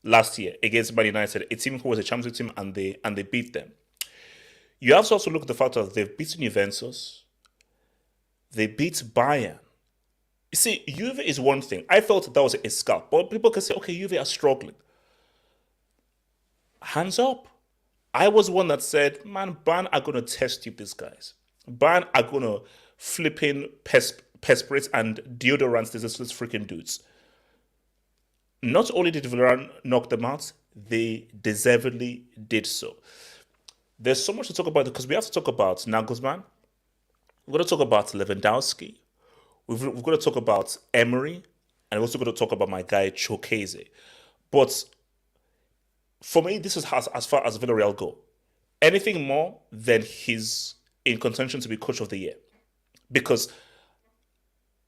last year against Man United, a team who was a Champions League team, and they beat them. You have to also look at the fact that they've beaten Juventus. They beat Bayern. You see, Juve is one thing. I felt that was a scalp, but people can say, okay, Juve are struggling. Hands up. I was one that said, man, Bayern are going to test tube these guys. Bayern are going to flip in perspirate and deodorants these freaking dudes. Not only did Villarreal knock them out, they deservedly did so. There's so much to talk about because we have to talk about Nagelsmann. We're going to talk about Lewandowski. We've got to talk about Emery. And we're also going to talk about my guy, Chukwueze. But for me, this is as far as Villarreal go. Anything more than he's in contention to be coach of the year. Because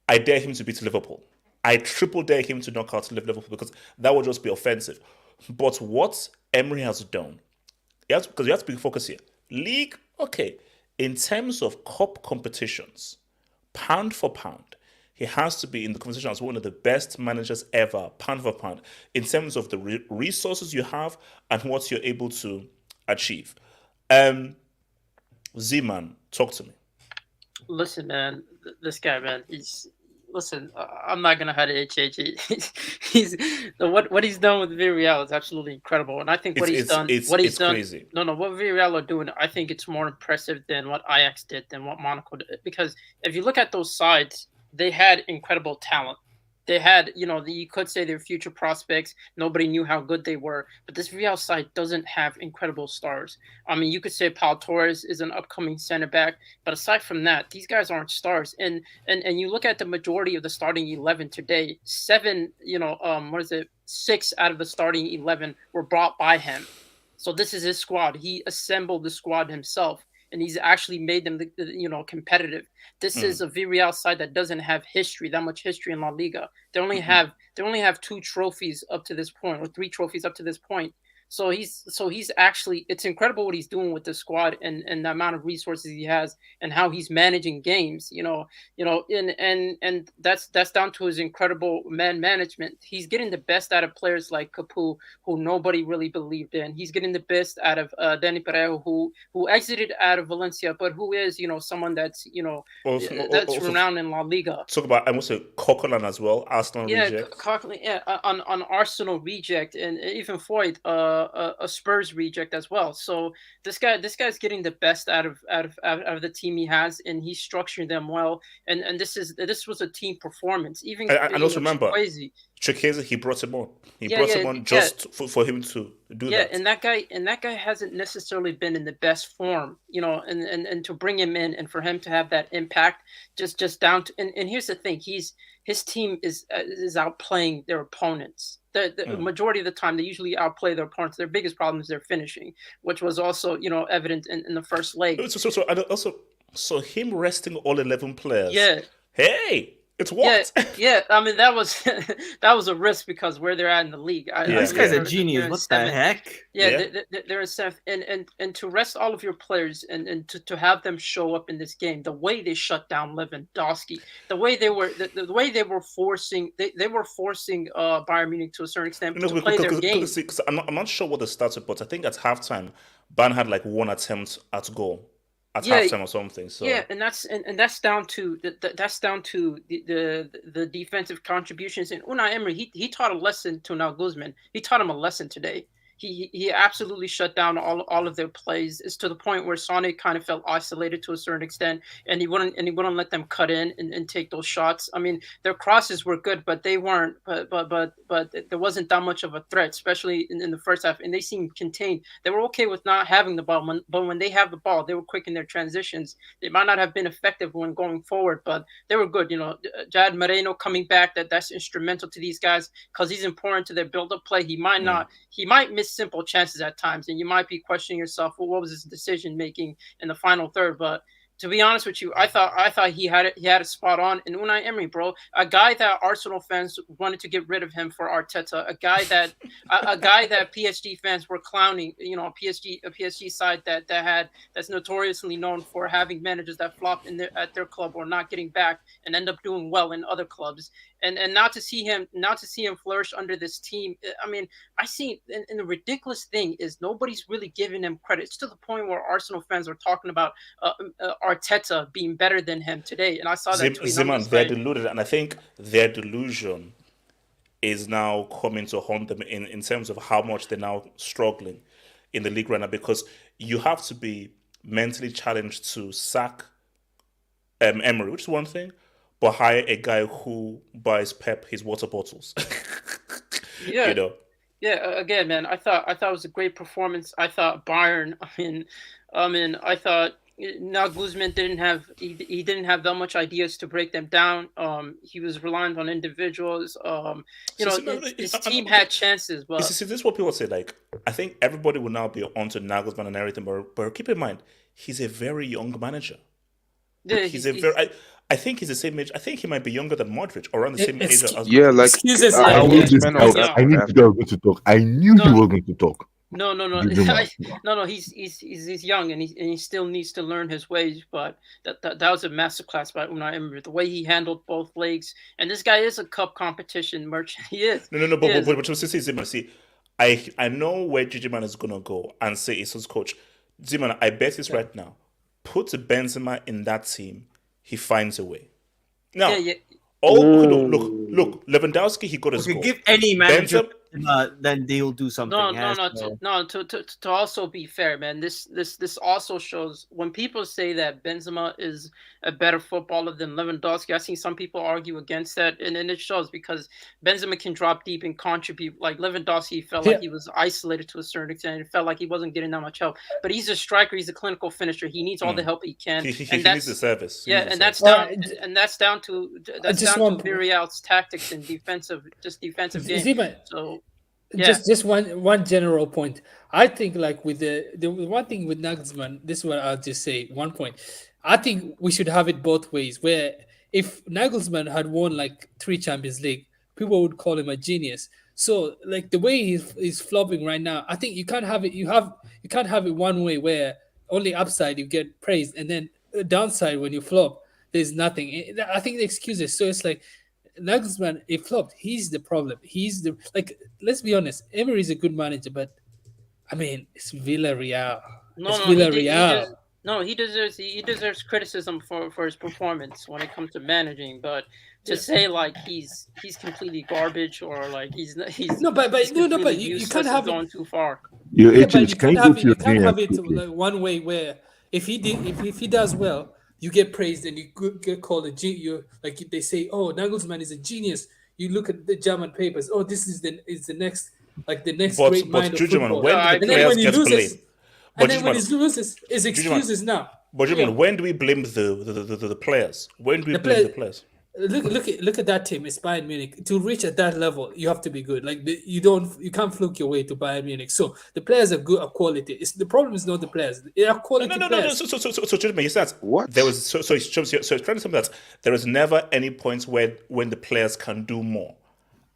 I dare him to beat Liverpool. I triple dare him to knock out Liverpool because that would just be offensive. But what Emery has done, because you have to be focused here. League, okay. In terms of cup competitions, pound for pound, he has to be in the conversation as one of the best managers ever, pound for pound, in terms of the resources you have and what you're able to achieve. Z-Man, talk to me.
Listen, man, this guy, man, I'm not gonna hide it, HH. What he's done with Villarreal is absolutely incredible, and I think what he's done. Crazy. No, what Villarreal are doing, I think it's more impressive than what Ajax did, than what Monaco did. Because if you look at those sides, they had incredible talent. They had, you could say they're future prospects. Nobody knew how good they were. But this Real side doesn't have incredible stars. I mean, you could say Pau Torres is an upcoming center back. But aside from that, these guys aren't stars. And you look at the majority of the starting 11 today, 6 out of the starting 11 were brought by him. So this is his squad. He assembled the squad himself. And he's actually made them, competitive. This is a Villarreal side that doesn't have that much history in La Liga. They only have 2 trophies up to this point, or 3 trophies up to this point. So he's actually, it's incredible what he's doing with the squad and the amount of resources he has and how he's managing games. And that's down to his incredible man management. He's getting the best out of players like Capu, who nobody really believed in. He's getting the best out of Dani Parejo, who exited out of Valencia, but who is someone that's that's renowned in La Liga.
Talk about, and also Coquelin as well, Arsenal reject.
Coquelin, on Arsenal reject, and even Foyt, a Spurs reject as well. So this guy's getting the best out of the team he has, and he's structuring them well. And this was a team performance. Even
and also remember, Chukwueze, he brought him on. He brought him on just for him to do that.
Yeah, and that guy hasn't necessarily been in the best form, and to bring him in and for him to have that impact, just down to, and here's the thing, his team is outplaying their opponents. The majority of the time, they usually outplay their opponents. Their biggest problem is their finishing, which was also evident in the first leg.
So him resting all 11 players.
Yeah.
Hey, it's what?
Yeah. I mean, that was a risk because where they're at in the league.
This guy's a genius. What the heck?
Yeah. They're in seventh, and to rest all of your players and to have them show up in this game, the way they shut down Lewandowski, the way they were forcing Bayern Munich to a certain extent to play their game.
Because I'm not sure what the stats were, but I think at halftime, Bayern had like one attempt at goal. At halftime or something. So
and that's down to the defensive contributions. And Unai Emery, he taught a lesson to Nagelsmann. He taught him a lesson today. He absolutely shut down all of their plays. It's to the point where Sane kind of felt isolated to a certain extent, and he wouldn't let them cut in and take those shots. I mean, their crosses were good, but they weren't. But there wasn't that much of a threat, especially in the first half. And they seemed contained. They were okay with not having the ball, but when they have the ball, they were quick in their transitions. They might not have been effective when going forward, but they were good. Jad Moreno coming back, that's instrumental to these guys because he's important to their build-up play. He might miss simple chances at times, and you might be questioning yourself, well, what was his decision making in the final third? But to be honest with you, I thought he had it spot on. And Unai Emery, bro, a guy that Arsenal fans wanted to get rid of him for Arteta, a guy that PSG fans were clowning, a PSG side that's notoriously known for having managers that flop at their club or not getting back and end up doing well in other clubs. And not to see him flourish under this team. I mean, I see, and the ridiculous thing is nobody's really giving him credit. It's to the point where Arsenal fans are talking about Arteta being better than him today. And I saw that tweet.
Zeman, they're deluded, and I think their delusion is now coming to haunt them in terms of how much they're now struggling in the league right now, because you have to be mentally challenged to sack Emery, which is one thing, but hire a guy who buys Pep his water bottles.
Yeah. Yeah, again, man, I thought it was a great performance. I thought Bayern, I thought Nagelsmann didn't have that much ideas to break them down. He was reliant on individuals. His team had chances, but
this is what people say. Like, I think everybody will now be onto Nagelsmann and everything, but keep in mind, he's a very young manager.
Yeah,
I think he's the same age. I think he might be younger than Modric, or around the same age as.
Yeah, like I knew you were going to talk. I knew you were going to talk.
No. He's young and he still needs to learn his ways. But that was a masterclass by Unai Emery. The way he handled both legs, and this guy is a cup competition merchant. He is.
No. But see, I know where Gigi Man is gonna go and say it's his coach. Ziman, I bet this right now. Put Benzema in that team. He finds a way. Now, look, Lewandowski, he got his goal.
Give any manager, then they'll do something.
To also be fair, man, this also shows when people say that Benzema is a better footballer than Lewandowski. I've seen some people argue against that, and it shows because Benzema can drop deep and contribute. Like Lewandowski felt like he was isolated to a certain extent. It felt like he wasn't getting that much help. But he's a striker. He's a clinical finisher. He needs all the help he can.
He needs the service.
That's down to Villareal's tactics and defensive game. So. Yeah.
Just one general point. I think like with the one thing with Nagelsmann, this is what I'll just say. One point. I think we should have it both ways. Where if Nagelsmann had won like 3 Champions League, people would call him a genius. So like the way he's flopping right now, I think you can't have it. You can't have it one way where only upside you get praised, and then downside when you flop, there's nothing. I think the excuses. So it's like Nagelsmann, he flopped. He's the problem. He's the like. Let's be honest. Emery is a good manager, but I mean, it's Villarreal. It's Villarreal.
He deserves criticism for his performance when it comes to managing, but to say like he's completely garbage or like he's
you can't have
going too far.
Can you
can't
go to your
you can't have it
quickly?
like one way where if he does well, you get praised and you get called a genius. Like they say, oh, Nagelsmann is a genius. You look at the German papers. Oh, this is the next great mind of football.
When the players get blamed.
And then when he loses, it's excuses now.
But when do we blame the players? When do we blame the players?
Look at that team. It's Bayern Munich. To reach at that level, you have to be good. Like you can't fluke your way to Bayern Munich. So the players are good, are quality. The problem is not the players. They are quality players.
So gentlemen, you said what there was. So it's trying to say that there is never any point when the players can do more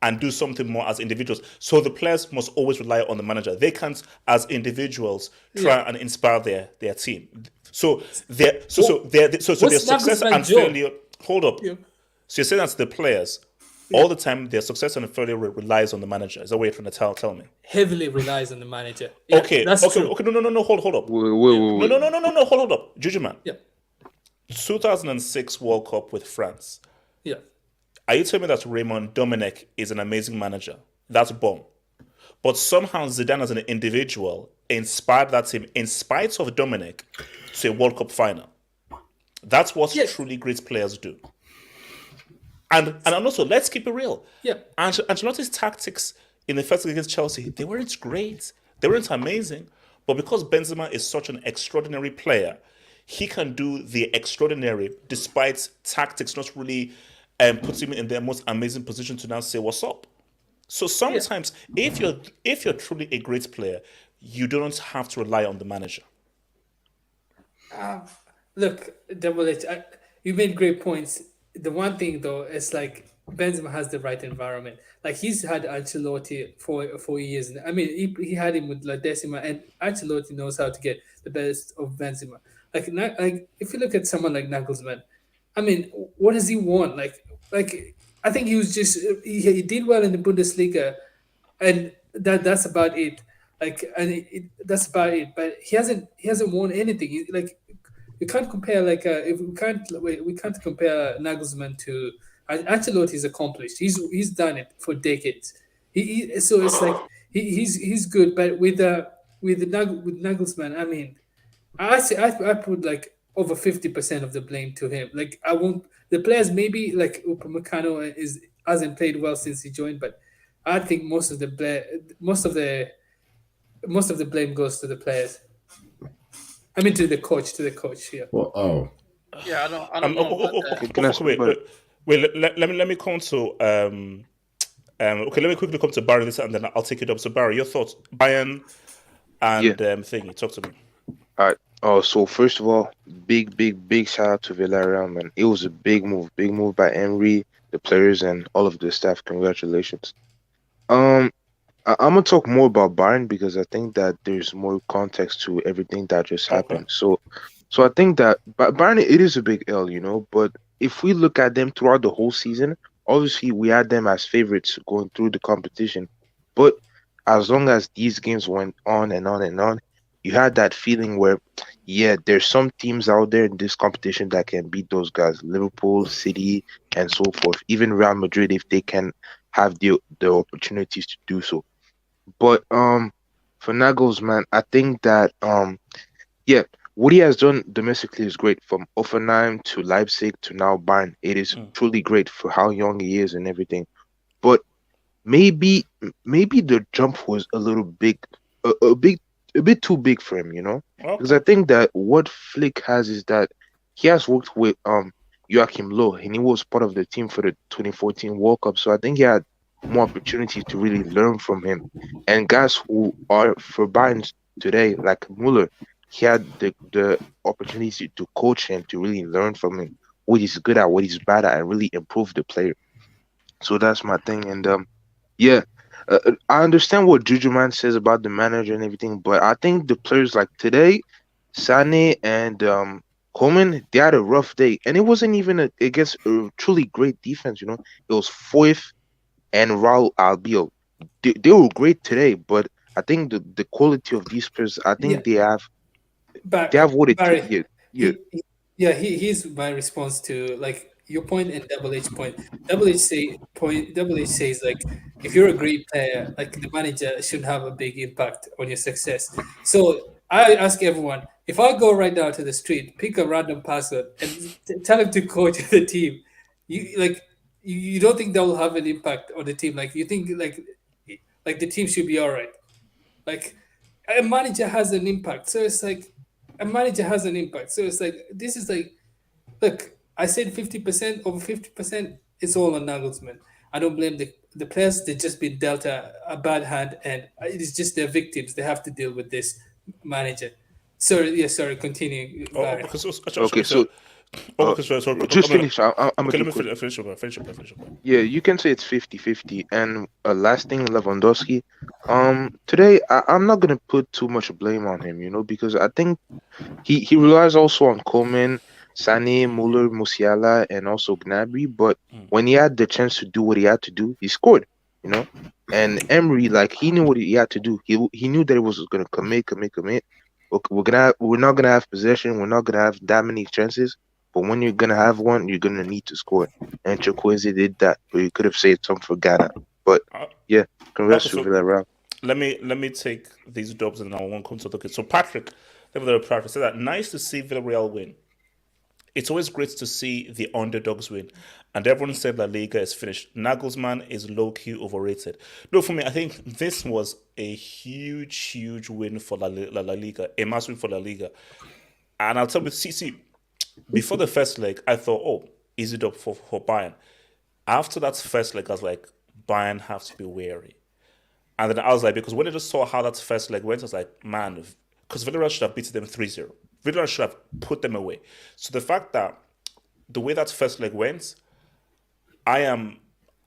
and do something more as individuals. So the players must always rely on the manager. They can't, as individuals, try and inspire their team. So their success and failure. Hold up. Yeah. So you're saying that's the players all the time. Their success and failure relies on the manager. Is that what you're trying to tell me?
Heavily relies on the manager. Yeah,
okay.
That's
okay.
True.
Okay. No. Hold up.
Wait.
No. Hold up. Juju man.
Yeah.
2006 World Cup with France.
Yeah.
Are you telling me that Raymond Domenech is an amazing manager? That's bomb. But somehow Zidane as an individual inspired that team, in spite of Domenech, to a World Cup final. That's what truly great players do. And also, let's keep it real.
Yeah.
Ancelotti's tactics in the first game against Chelsea, they weren't great. They weren't amazing. But because Benzema is such an extraordinary player, he can do the extraordinary despite tactics not really puts him in the most amazing position to now say what's up. So sometimes, if you're truly a great player, you don't have to rely on the manager.
Look, Double H, you made great points. The one thing though is like Benzema has the right environment. Like he's had Ancelotti for years. I mean, he had him with La Decima, and Ancelotti knows how to get the best of Benzema. Like if you look at someone like Nagelsmann, I mean, what does he want? Like I think he was just he did well in the Bundesliga, and that's about it. That's about it. But he hasn't won anything. You can't compare we can't compare Nagelsmann to Ancelotti. Is accomplished. He's done it for decades. So it's like he's good, but with Nagelsmann, I mean, I put like over 50% of the blame to him. Like I won't. The players maybe like Upamecano hasn't played well since he joined, but I think most of the blame goes to the players. I mean to the coach. Yeah.
Well,
Yeah, I don't know.
Wait. Let me come to okay. Let me quickly come to Barry this, and then I'll take it up. So Barry, your thoughts, Bayern and thingy. Talk to me.
All right. Oh, so first of all, big shout out to Villarreal, man. It was a big move by Emery, the players, and all of the staff. Congratulations. I'm gonna talk more about Bayern because I think that there's more context to everything that just happened. So I think that Bayern, it is a big L, But if we look at them throughout the whole season, obviously we had them as favorites going through the competition. But as long as these games went on and on and on, you had that feeling where, there's some teams out there in this competition that can beat those guys, Liverpool, City, and so forth. Even Real Madrid, if they can have the opportunities to do so. But for Nagelsmann, I think that what he has done domestically is great. From Offenheim to Leipzig to now Bayern, it is truly great for how young he is and everything. But maybe the jump was a little big, a bit too big for him, because I think that what Flick has is that he has worked with Joachim Low, and he was part of the team for the 2014 World Cup. So I think he had more opportunity to really learn from him. And guys who are for Bayern today, like Muller, he had the opportunity to coach him, to really learn from him what he's good at, what he's bad at, and really improve the player. So that's my thing. And I understand what Juju Man says about the manager and everything, but I think the players like today, Sane and Coleman, they had a rough day, and it wasn't even against a truly great defense. It was Foyth and Raul Albiol. They were great today, but I think the quality of these players, I
Yeah,
think they have
but
what it takes.
Barry,
Yeah, yeah.
here's my response to like your point and Double H point. Double H says like if you're a great player, like the manager should have a big impact on your success. So I ask everyone, if I go right now to the street, pick a random person and tell him to coach the team, you don't think that will have an impact on the team? Like you think like the team should be all right? Like a manager has an impact. So it's like a manager has an impact. So it's like this is like look, I said 50%, over 50%, it's all on Nagelsmann. I don't blame the players, they've just been dealt a bad hand and it is just their victims. They have to deal with this manager. Sorry, continue. Barry.
Okay, so just finish. I'm
Okay, let me
quick.
finish up.
Yeah, you can say it's 50-50. And last thing, Lewandowski. Today I'm not gonna put too much blame on him, because I think he relies also on Coleman, Sané, Muller, Musiala, and also Gnabry. But when he had the chance to do what he had to do, he scored. And Emery, like he knew what he had to do. He knew that it was gonna commit. Okay, we're not gonna have possession. We're not gonna have that many chances. But when you're gonna have one, you're gonna need to score. And Chukwueze did that, but you could have saved some for Ghana. But yeah, congrats
Okay,
to
so
Villarreal.
let me take these dubs and I won't come to okay. So Patrick, Patrick said that nice to see Villarreal win. It's always great to see the underdogs win. And everyone said La Liga is finished. Nagelsmann is low-key overrated. No, for me, I think this was a huge win for La Liga. A massive win for La Liga. And I'll tell you, see, before the first leg, I thought, oh, easy dub for Bayern. After that first leg, I was like, Bayern have to be wary. And then I was like, because when I just saw how that first leg went, I was like, man, because Villarreal should have beaten them 3-0. Villarreal should have put them away. So the fact that the way that first leg went, I am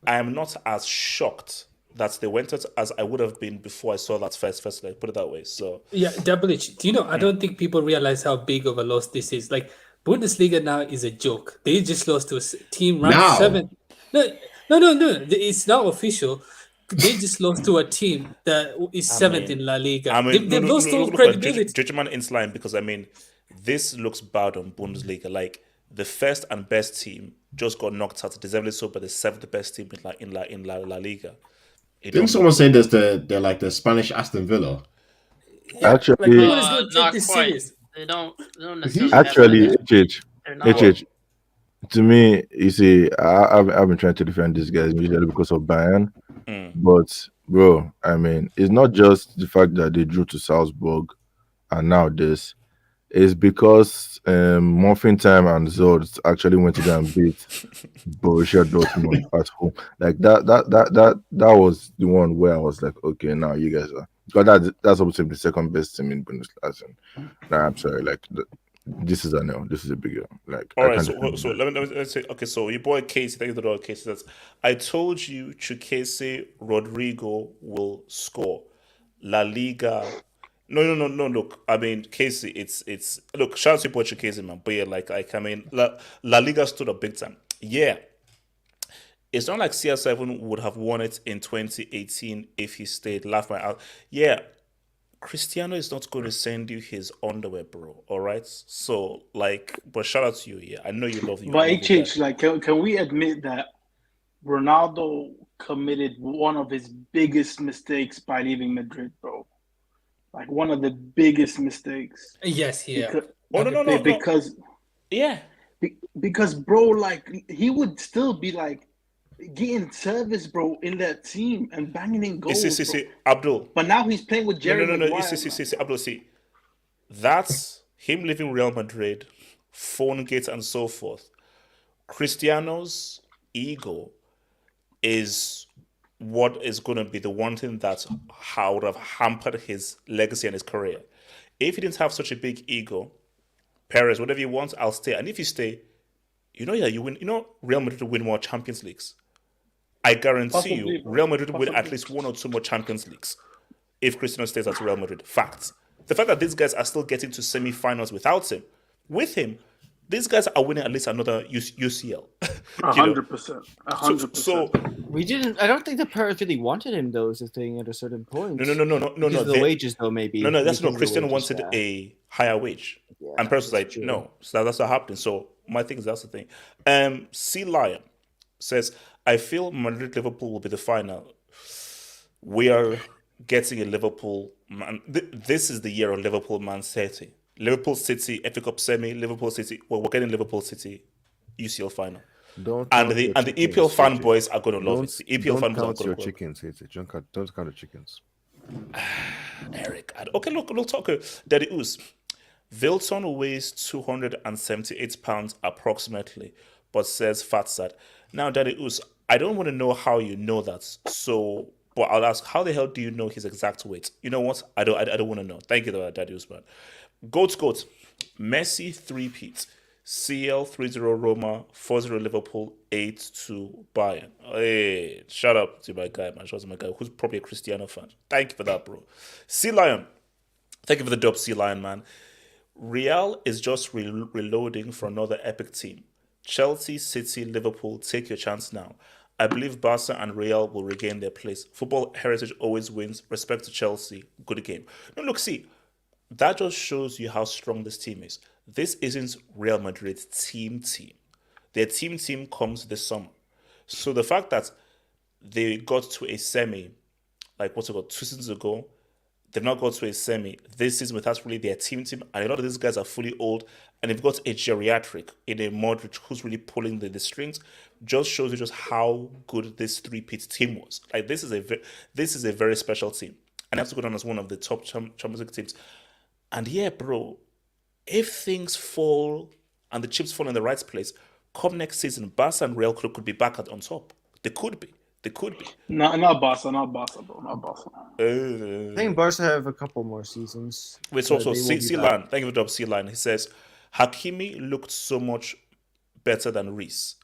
not as shocked that they went out as I would have been before I saw that first leg. Put it that way. So
Yeah, Double H. Do you know? I don't think people realize how big of a loss this is. Like Bundesliga now is a joke. They just lost to a team ranked
Now.
7. No. It's not official. They just lost to a team that is 7th in La Liga. They've lost all credibility.
Judgment in line because this looks bad on Bundesliga. Like the first and best team just got knocked out, deservedly so, by the 7th best team in La Liga.
Didn't someone say they're like the Spanish Aston Villa?
Yeah,
Actually,
no one is going to take
not
this
quite.
serious.
They don't necessarily
actually,
have they're not.
HH, to me, you see, I've been trying to defend these guys usually because of Bayern. But bro, it's not just the fact that they drew to Salzburg and now this. It's because Morphin Time and Zod actually went to go and beat Borussia Dortmund at home. Like that was the one where I was like, okay, now you guys are, because that's obviously the second best team in Bundesliga. Nah, I'm sorry, like this is a no. This is a big deal. Like,
all right, so let me say, okay, so your boy Casey, thank you to Casey. That's I told you Chukwueze Rodrygo will score. La Liga. No. Look, Casey, it's look. Shout out to your boy Chukwueze, man. But yeah, La Liga stood up big time. Yeah, it's not like CR7 would have won it in 2018 if he stayed. Laugh my out. Yeah. Cristiano is not going to send you his underwear, bro. All right. So, but shout out to you. Yeah, I know you love you.
But HH, can we admit that Ronaldo committed one of his biggest mistakes by leaving Madrid, bro? Like one of the biggest mistakes.
Yes, yeah.
Because because bro, like he would still be like getting service, bro, in that team and banging in goals.
See, Abdul.
But now he's playing with Jerry.
No. See, Abdul. See, that's him leaving Real Madrid, phone gates and so forth. Cristiano's ego is what is going to be the one thing that would have hampered his legacy and his career. If he didn't have such a big ego, Perez, whatever you want, I'll stay. And if you stay, you win. Real Madrid will win more Champions Leagues. I guarantee you,
Possibly,
Real Madrid will win at
possibly.
least 1 or 2 more Champions Leagues if Cristiano stays at Real Madrid. Facts. The fact that these guys are still getting to semi-finals without him, with him, these guys are winning at least another UCL.
100%. 100%.
So
we didn't. I don't think the Paris really wanted him though. Is the thing at a certain point?
No.
Because of the wages though, maybe.
No. That's
Because
not.
of the
Cristiano
wages,
wanted
yeah.
a higher wage,
Yeah,
and Paris was like,
true.
no. So that's what happened. So my thing is that's the thing. C Lion says, I feel Madrid Liverpool will be the final. We are getting a Liverpool man. This is the year of Liverpool Man City. Liverpool City FA Cup semi. Liverpool City. Well, we're getting Liverpool City UCL final.
Don't
And
count
the
your
EPL
chickens,
fanboys are going to love
Don't-
it. The EPL
don't
fanboys are
count
going
your
to love it.
chickens, City. Don't count the chickens.
Eric. Okay, look, we'll talk. Daddy Oos. Vilton weighs 278 pounds approximately, but says fat sad. Now, Daddy Oos, I don't want to know how you know that. So, but I'll ask, how the hell do you know his exact weight? You know what? I don't want to know. Thank you, Daddy Oos, man. Goat. Messi 3-peat. CL 3-0 Roma, 4-0 Liverpool, 8-2 Bayern. Hey, shout out to my guy, man. Shout out to my guy who's probably a Cristiano fan. Thank you for that, bro. Sea Lion. Thank you for the dub, Sea Lion, man. Real is just reloading for another epic team. Chelsea, City, Liverpool, take your chance now. I believe Barca and Real will regain their place. Football heritage always wins. Respect to Chelsea. Good game. No, look, see, that just shows you how strong this team is. This isn't Real Madrid's team. Their team comes this summer. So the fact that they got to a semi, like 2 seasons ago, they've not got to a semi this season without really their team. And a lot of these guys are fully old. And they've got a geriatric in a Modric who's really pulling the strings. Just shows you just how good this 3-peat team was. Like, this is a very special team. And they have to go down as one of the top Champions League teams. And yeah, bro, if things fall and the chips fall in the right place, come next season, Barca and Real could be back on top. They could be.
Not Barca, bro. Not Barca.
I think Barca have a couple more seasons.
Wait, so C-Line, thank you for the job, C-Line. He says, Hakimi looked so much better than Reese.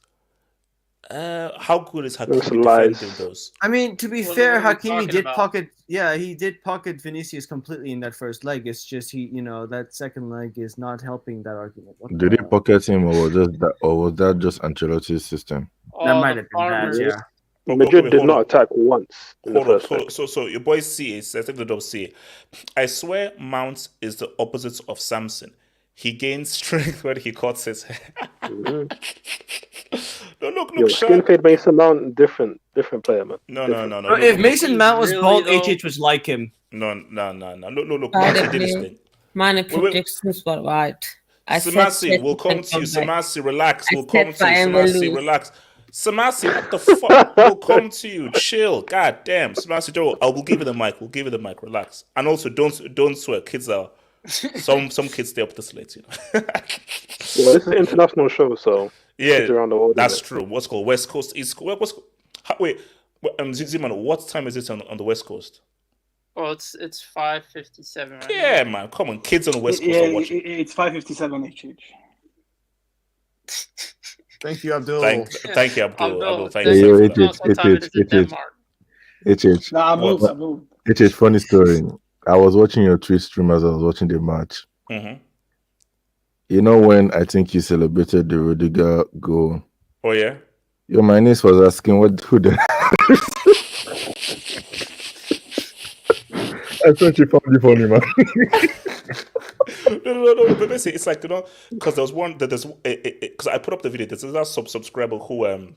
How good is Hakimi defending those?
I mean, to be fair, Hakimi did pocket. Yeah, he did pocket Vinicius completely in that first leg. It's just that second leg is not helping that argument.
Did he pocket him, or was that just Ancelotti's system?
That might have been that. Yeah.
Madrid did not attack once in the first leg.
So your boy C says, take the dub C. I swear Mount is the opposite of Samson. He gains strength when he cuts his hair. No, look,
skin fade Mason Mount, different player, man.
No.
If Mason Mount was bald, HH was like him.
No. Look. Mount did this thing.
Man, predictions were right.
Samasi, we'll come to you. Samasi, relax. We'll come to you. Samasi, relax. Samasi, what the fuck? We'll come to you. Chill. God damn. Samasi, we'll give you the mic. Relax. And also, don't swear. Kids are some kids stay up this late.
Well, this is an international show, so
yeah,
around the world,
that's true. What's called West Coast, East Coast? Wait, Ziman, what time is it on the West Coast?
Oh, it's 5:57. Right
Yeah,
now.
man, come on, kids on the West Coast are watching.
It's 5:57 HH.
Thank you, Abdul.
Thank you, Abdul. Thank
you. Funny story. I was watching your Twitch stream as I was watching the match.
Mm-hmm.
You know when I think you celebrated the Rudiger goal?
Oh yeah.
My niece was asking who the. I thought you found it funny, man.
No. But basically, it's like because there was one that because I put up the video. There's a subscriber who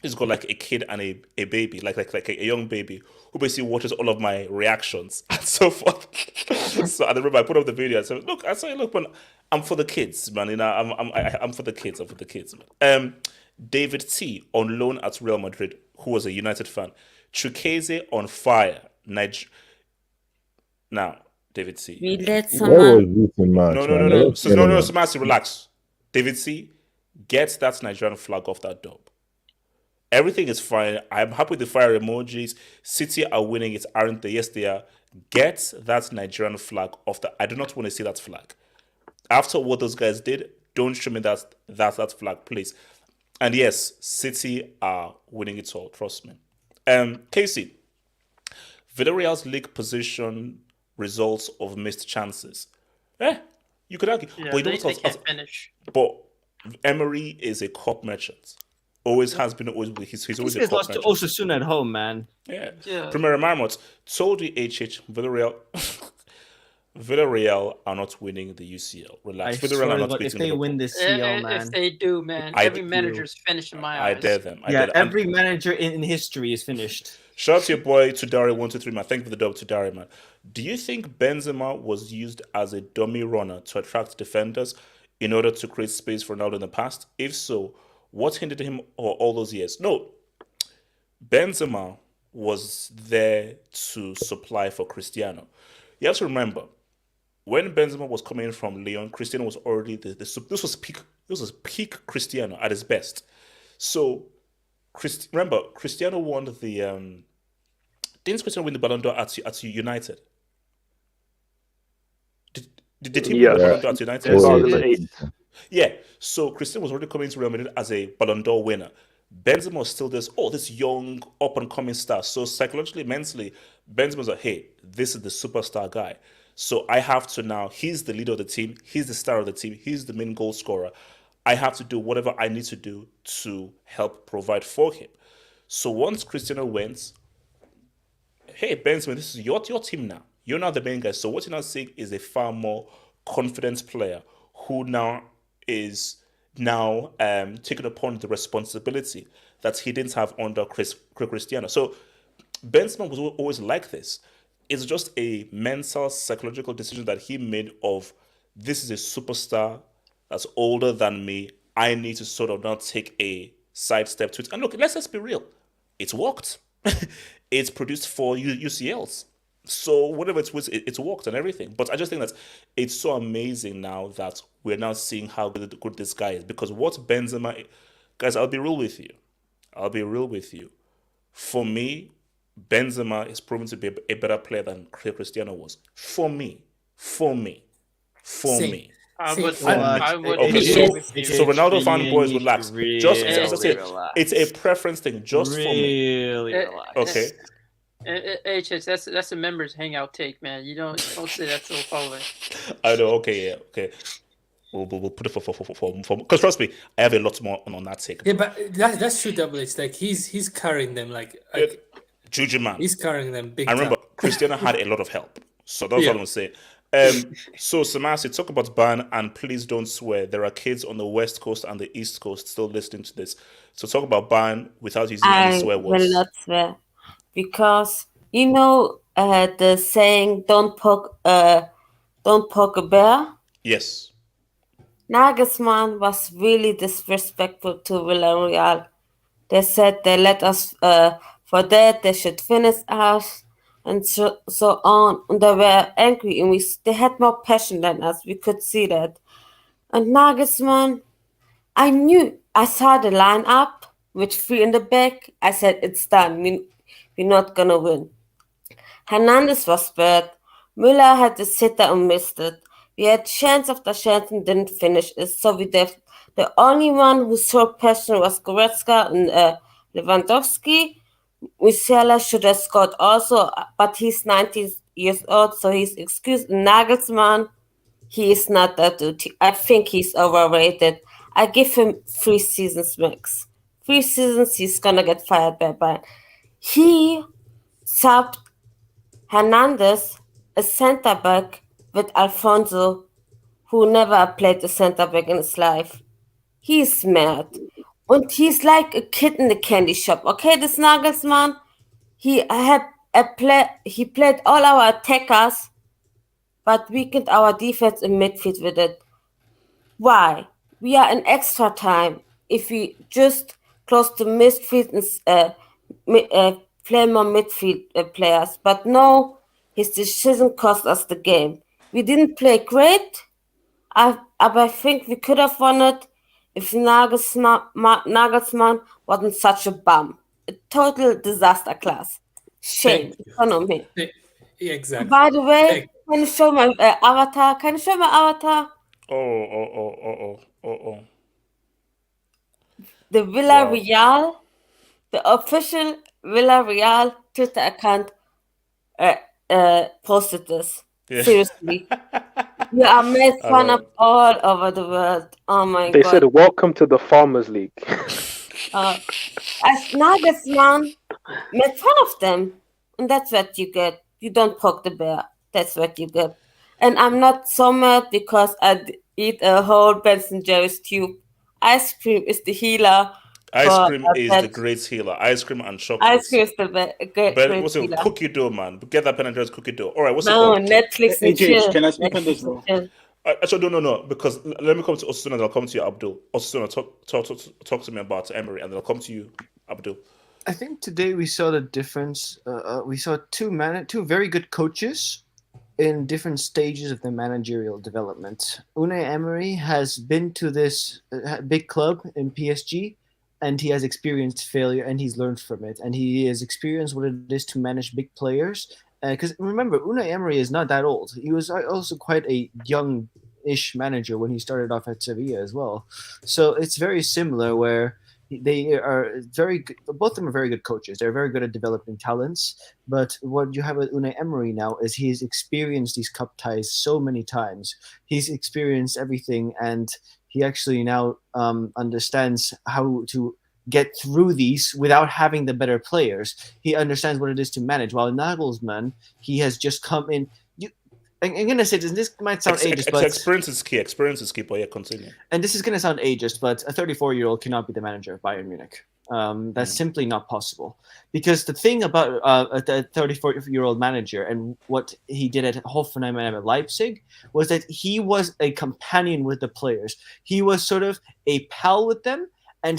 he's got like a kid and a baby, like a young baby who basically watches all of my reactions and so forth. So I remember I put up the video. I said, "Look, man, I'm for the kids, man. I'm for the kids. man." David T on loan at Real Madrid, who was a United fan. Chukwueze on fire. Now, David C.
We let someone.
No. Samasi, relax. David C. Get that Nigerian flag off that dub. Everything is fine. I'm happy with the fire emojis. City are winning it, aren't they? Yes, they are. Get that Nigerian flag off I do not want to see that flag. After what those guys did, don't show me that flag, please. And yes, City are winning it all. Trust me. Casey, Villarreal's league position results of missed chances. You could argue,
Yeah,
but
they can't finish.
But Emery is a cup merchant. Always has been. Always he's always a
He's
cup
lost to
merchant.
Osasuna at home, man.
Yeah. Premier Marmot told you, Villarreal. Villarreal are not winning the UCL. Relax. Villarreal are not beating
if they
Liverpool.
win this CL, man.
If they do, man, every manager's finished in my eyes.
I dare them.
Every manager in history is finished.
Shout out to your boy Tudari123, man. Thank you for the dub, Tudari, man. Do you think Benzema was used as a dummy runner to attract defenders in order to create space for Ronaldo in the past? If so, what hindered him all those years? No. Benzema was there to supply for Cristiano. You have to remember, when Benzema was coming from Lyon, Cristiano was already this was peak Cristiano at his best. So remember, Cristiano won the didn't Cristiano win the Ballon d'Or at United? Did he win the Ballon d'Or at United?
2008.
Yeah. So Cristiano was already coming to Real Madrid as a Ballon d'Or winner. Benzema was still this young up and coming star. So psychologically, mentally, Benzema's like, hey, this is the superstar guy. So I have to now, he's the leader of the team, he's the star of the team, he's the main goal scorer. I have to do whatever I need to do to help provide for him. So once Cristiano wins, hey, Benzema, this is your team now. You're now the main guy. So what you're now seeing is a far more confident player who now is taking upon the responsibility that he didn't have under Cristiano. So Benzema was always like this. It's just a mental, psychological decision that he made of, this is a superstar that's older than me. I need to sort of now take a sidestep to it. And look, let's just be real. It's worked. It's produced 4 UCLs. So whatever it's worked and everything. But I just think that it's so amazing now that we're now seeing how good this guy is. Because what Benzema... Guys, I'll be real with you. For me, Benzema is proven to be a better player than Cristiano was. For me.
I would
So Ronaldo fanboys relax. Just as I say, it's a preference thing. Just for me.
Really relax.
Okay.
HH, that's a members hangout take, man. You don't say that to a follower.
I know. Okay. We'll put it for because trust me, I have a lot more on that take.
Yeah, but that's true. Double. It's like he's carrying them like
Juju man.
He's carrying them big.
I remember Cristiano had a lot of help, so that's what I'm saying. So Samasi, talk about Bayern, and please don't swear. There are kids on the West Coast and the East Coast still listening to this. So talk about Bayern without using any swear words.
I will not swear, because the saying "don't poke a bear."
Yes.
Nagelsmann was really disrespectful to Villarreal. They said they let us for that they should finish us, and so on. And they were angry, and they had more passion than us. We could see that. And Nagelsmann, I saw the lineup with 3 in the back. I said, it's done. We're not gonna win. Hernandez was bad. Müller had to sit there and missed it. We had chance after chance and didn't finish it. So the only one who showed passion was Goretzka and Lewandowski. Musiala should have scored also, but he's 19 years old, so he's excused. Nagelsmann, he is not that dude. I think he's overrated. I give him 3 seasons max. 3 seasons, he's gonna get fired by Bayern. He subbed Hernandez, a center back, with Alonso, who never played a center back in his life. He's mad. And he's like a kid in the candy shop. Okay, this Nagelsmann, he played all our attackers, but weakened our defense in midfield with it. Why? We are in extra time. If we just close the midfield and play more midfield players. But no, his decision cost us the game. We didn't play great. I think we could have won it if Nagelsmann wasn't such a bum. A total disaster class. Shame. Economy.
Yeah, exactly.
By the way, can you show my avatar? the Villarreal, the official Villarreal Twitter account posted this.
Yeah.
Seriously. You are made fun of all over the world. Oh my
They
god.
said, "Welcome to the Farmers League."
As Nagelsmann made fun of them. And that's what you get. You don't poke the bear. That's what you get. And I'm not so mad because I eat a whole Ben & Jerry's tube. Ice cream is the healer.
Ice cream is the great healer. Ice cream and chocolate.
Ice cream is the great
what's it?
healer.
Cookie dough, man. Get that Ben and Jerry's cookie dough. All right, what's it
No,
called?
Netflix and chill.
Can I speak on this, bro?
Actually, no. Because let me come to Osuna, and I'll come to you, Abdul. Osuna, talk to me about Emery, and then I'll come to you, Abdul.
I think today we saw the difference. We saw two very good coaches in different stages of their managerial development. Unai Emery has been to this big club in PSG, and he has experienced failure, and he's learned from it, and he has experienced what it is to manage big players. Because remember, Unai Emery is not that old. He was also quite a young-ish manager when he started off at Sevilla as well. So it's very similar where they are very good. Both of them are very good coaches. They're very good at developing talents. But what you have with Unai Emery now is he's experienced these cup ties so many times. He's experienced everything, and he actually now understands how to get through these without having the better players. He understands what it is to manage. While Nagelsmann, he has just come in. I'm going to say this might sound ageist, but
experience is key. Experience is key, but yeah, continue.
And this is going to sound ageist, but a 34-year-old cannot be the manager of Bayern Munich. That's simply not possible. Because the thing about the 34-year-old manager and what he did at Hoffenheim and at Leipzig was that he was a companion with the players. He was sort of a pal with them, and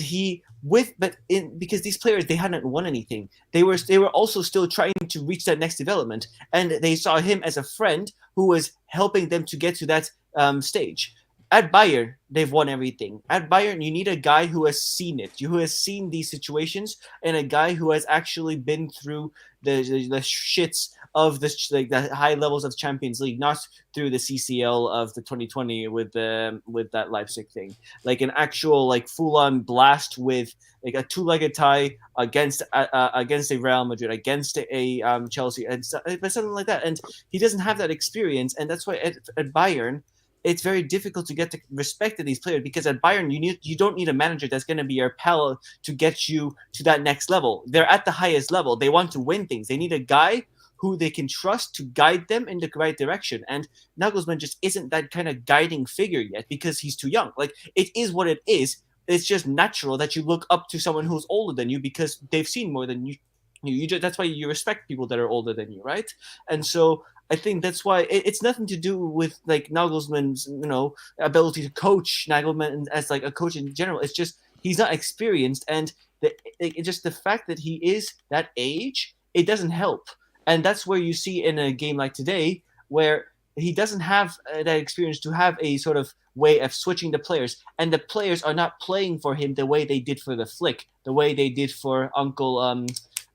because these players, they hadn't won anything. They were also still trying to reach that next development, and they saw him as a friend who was helping them to get to that stage. At Bayern, they've won everything. At Bayern, you need a guy who has seen it, who has seen these situations, and a guy who has actually been through the shits of the high levels of Champions League, not through the CCL of the 2020 with that Leipzig thing, like an actual full-on blast with like a two-legged tie against a Real Madrid, against a Chelsea, and something like that. And he doesn't have that experience, and that's why at Bayern, it's very difficult to get the respect of these players, because at Bayern you don't need a manager that's going to be your pal to get you to that next level. They're at the highest level. They want to win things. They need a guy who they can trust to guide them in the right direction. And Nagelsmann just isn't that kind of guiding figure yet because he's too young. Like, it is what it is. It's just natural that you look up to someone who's older than you because they've seen more than you. That's why you respect people that are older than you, right? And so I think that's why it's nothing to do with like Nagelsmann's, ability to coach. Nagelsmann as like a coach in general. It's just he's not experienced, and just the fact that he is that age, it doesn't help. And that's where you see in a game like today, where he doesn't have that experience to have a sort of way of switching the players, and the players are not playing for him the way they did for the Flick, the way they did for Uncle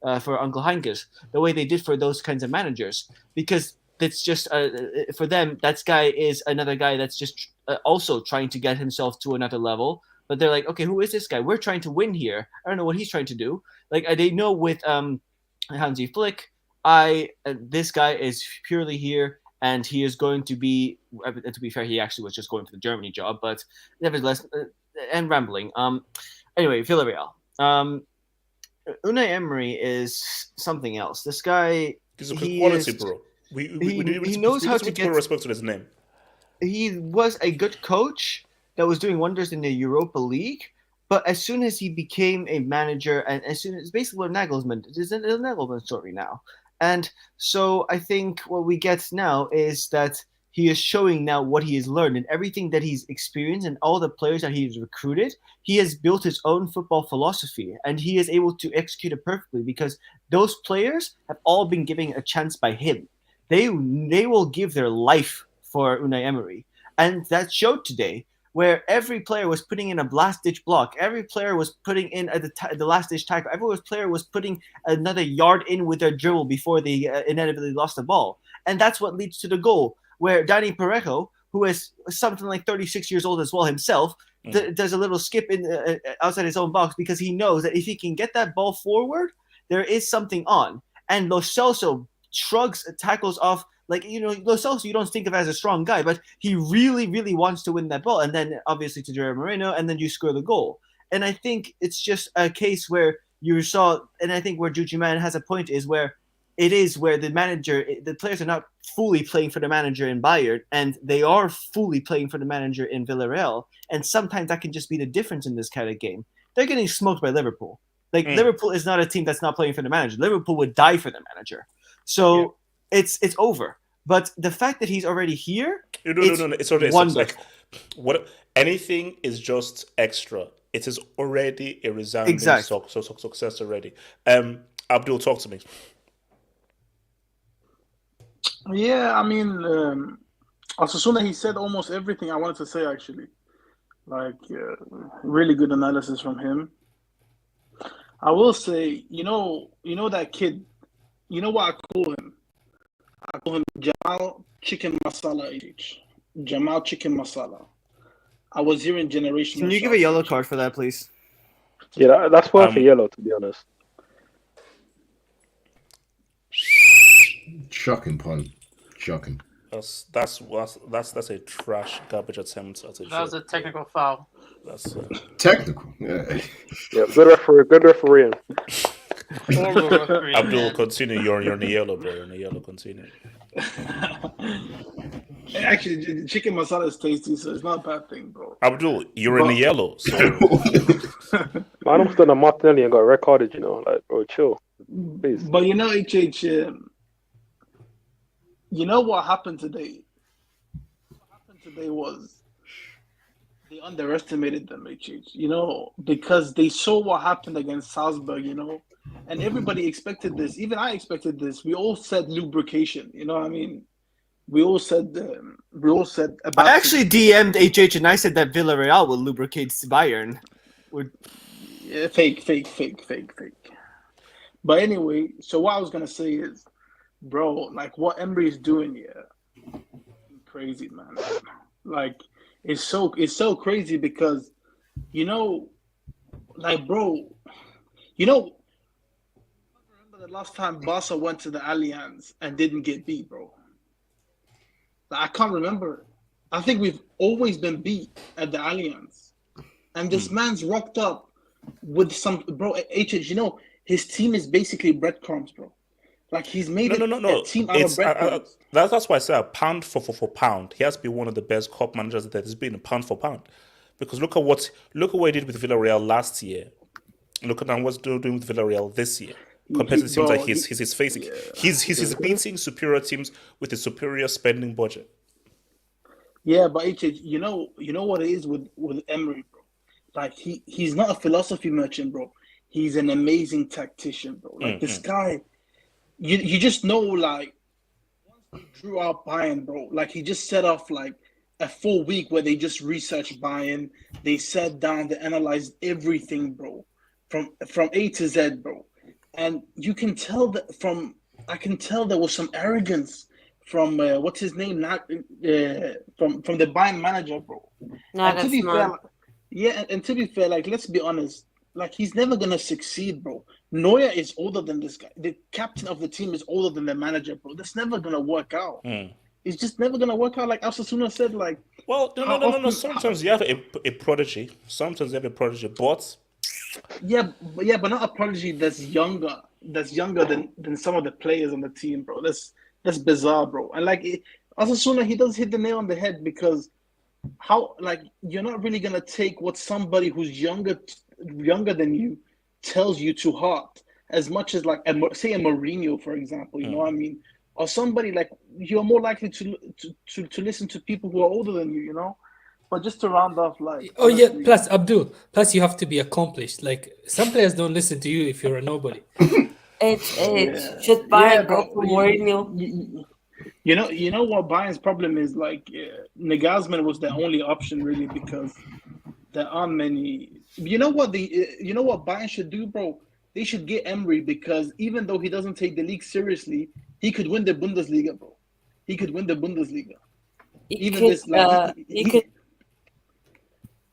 Heinkes, the way they did for those kinds of managers, because it's just for them, that guy is another guy that's just also trying to get himself to another level. But they're like, okay, who is this guy? We're trying to win here. I don't know what he's trying to do. Like they know with Hansi Flick, this guy is purely here, and he is going to be. To be fair, he actually was just going for the Germany job, but nevertheless, and rambling. Anyway, Villarreal. Unai Emery is something else. This guy,
he's a good quality, bro.
He knows how to get
respect to his name.
He was a good coach that was doing wonders in the Europa League, but as soon as he became a manager, and as soon as basically what Nagelsmann is a Nagelsmann story now. And so I think what we get now is that he is showing now what he has learned and everything that he's experienced and all the players that he's recruited. He has built his own football philosophy, and he is able to execute it perfectly because those players have all been given a chance by him. They will give their life for Unai Emery. And that showed today, where every player was putting in a last-ditch block. Every player was putting in the last-ditch tackle. Every player was putting another yard in with their dribble before they inevitably lost the ball. And that's what leads to the goal, where Dani Parejo who is something like 36 years old as well himself, does a little skip in outside his own box because he knows that if he can get that ball forward, there is something on. And Lo Celso tackles off. Like, Lo Celso, you don't think of as a strong guy, but he really, really wants to win that ball. And then obviously to Gerard Moreno, and then you score the goal. And I think it's just a case where you saw, and I think where Juji Man has a point is where it is where the players are not fully playing for the manager in Bayern, and they are fully playing for the manager in Villarreal. And sometimes that can just be the difference in this kind of game. They're getting smoked by Liverpool. Liverpool is not a team that's not playing for the manager. Liverpool would die for the manager. So it's over. But the fact that he's already here,
no, it's already wonderful. Anything is just extra. It is already a resounding success already. Abdul, talk to me.
Yeah, I mean, Osasuna, he said almost everything I wanted to say, actually. Really good analysis from him. I will say, you know that kid, you know what I call him? I call him Jamal Chicken Masala. Jamal Chicken Masala. I was here in Generation.
Can you give a yellow card for that, please?
Yeah, that's worth a yellow, to be honest.
Shocking pun. Shocking.
That's a trash garbage attempt.
That was a technical foul.
That's
technical. Yeah.
Good refereeing.
Abdul, continue. You're in the yellow, bro. You're in the yellow. Continue.
Actually, chicken masala is tasty, so it's not a bad thing, bro.
Abdul, you're in the yellow. So.
Man, I'm still a Martinelli and got recorded. Bro, chill, please.
But HH, what happened today? What happened today was they underestimated them, HH. Because they saw what happened against Salzburg. And everybody expected this. Even I expected this. We all said lubrication. You know what I mean? We all said about.
I actually DM'd HH and I said that Villarreal will lubricate Bayern.
Yeah, fake. But anyway, so what I was gonna say is, bro, what Emery is doing here, crazy, man. It's so crazy because, bro, the last time Barca went to the Allianz and didn't get beat, bro. I can't remember. I think we've always been beat at the Allianz. And this man's rocked up with some, bro, HH, his team is basically breadcrumbs, bro. He's made a team out of breadcrumbs.
That's why I say pound for pound. He has to be one of the best cup managers that has been pound for pound. Because look at what he did with Villarreal last year. Look at what's doing with Villarreal this year. Compared to teams he's facing. Yeah. He's beating superior teams with a superior spending budget.
Yeah, but HH, you know what it is with Emery, bro. He's not a philosophy merchant, bro. He's an amazing tactician, bro. This guy, you just know, once he drew out Bayern, bro, he just set off a full week where they just researched Bayern. They sat down, they analyzed everything, bro, from A to Z, bro. And you can tell I can tell there was some arrogance from what's his name, from the Bayern manager, bro. And to be fair, let's be honest, he's never gonna succeed, bro. Neuer is older than this guy. The captain of the team is older than the manager, bro. That's never gonna work out. It's just never gonna work out. Like Osasuna said,
no. Sometimes you have a prodigy. Sometimes you have a prodigy, but.
Yeah, but not a prodigy that's younger than some of the players on the team, bro. That's bizarre, bro. And Osasuna, he does hit the nail on the head because you're not really gonna take what somebody who's younger than you tells you to heart as much as say a Mourinho, for example. You know what I mean? Or somebody you're more likely to listen to people who are older than you. But just to round off, honestly,
plus Abdul, you have to be accomplished. Some players don't listen to you if you're a nobody.
Should Bayern go for Mourinho?
You know what Bayern's problem is? Nagelsmann was the only option really because there aren't many. You know what Bayern should do, bro? They should get Emery because even though he doesn't take the league seriously, he could win the Bundesliga, bro. He could win the Bundesliga.
he could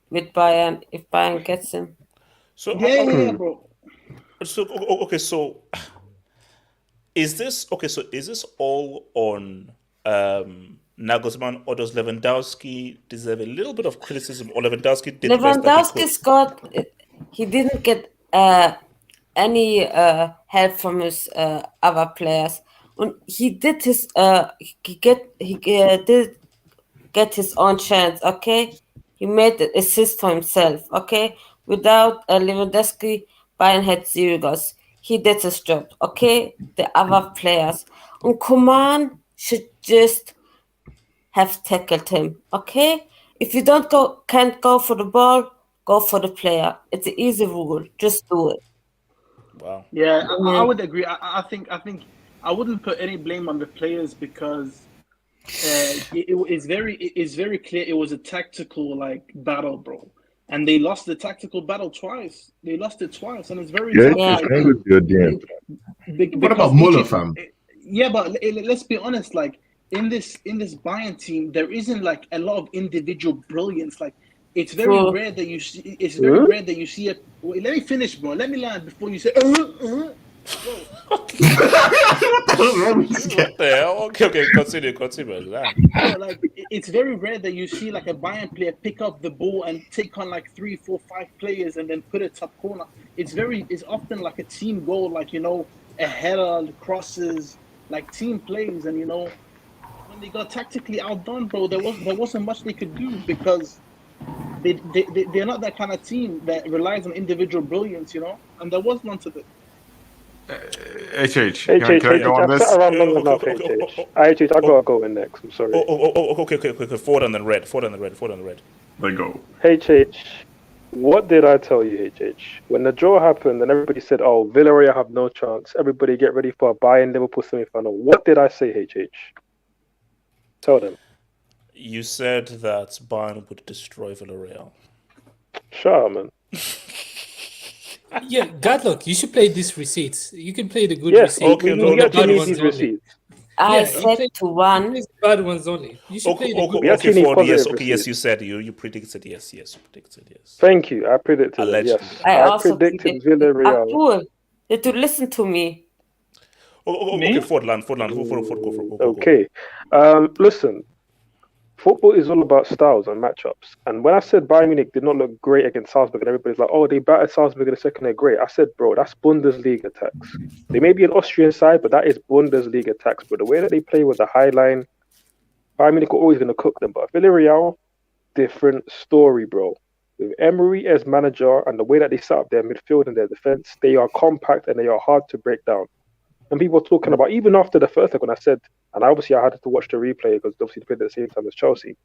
with Bayern if Bayern gets him.
So
bro.
So okay, so is this okay? So is this all on Nagelsmann, or does Lewandowski deserve a little bit of criticism? Or Lewandowski did the best that he could?
He didn't get any help from his other players. He did his did get his own chance. Okay, he made the assist for himself. Okay, without Lewandowski, Bayern had 0 goals. He did his job. Okay, the other players. And Coman should just have tackled him. Okay, if you can't go for the ball, go for the player. It's an easy rule. Just do it.
Wow.
Yeah, I would agree. I think I wouldn't put any blame on the players because it's very clear it was a tactical battle, bro. And they lost the tactical battle twice. They lost it twice, and it's very
What about Muller, fam?
Yeah, but let's be honest. In this Bayern team, there isn't a lot of individual brilliance. It's very rare that you see. It's very rare that you see it. Wait, let me finish, bro. Let me land before you say.
What the hell? Okay, continue.
Bro, it's very rare that you see a Bayern player pick up the ball and take on 3, 4, 5 players and then put it top corner. It's often a team goal, a header, crosses, team plays, and when they got tactically outdone, bro, there wasn't much they could do because they're not that kind of team that relies on individual brilliance, and there was none to it.
HH, can I go on this?
I gotta go in next. I'm sorry.
Okay. Forward and then red.
Let go.
HH, what did I tell you, HH? When the draw happened and everybody said, "Oh, Villareal have no chance. Everybody get ready for a Bayern Liverpool semi-final." What did I say, HH? Tell them.
You said that Bayern would destroy Villarreal.
Shut up, man.
Yeah, Godluck, you should play these receipts. You can play the good receipts.
Okay,
no, the bad ones only.
I said to one.
Bad ones only. You should play the good
Yes, you said you predicted yes.
Thank you. I predicted
allegedly.
Yes. I predicted Villarreal.
Abdul, did you listen to me?
Okay, Fordland, go.
Okay. Listen. Football is all about styles and matchups. And when I said Bayern Munich did not look great against Salzburg, and everybody's like, "Oh, they battered Salzburg in the second, they're great." I said, bro, that's Bundesliga tax. They may be an Austrian side, but that is Bundesliga tax. But the way that they play with the high line, Bayern Munich are always going to cook them. But Villarreal, different story, bro. With Emery as manager and the way that they set up their midfield and their defense, they are compact and they are hard to break down. And people were talking about, even after the first leg, when I said, and obviously I had to watch the replay because obviously they played at the same time as Chelsea.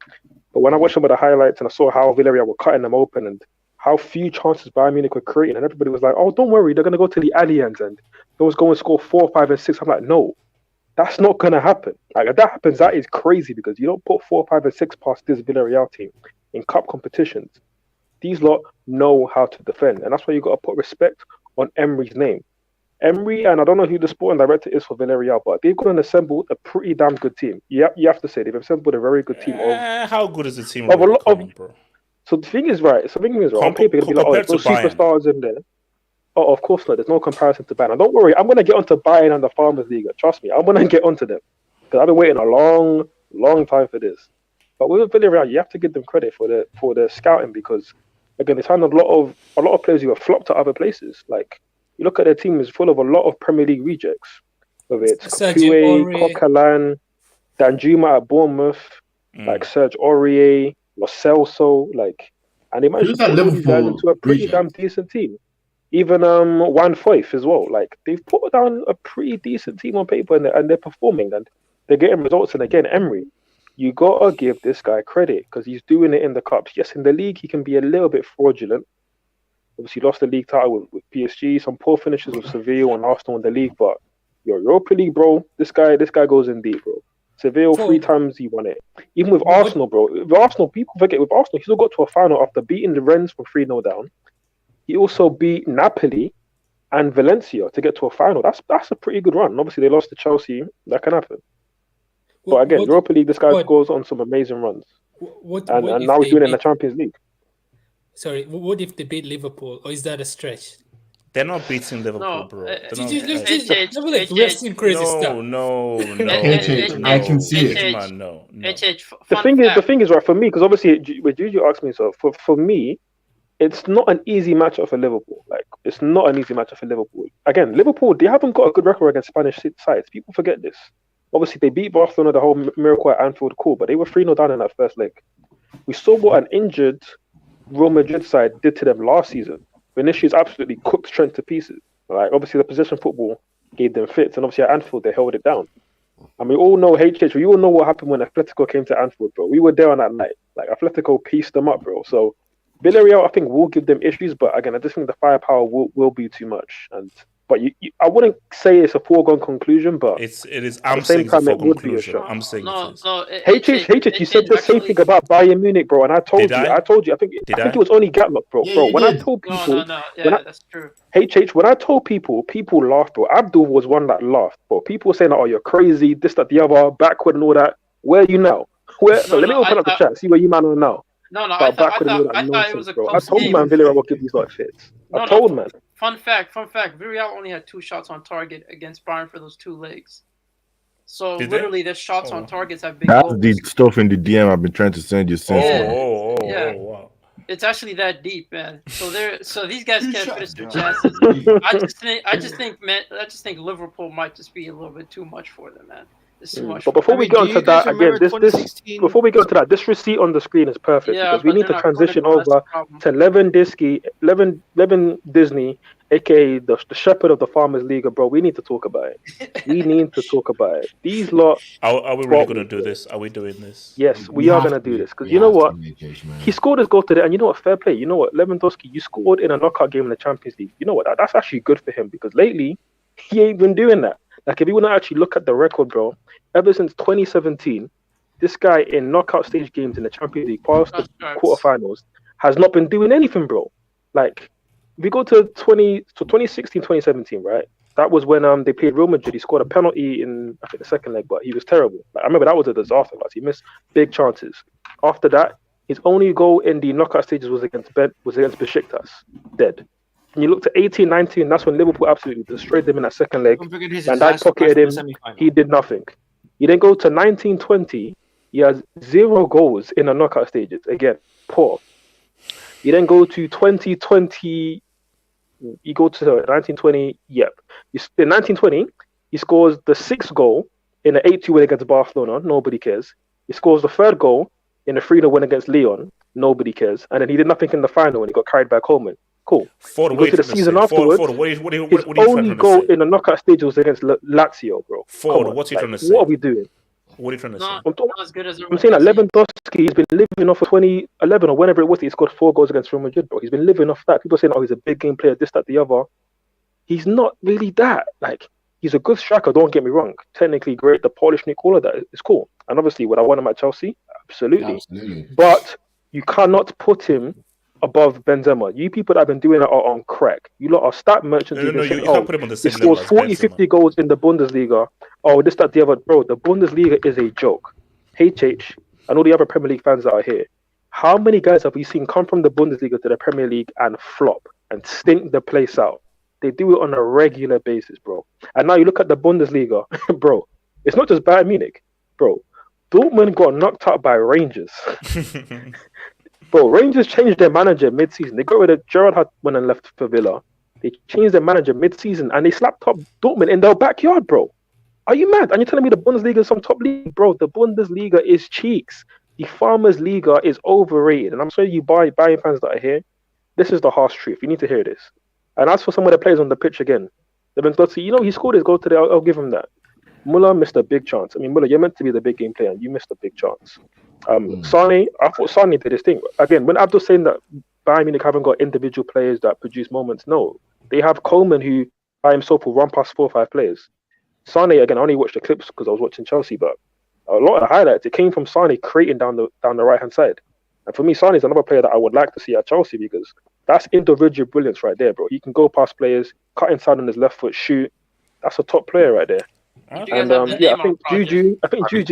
But when I watched some of the highlights and I saw how Villarreal were cutting them open and how few chances Bayern Munich were creating, and everybody was like, "Oh, don't worry, they're going to go to the Allianz and those go and score 4, 5, and 6. I'm like, no, that's not going to happen. If that happens, that is crazy because you don't put 4, 5, and 6 past this Villarreal team in cup competitions. These lot know how to defend, and that's why you got to put respect on Emery's name. Emery, and I don't know who the sporting director is for Villarreal, but they've gone and assembled a pretty damn good team. You have to say they've assembled a very good team.
How good is the team?
Bro. So the thing is, right? On paper, you're going to be like, "Oh, there's no superstars in there." Oh, of course not. There's no comparison to Bayern. And don't worry, I'm going to get onto Bayern and the Farmers Liga. Trust me, I'm going to get onto them because I've been waiting a long time for this. But with Villarreal, you have to give them credit for the scouting because again, they signed a lot of players who have flopped to other places. Like you look at their team is full of a lot of Premier League rejects. Whether it's Chukwueze, Coquelin, Danjuma at Bournemouth, like Serge Aurier, Lo Celso, and they managed to put these guys into a pretty damn decent team. Even Juan Foyth as well. They've put down a pretty decent team on paper and they're performing and they're getting results. And again, Emery, you gotta give this guy credit because he's doing it in the cups. Yes, in the league he can be a little bit fraudulent. Obviously, lost the league title with PSG, some poor finishes with Seville and Arsenal in the league. But Europa League, bro, this guy goes in deep, bro. Seville 3 times he won it. Even with Arsenal, bro. With Arsenal, people forget with Arsenal, he still got to a final after beating the Rennes from 3-0 down. He also beat Napoli and Valencia to get to a final. That's a pretty good run. Obviously, they lost to Chelsea. That can happen. But again, Europa League, this guy
what-
scores on some amazing runs,
what
and
if
now he's
they
doing it in the
beat-
Champions League.
Sorry, what if they beat Liverpool, or is that a stretch?
They're not beating Liverpool,
No,
bro.
let's
They're not,
just we have seen crazy stuff.
No.
I can see it.
Man, no.
The thing is, right, for me, because obviously, when Juju asked me, so for me, it's not an easy matchup for Liverpool. Like, it's not an easy matchup for Liverpool. Again, Liverpool, they haven't got a good record against Spanish sides. People forget this. Obviously, they beat Barcelona, the whole miracle at Anfield, cool, but they were 3-0 down in that first leg. We saw what an injured Real Madrid side did to them last season. Vinicius absolutely cooked Trent to pieces. Right? Obviously, the possession football gave them fits, and obviously at Anfield, they held it down. And we all know we all know what happened when Atletico came to Anfield, bro. We were there on that night. Like, Atletico pieced them up, bro. So, Villarreal, I think, will give them issues, but again, I just think the firepower will be too much. But I wouldn't say it's a foregone conclusion, but
it is.
At
I'm
the same
saying
time,
it's a
it would be a
conclusion.
shot.
I'm saying
No,
HH, you said the same thing about Bayern Munich, bro, and I told you. I think it was only Gatlock, bro.
Yeah,
bro,
you
when
did.
I told people,
that's true.
HH, when I told people laughed, bro. Abdul was one that laughed, bro. People were saying, "Oh, you're crazy," this, that, the other, backward and all that. Where are you now? Let me open up the chat, see where you man are now.
No,
I thought it was a bro. I told man Villarreal will give these like fits. I told man.
Fun fact. Villarreal only had 2 shots on target against Bayern for those 2 legs. So
Did
literally, their shots on targets have been
That's
goals.
the stuff in the DM I've been trying to send you since.
Yeah.
Wow.
It's actually that deep, man. So these guys can't finish their chances. I just think Liverpool might just be a little bit too much for them, man. It's too much.
But before we go into that, again, before we go into that, this receipt on the screen is perfect because we need to transition over to Levin Disney, aka the shepherd of the Farmers League, bro. We need to talk about it. We need to talk about it. These lot.
Are we really going to do this? Are we doing this?
Yes, we are going to do this because you know what? He scored his goal today, and you know what? Fair play. You know what? Lewandowski, you scored in a knockout game in the Champions League. You know what? That's actually good for him because lately he ain't been doing that. Like, if you want to actually look at the record, bro, ever since 2017, this guy in knockout stage games in the Champions League, past the quarterfinals, has not been doing anything, bro. Like, if we go to 2016, 2017, right? That was when they played Real Madrid. He scored a penalty in, I think, the second leg, but he was terrible. Like, I remember that was a disaster. Like, he missed big chances. After that, his only goal in the knockout stages was against Besiktas. Dead. And you look to 18, 19, that's when Liverpool absolutely destroyed them in that second leg. And that pocketed him. He did nothing. You then go to 19, 20. He has 0 goals in the knockout stages. Again, poor. You then go to 2020. You go to 1920. Yep. In 1920, he scores the 6th goal in an 8-2 win against Barcelona. Nobody cares. He scores the 3rd goal in a 3-0 win against Lyon. Nobody cares. And then he did nothing in the final when he got carried back home. Cool. You go to the season afterwards. His only goal in the knockout stage was against Lazio, bro.
What's he trying to say?
What are we doing?
What are you trying to say?
I'm
saying that Lewandowski has been living off of 2011 or whenever it was. He scored 4 goals against Real Madrid, bro. He's been living off that. People saying, "Oh, he's a big game player, this, that, the other." He's not really that. Like, he's a good striker. Don't get me wrong. Technically great. The Polish nick, all of that is cool. And obviously, would I want him at Chelsea? Absolutely. But you cannot put him above Benzema. You people that have been doing that are on crack. You lot are stat merchants.
No, you can't put him on the same
he scores
level as
40, 50 goals in the Bundesliga. Oh, this, that, the other. Bro, the Bundesliga is a joke. HH, and all the other Premier League fans that are here, how many guys have we seen come from the Bundesliga to the Premier League and flop and stink the place out? They do it on a regular basis, bro. And now you look at the Bundesliga, bro. It's not just Bayern Munich, bro. Dortmund got knocked out by Rangers. Bro, Rangers changed their manager mid-season. They got rid of Gerrard had went and left for Villa. They changed their manager mid-season and they slapped up Dortmund in their backyard, bro. Are you mad? And you're telling me the Bundesliga is some top league? Bro, the Bundesliga is cheeks. The Farmers Liga is overrated. And I'm sorry you Bayern fans that are here. This is the harsh truth. You need to hear this. And as for some of the players on the pitch again, Lewandowski, you know, he scored his goal today. I'll give him that. Muller missed a big chance. I mean, Muller, you're meant to be the big game player, and you missed a big chance. Sane, I thought Sane did his thing. Again, when Abdul's saying that Bayern Munich haven't got individual players that produce moments, no. They have Coleman, who by himself will run past 4 or 5 players. Sane, again, I only watched the clips because I was watching Chelsea, but a lot of the highlights, it came from Sane creating down the right-hand side. And for me, Sane is another player that I would like to see at Chelsea because that's individual brilliance right there, bro. He can go past players, cut inside on his left foot, shoot. That's a top player right there. And I think Juju.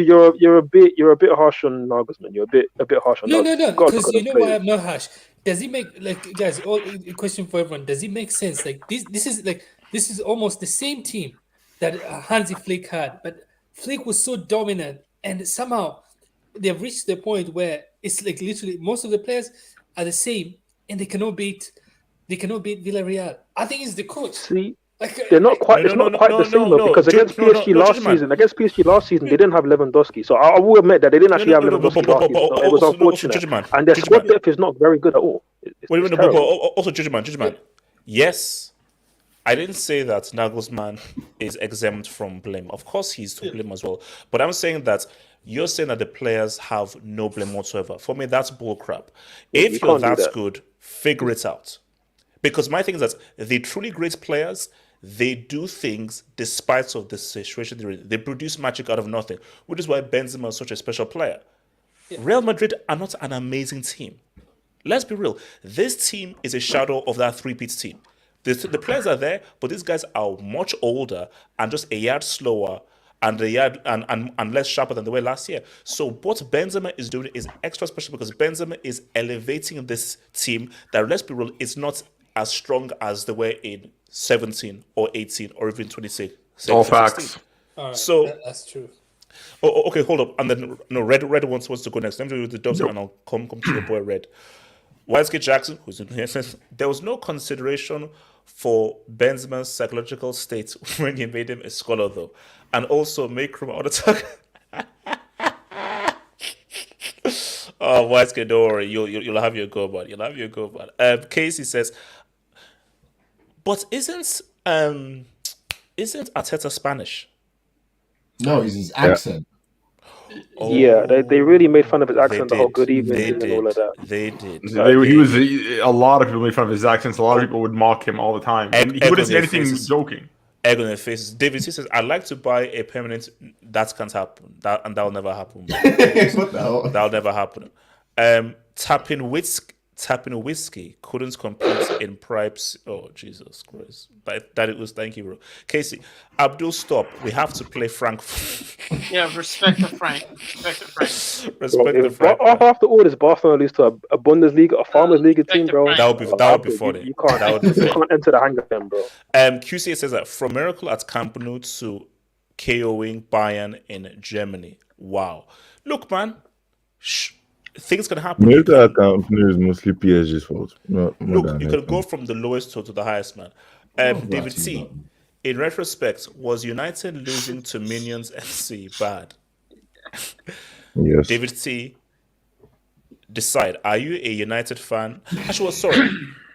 You're a bit harsh on Nagelsmann. You're a bit harsh on
No,
Nagelsmann.
because you know why I'm not harsh. Does it make guys? All a question for everyone. Does it make sense? This is almost the same team that Hansi Flick had, but Flick was so dominant, and somehow they've reached the point where it's like literally most of the players are the same, and they cannot beat Villarreal. I think it's the coach.
See, they're not quite. It's not quite the same though, because against PSG last season, they didn't have Lewandowski. So I will admit that they didn't actually have Lewandowski last season. It was unfortunate, and their squad depth is not very good at all.
Also, Judgment. Yes, I didn't say that Nagelsmann is exempt from blame. Of course, he's to blame as well. But I'm saying that you're saying that the players have no blame whatsoever. For me, that's bullcrap. If you're that good, figure it out. Because my thing is that the truly great players, they do things despite of the situation they're in. They produce magic out of nothing, which is why Benzema is such a special player. Yeah. Real Madrid are not an amazing team. Let's be real. This team is a shadow of that three-peat team. The players are there, but these guys are much older and just a yard slower and and less sharper than they were last year. So what Benzema is doing is extra special because Benzema is elevating this team that, let's be real, is not as strong as they were in 17 or 18 or even 26.
All facts.
Right,
so
that's true.
Oh, okay, hold up. And then Red wants to go next. Let me do the dubs and I'll come to your boy Red. YSK Jackson, who's in here, says there was no consideration for Benzema's psychological state when you made him a scholar, though, and also make room on the talk. Oh, YSK, don't worry, you'll have your go, bud. You'll have your go, bud. Casey says, but isn't Arteta Spanish?
No, it's his accent.
Oh, yeah, they really made fun of his accent the whole good evening and all of that.
They did.
A lot of people made fun of his accents. A lot of people would mock him all the time. And he wouldn't say anything joking.
Egg on their faces. David C says, I'd like to buy a permanent. That can't happen. That'll never happen. That'll never happen. Tapping whiskey couldn't compete in Pripes. Oh, Jesus Christ. That it was, thank you, bro. Casey, Abdul, stop. We have to play Frank.
Yeah, respect to Frank.
After all this, Barcelona lose to a Bundesliga, a Farmers Liga team, bro.
That would be funny.
You can't enter the hang of them, bro.
QCA says that from miracle at Camp Nou to KOing Bayern in Germany. Wow. Look, man. Things can happen.
Miracle at Camp Nou is mostly PSG's fault. Look,
you can go from the lowest to the highest, man. David C. In retrospect, was United losing to Minions FC bad?
Yes.
David C. Decide. Are you a United fan? Actually, sorry.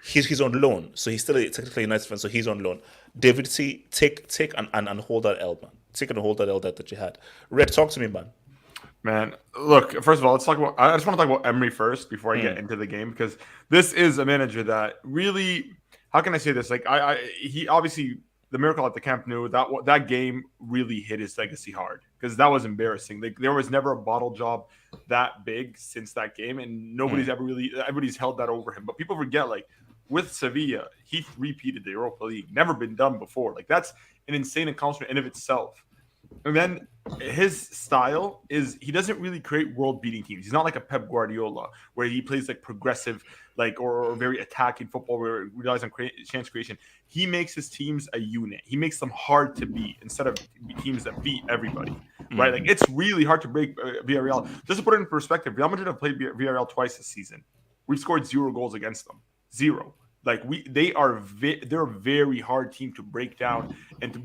He's on loan, so he's still technically a United fan, so he's on loan. David C. Take and hold that L, man. Take and hold that L that you had. Red, talk to me, man.
Man, look, first of all, let's talk about. I just want to talk about Emery first before I get into the game, because this is a manager that really. How can I say this? Like, he obviously the miracle at the Camp Nou, that game really hit his legacy hard, because that was embarrassing. Like, there was never a bottle job that big since that game, and everybody's held that over him. But people forget, like, with Sevilla, he repeated the Europa League, never been done before. Like, that's an insane accomplishment in of itself. And then his style is he doesn't really create world-beating teams. He's not like a Pep Guardiola where he plays like progressive, like or very attacking football where it relies on chance creation. He makes his teams a unit. He makes them hard to beat instead of teams that beat everybody, right? Like, it's really hard to break Villarreal. Just to put it in perspective, Real Madrid have played Villarreal twice this season. We've scored 0 goals against them. 0. Like, they're a very hard team to break down and to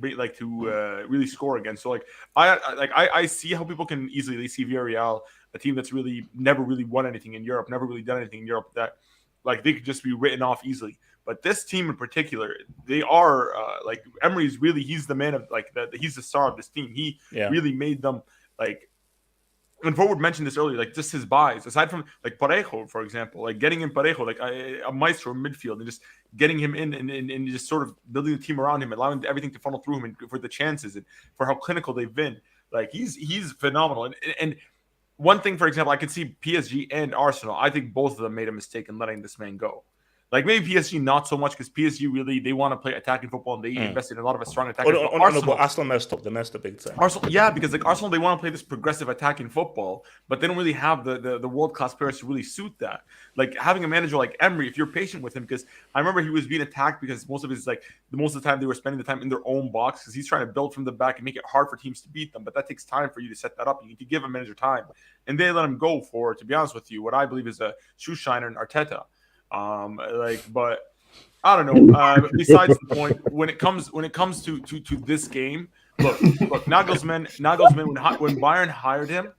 really score against. So I see how people can easily see Villarreal, a team that's really never really won anything in Europe, never really done anything in Europe, that like they could just be written off easily. But this team in particular, they are like Emery's really, he's the man of he's the star of this team. He really made them like. And Forward mentioned this earlier, like just his buys, aside from like Parejo, for example, like getting in Parejo, like a maestro in midfield, and just getting him in and just sort of building the team around him, allowing everything to funnel through him, and for the chances and for how clinical they've been. Like, he's phenomenal. And one thing, for example, I could see PSG and Arsenal. I think both of them made a mistake in letting this man go. Like maybe PSG not so much because PSG really they want to play attacking football and they invested in a lot of a strong attacking football.
Arsenal messed up. They messed up big time.
Arsenal, yeah, because like Arsenal, they want to play this progressive attacking football, but they don't really have the world class players to really suit that. Like having a manager like Emery, if you're patient with him, because I remember he was being attacked because most of the time they were spending the time in their own box because he's trying to build from the back and make it hard for teams to beat them. But that takes time for you to set that up. You need to give a manager time, and they let him go for, to be honest with you, what I believe is a shoe shiner in Arteta. But I don't know. Besides the point, when it comes to this game, look, Nagelsmann, when Bayern hired him,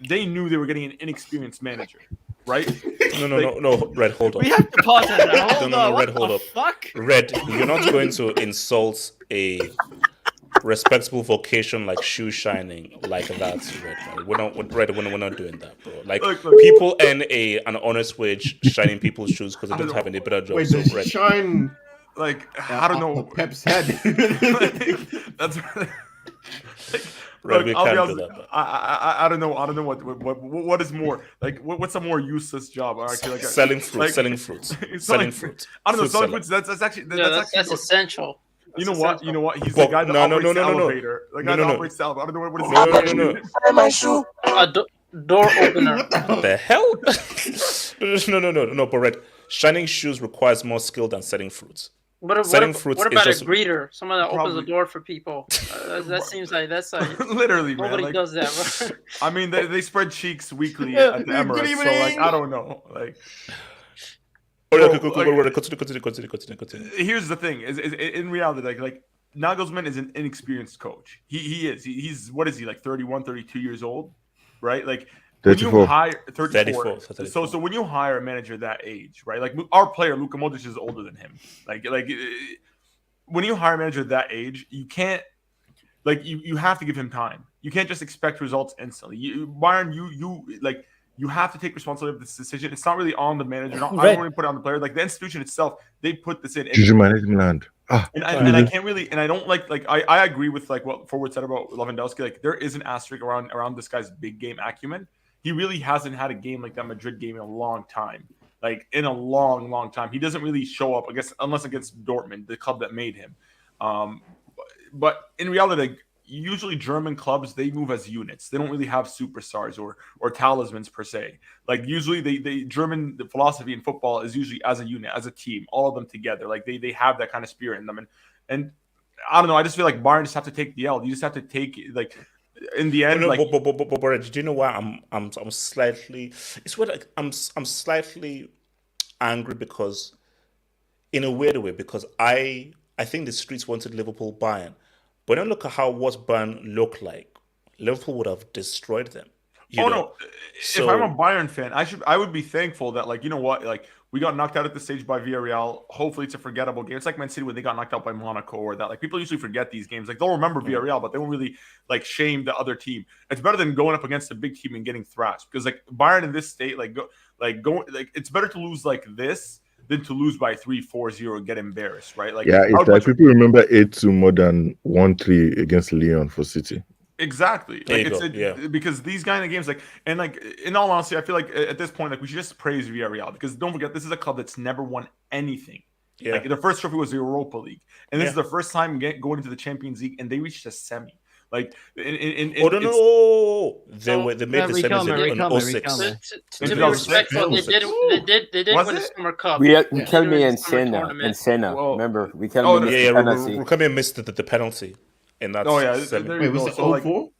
they knew they were getting an inexperienced manager, right?
No, Red, hold up.
We have to pause on that. Hold on.
Red, hold up.
Fuck?
Red, you're not going to insult a respectable vocation like shoe shining like that, Red. We're not doing that, bro. Like look. People earn an honest wage shining people's shoes because they don't have any better jobs.
Wait,
so
Red. Shine
like I don't know
Pep's head.
That's
Red, we can't
honest,
do that.
I don't know what is more like what's a more useless job? Actually, like
selling fruits. I don't
know. Selling fruits. That's
essential.
You know what? He's the guy that operates the elevator. The guy that operates the elevator. I don't know what is
my shoe. Door opener.
What the hell? No. But Red, shining shoes requires more skill than selling fruits.
What about a greeter? Someone that opens the door for people. That seems like that's like
literally,
nobody
man.
does that. Bro.
I mean, they spread cheeks weekly at the Emirates, so like I don't know, like. Continue. Here's the thing: is in reality, like Nagelsmann is an inexperienced coach. He is. He's what is he like 31, 32 years old, right? Like
34.
When you hire
34.
So when you hire a manager that age, right? Like our player Luka Modric is older than him. Like when you hire a manager that age, you can't. Like you have to give him time. You can't just expect results instantly. Bayern, you have to take responsibility of this decision. It's not really on the manager. I don't really put it on the player. Like the institution itself, they put this in.
And
I can't really, and I don't like I agree with like what Forward said about Lewandowski. Like there is an asterisk around this guy's big game acumen. He really hasn't had a game like that Madrid game in a long time. Like in a long time. He doesn't really show up, I guess, unless against Dortmund, the club that made him. But in reality, like, usually German clubs, they move as units. They don't really have superstars or talismans per se. Like usually the German philosophy in football is usually as a unit, as a team, all of them together. Like they have that kind of spirit in them. And I don't know, I just feel like Bayern just have to take the L. You just have to take like in the end.
But do you know why I'm slightly? It's what like, I'm slightly angry because, in a weird way, because I think the streets wanted Liverpool Bayern. But don't look at what Bayern looked like. Liverpool would have destroyed them.
No! If I'm a Bayern fan, I would be thankful that like you know what, like we got knocked out at this stage by Villarreal. Hopefully, it's a forgettable game. It's like Man City when they got knocked out by Monaco or that. Like people usually forget these games. Like they'll remember Villarreal, but they won't really like shame the other team. It's better than going up against a big team and getting thrashed because like Bayern in this state, it's better to lose like this than to lose by 3-4-0 and get embarrassed, right? Like
it's like people remember 8-2 more than 1-3 against Lyon for City.
Exactly. Because these kind of games, like, and like in all honesty, I feel like at this point, like we should just praise Villarreal because don't forget this is a club that's never won anything. Yeah. Like the first trophy was the Europa League, and this is the first time going into the Champions League, and they reached a semi. Like they made the semis in 06.
To be respectful, they did win the Summer Cup.
We tell me in Senna. Remember, we tell me
Rukami missed the penalty in that.
Wait, was it 04?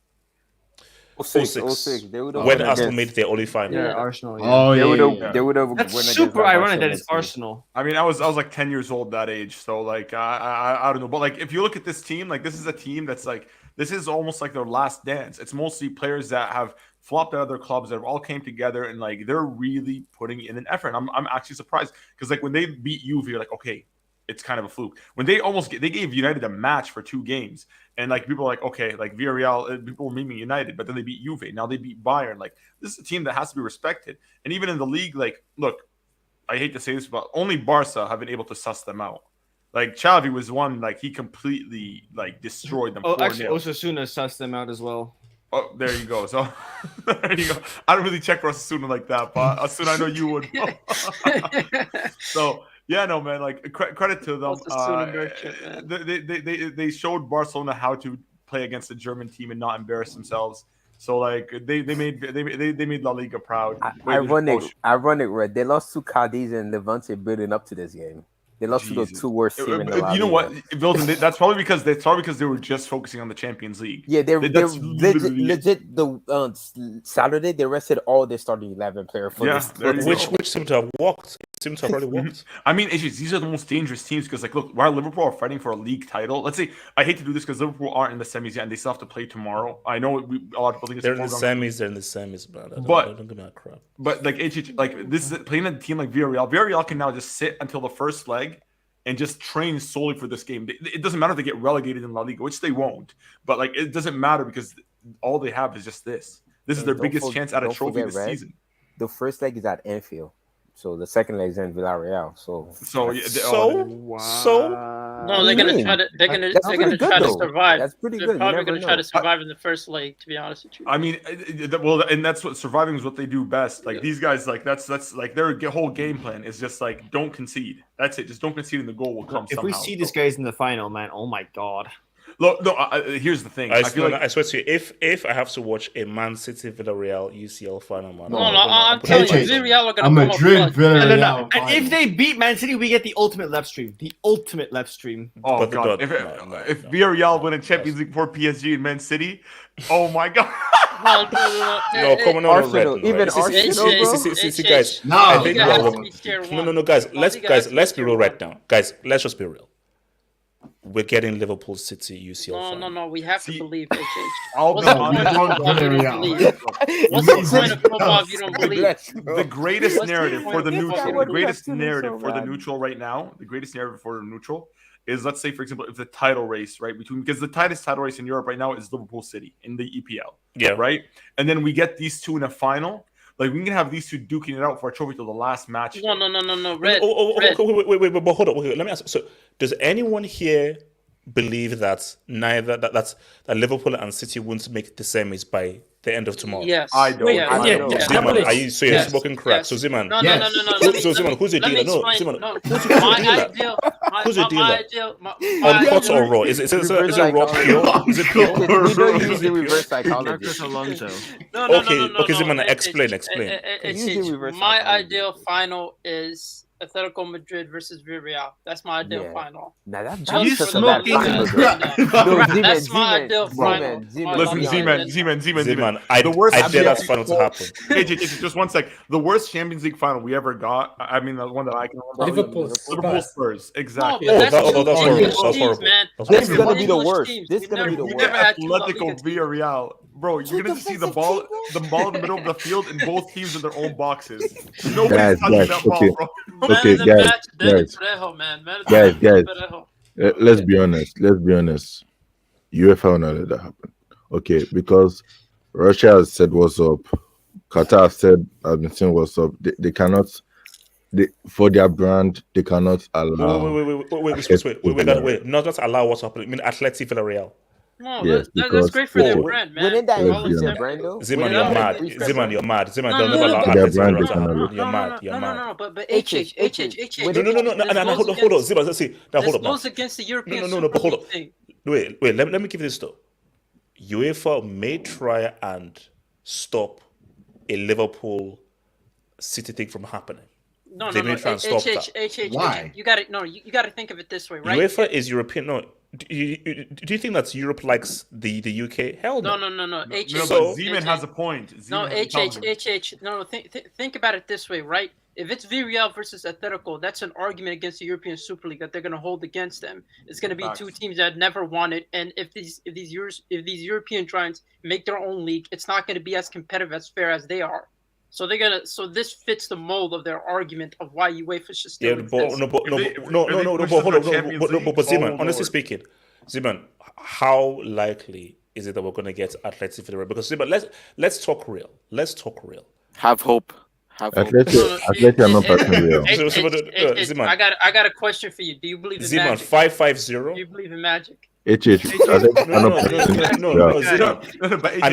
06. When Arsenal made their only final.
Yeah, Arsenal. Yeah.
They would have.
That's super ironic that it's Arsenal.
I mean, I was like 10 years old that age, so like I don't know, but like if you look at this team, like this is a team that's like. This is almost like their last dance. It's mostly players that have flopped out of their clubs that all came together and like they're really putting in an effort. And I'm actually surprised because like when they beat Juve, you're like, okay, it's kind of a fluke. When they gave United a match for 2 games, and like people are like, okay, like Villarreal, people were memeing United, but then they beat Juve. Now they beat Bayern. Like this is a team that has to be respected. And even in the league, like, look, I hate to say this, but only Barca have been able to suss them out. Like Xavi was one, like he completely like destroyed them.
Oh, actually, Osasuna sussed them out as well.
Oh, there you go. So there you go. I don't really check for Osasuna like that, but Osasuna, I know you would. So yeah, no man, like credit to them. They showed Barcelona how to play against a German team and not embarrass themselves. So like they made La Liga proud.
Ironic, Red. They lost to Cadiz and Levante building up to this game. They lost to the two worst teams in the La Liga.
You know what, Wilton? That's probably because they were just focusing on the Champions League.
Yeah, they're legit. The Saturday they rested all their starting 11 players for this.
Which seemed to have worked. Seemed to have already worked.
I mean, these are the most dangerous teams because, like, look, while Liverpool are fighting for a league title, let's say I hate to do this because Liverpool aren't in the semis yet and they still have to play tomorrow. I know a lot of people think it's
they're in the semis. They're in the semis, man. Don't give me that crap.
But like, like this is playing a team like Villarreal. Villarreal can now just sit until the first leg and just train solely for this game. It doesn't matter if they get relegated in La Liga, which they won't. But like, it doesn't matter because all they have is just this. This is their biggest chance at a trophy this season.
The first leg is at Anfield. So the second leg is in Villarreal.
No, they're gonna try to. They're gonna try to survive.
That's pretty
they're
good.
Probably gonna try to survive in the first leg. To be honest with you.
I mean, and that's what surviving is what they do best. Like these guys, like that's like their whole game plan is just like don't concede. That's it. Just don't concede, and the goal will come.
If we see these guys in the final, man, oh my god.
Look, no. Here's the thing.
I swear to you, if I have to watch a Man City Villarreal UCL final, man,
I'm telling you, Villarreal are gonna come
Madrid, Villarreal.
No. And if they beat Man City, we get the ultimate live stream.
Oh god! If Villarreal win a Champions League for PSG and Man City, oh my god!
No, come on,
Arsenal, even Arsenal,
see, guys. No, guys. Let's be real right now, guys. Let's just be real. We're getting Liverpool City UCL.
No. We have to believe.
What's
the point of football if you don't believe?
The greatest narrative for the neutral. The greatest narrative for the neutral right now. The greatest narrative for the neutral is, let's say, for example, if the title race, right, because the tightest title race in Europe right now is Liverpool City in the EPL.
Yeah.
Right. And then we get these two in a final. Like, we can have these two duking it out for a trophy till the last match.
No.
Red. Wait, but hold on. Let me ask. So, does anyone here believe that that Liverpool and City won't make the semis by the end of tomorrow?
Yes,
I don't.
Ziman, are you spoken correct?
Yes.
So Ziman,
no.
So Ziman, who's your dealer? No, Ziman, who's your dealer? On hot or raw? Is it raw pure? Is it pure?
We don't usually reverse psychology.
Alonso.
Okay, Ziman, explain.
My ideal final is Atletico Madrid versus Villarreal. That's my ideal final.
Now that's
my ideal final.
Listen, Zeman.
I dare that final to happen.
Just one sec. The worst Champions League final we ever got. I mean, the one that I can remember. Liverpool Spurs. Exactly.
No, that's
horrible.
Man.
This is gonna be the worst. This is gonna be the worst.
Atletico Villarreal. Bro, you're going to see the ball in the middle of the field and both teams in their own boxes. Nobody's touching that ball, bro.
Okay, guys. Let's be honest. UEFA will not let that happen. Okay, because Russia has said what's up. Qatar has been saying what's up. They cannot. For their brand, they cannot allow.
Wait. Not just allow what's happening. I mean, Athletic Villarreal.
No, yes, that's great for their brand, man.
Wouldn't that increase their brand, though?
Ziman, you're mad. Ziman, they'll never allow Athletic. You're mad.
No, but HH.
No, hold on. Ziman, let's see. Now, hold on.
This goes against the European
No, but hold on. Wait, let me give you this, though. UEFA may try and stop a Liverpool City thing from happening.
No.
They may try and stop that.
Why? You got to think of it this way, right?
UEFA is European. No. Do you think that Europe likes the UK? Hell no.
No.
But Zeman has a point.
No, think about it this way, right? If it's Villarreal versus Atletico, that's an argument against the European Super League that they're going to hold against them. It's going to be two teams that never won it, and if these European giants make their own league, it's not going to be as competitive, as fair as they are. So So this fits the mold of their argument of why UEFA should still exist.
But Ziman, honestly speaking, Ziman, how likely is it that we're going to get Athletic Villarreal? Because Ziman, let's talk real.
Have hope.
Athletic are not passing real.
Ziman,
I got a question for you. Do you believe in
Ziman,
magic?
550?
Do you believe in magic?
I think
no,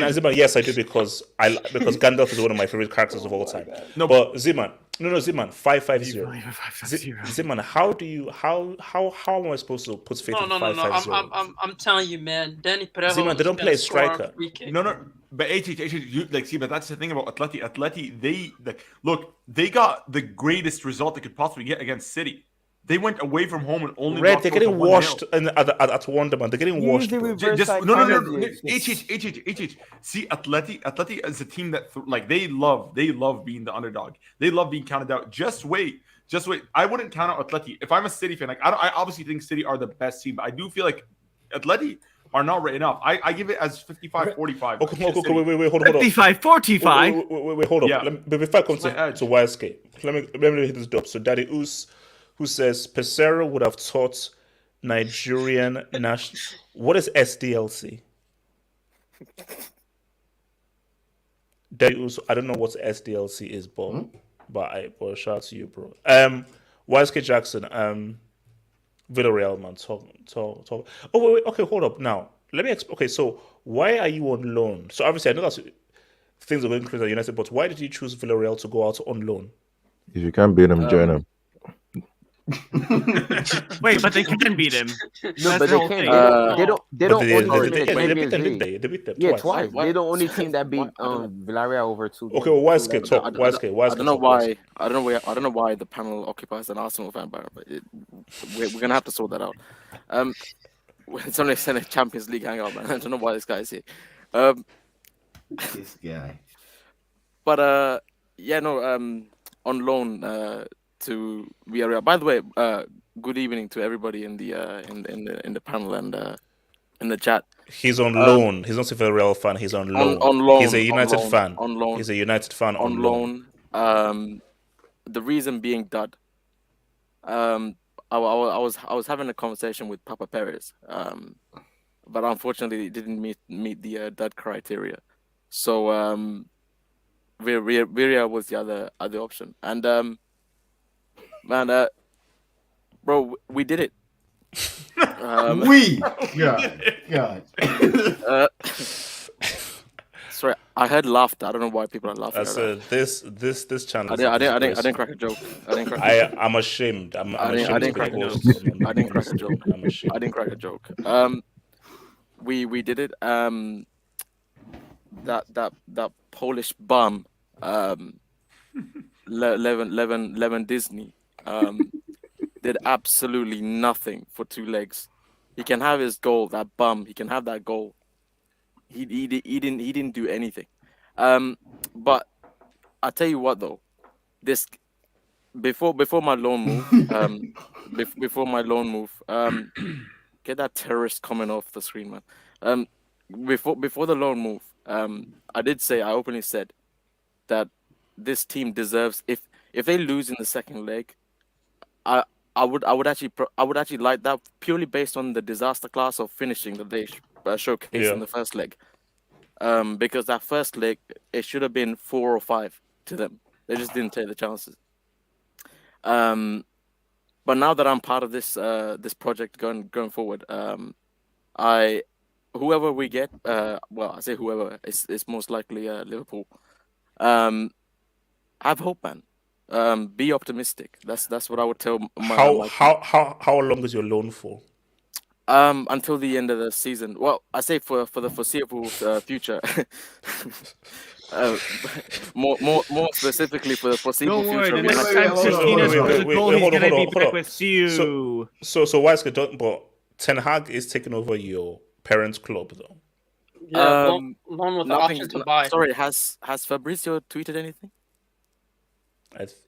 Ziman, yes, I do because Gandalf is one of my favorite characters of all time. But Ziman, Ziman, 550. Ziman, how am I supposed to put faith in 550?
I'm telling you, man. Danny Perejo.
Ziman, they don't play a striker.
No. But but that's the thing about Atleti. Atleti, they got the greatest result they could possibly get against City. They went away from home and only.
Red, they're getting washed at Wonderman. They're getting washed.
No. See, Atleti is a team that they love being the underdog. They love being counted out. Just wait. I wouldn't count out Atleti. If I'm a City fan, I obviously think City are the best team, but I do feel like Atleti are not written up. I give it as 55-45.
Okay, wait, hold on.
55-45.
Wait, hold up. Before I come to YSK, let me hit this dope. So Daddy Oos, who says Pesero would have taught Nigerian national. What is SDLC? Daddy Oos, I don't know what SDLC is, but shout out to you, bro. YSK Jackson, Villareal, man, talk. Oh wait, okay, hold up. Now let me. Okay, so why are you on loan? So obviously, I know that things are going crazy at United, but why did you choose Villareal to go out on loan?
If you can't beat them, join them.
Wait, but they can beat him.
No, but they can't. They don't.
They beat them
twice. They're the only team that beat Villareal over 2.
Okay, well, YSK talk.
I don't know why the panel occupies an Arsenal fan bar, but we're gonna have to sort that out. It's only a Champions League hangout, man. I don't know why this guy's here.
This guy.
But on loan to Villarreal. By the way, good evening to everybody in the panel and in the chat.
He's on loan. He's not a Villarreal fan. He's on loan.
On loan.
He's a United fan.
On loan.
He's a United fan
on loan. The reason being dud. I was having a conversation with Papa Perez, but unfortunately it didn't meet the dud criteria. So Villarreal was the other option, and man, bro, we did it. God. Sorry, I heard laughter. I don't know why people are laughing.
This channel.
I didn't crack a joke.
I'm ashamed. I
didn't crack a joke. I didn't crack a joke. I didn't crack a joke. We did it. That Polish bum, Lewandowski, Disney, did absolutely nothing for 2 legs. He can have his goal. That bum. He can have that goal. He didn't do anything. But I tell you what though, this before my loan move, get that terrorist comment off the screen, man. Before the loan move, I openly said that this team deserves, if they lose in the second leg, I would actually like that purely based on the disaster class of finishing that they showcased in the first leg. Because that first leg, it should have been 4 or 5 to them. They just didn't take the chances. But now that I'm part of this project going forward, whoever we get, I say whoever, it's most likely Liverpool. Have hope, man. Be optimistic. That's what I would tell my
How long is your loan for?
Until the end of the season. Well, I say for the foreseeable future. More specifically for the foreseeable future.
The next time Tino scores a goal, he's gonna be back with you.
So Weiske, but Ten Hag is taking over your parents' club, though.
Yeah, loan with the option to buy.
Sorry, has Fabrizio tweeted anything?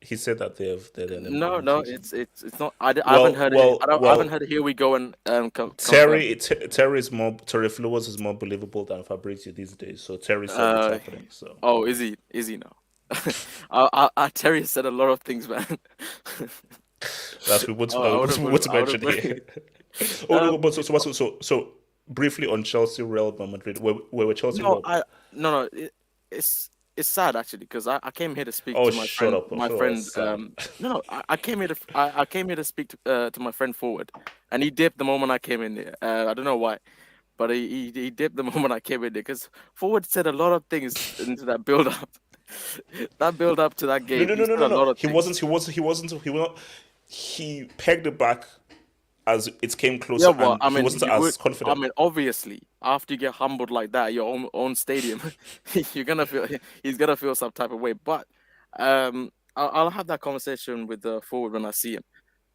He said that they're
no, it's not. I haven't heard it. I haven't heard it. Here we go and
Terry Flowers is more believable than Fabrizio these days. So Terry said it's happening. So
is he now? Terry said a lot of things, man.
That's what to mention here. So briefly on Chelsea, Real Madrid. Where Chelsea?
No, it's it's sad actually because I came here to speak
Oh,
to my
shut
friend.
up!
My
Shut up,
friend.
Sam.
No, I came here to I came here to speak to my friend Forward, and he dipped the moment I came in there. I don't know why, but he dipped the moment I came in there because Forward said a lot of things into that build up. That build up to that game, he said a lot of
He
things.
wasn't. He was not. He pegged it back as it came
Yeah,
closer,
well,
and
I
he
mean,
wasn't as confident.
I mean, obviously, after you get humbled like that, at your own stadium, you're gonna feel he's gonna feel some type of way. But I'll have that conversation with the Forward when I see him.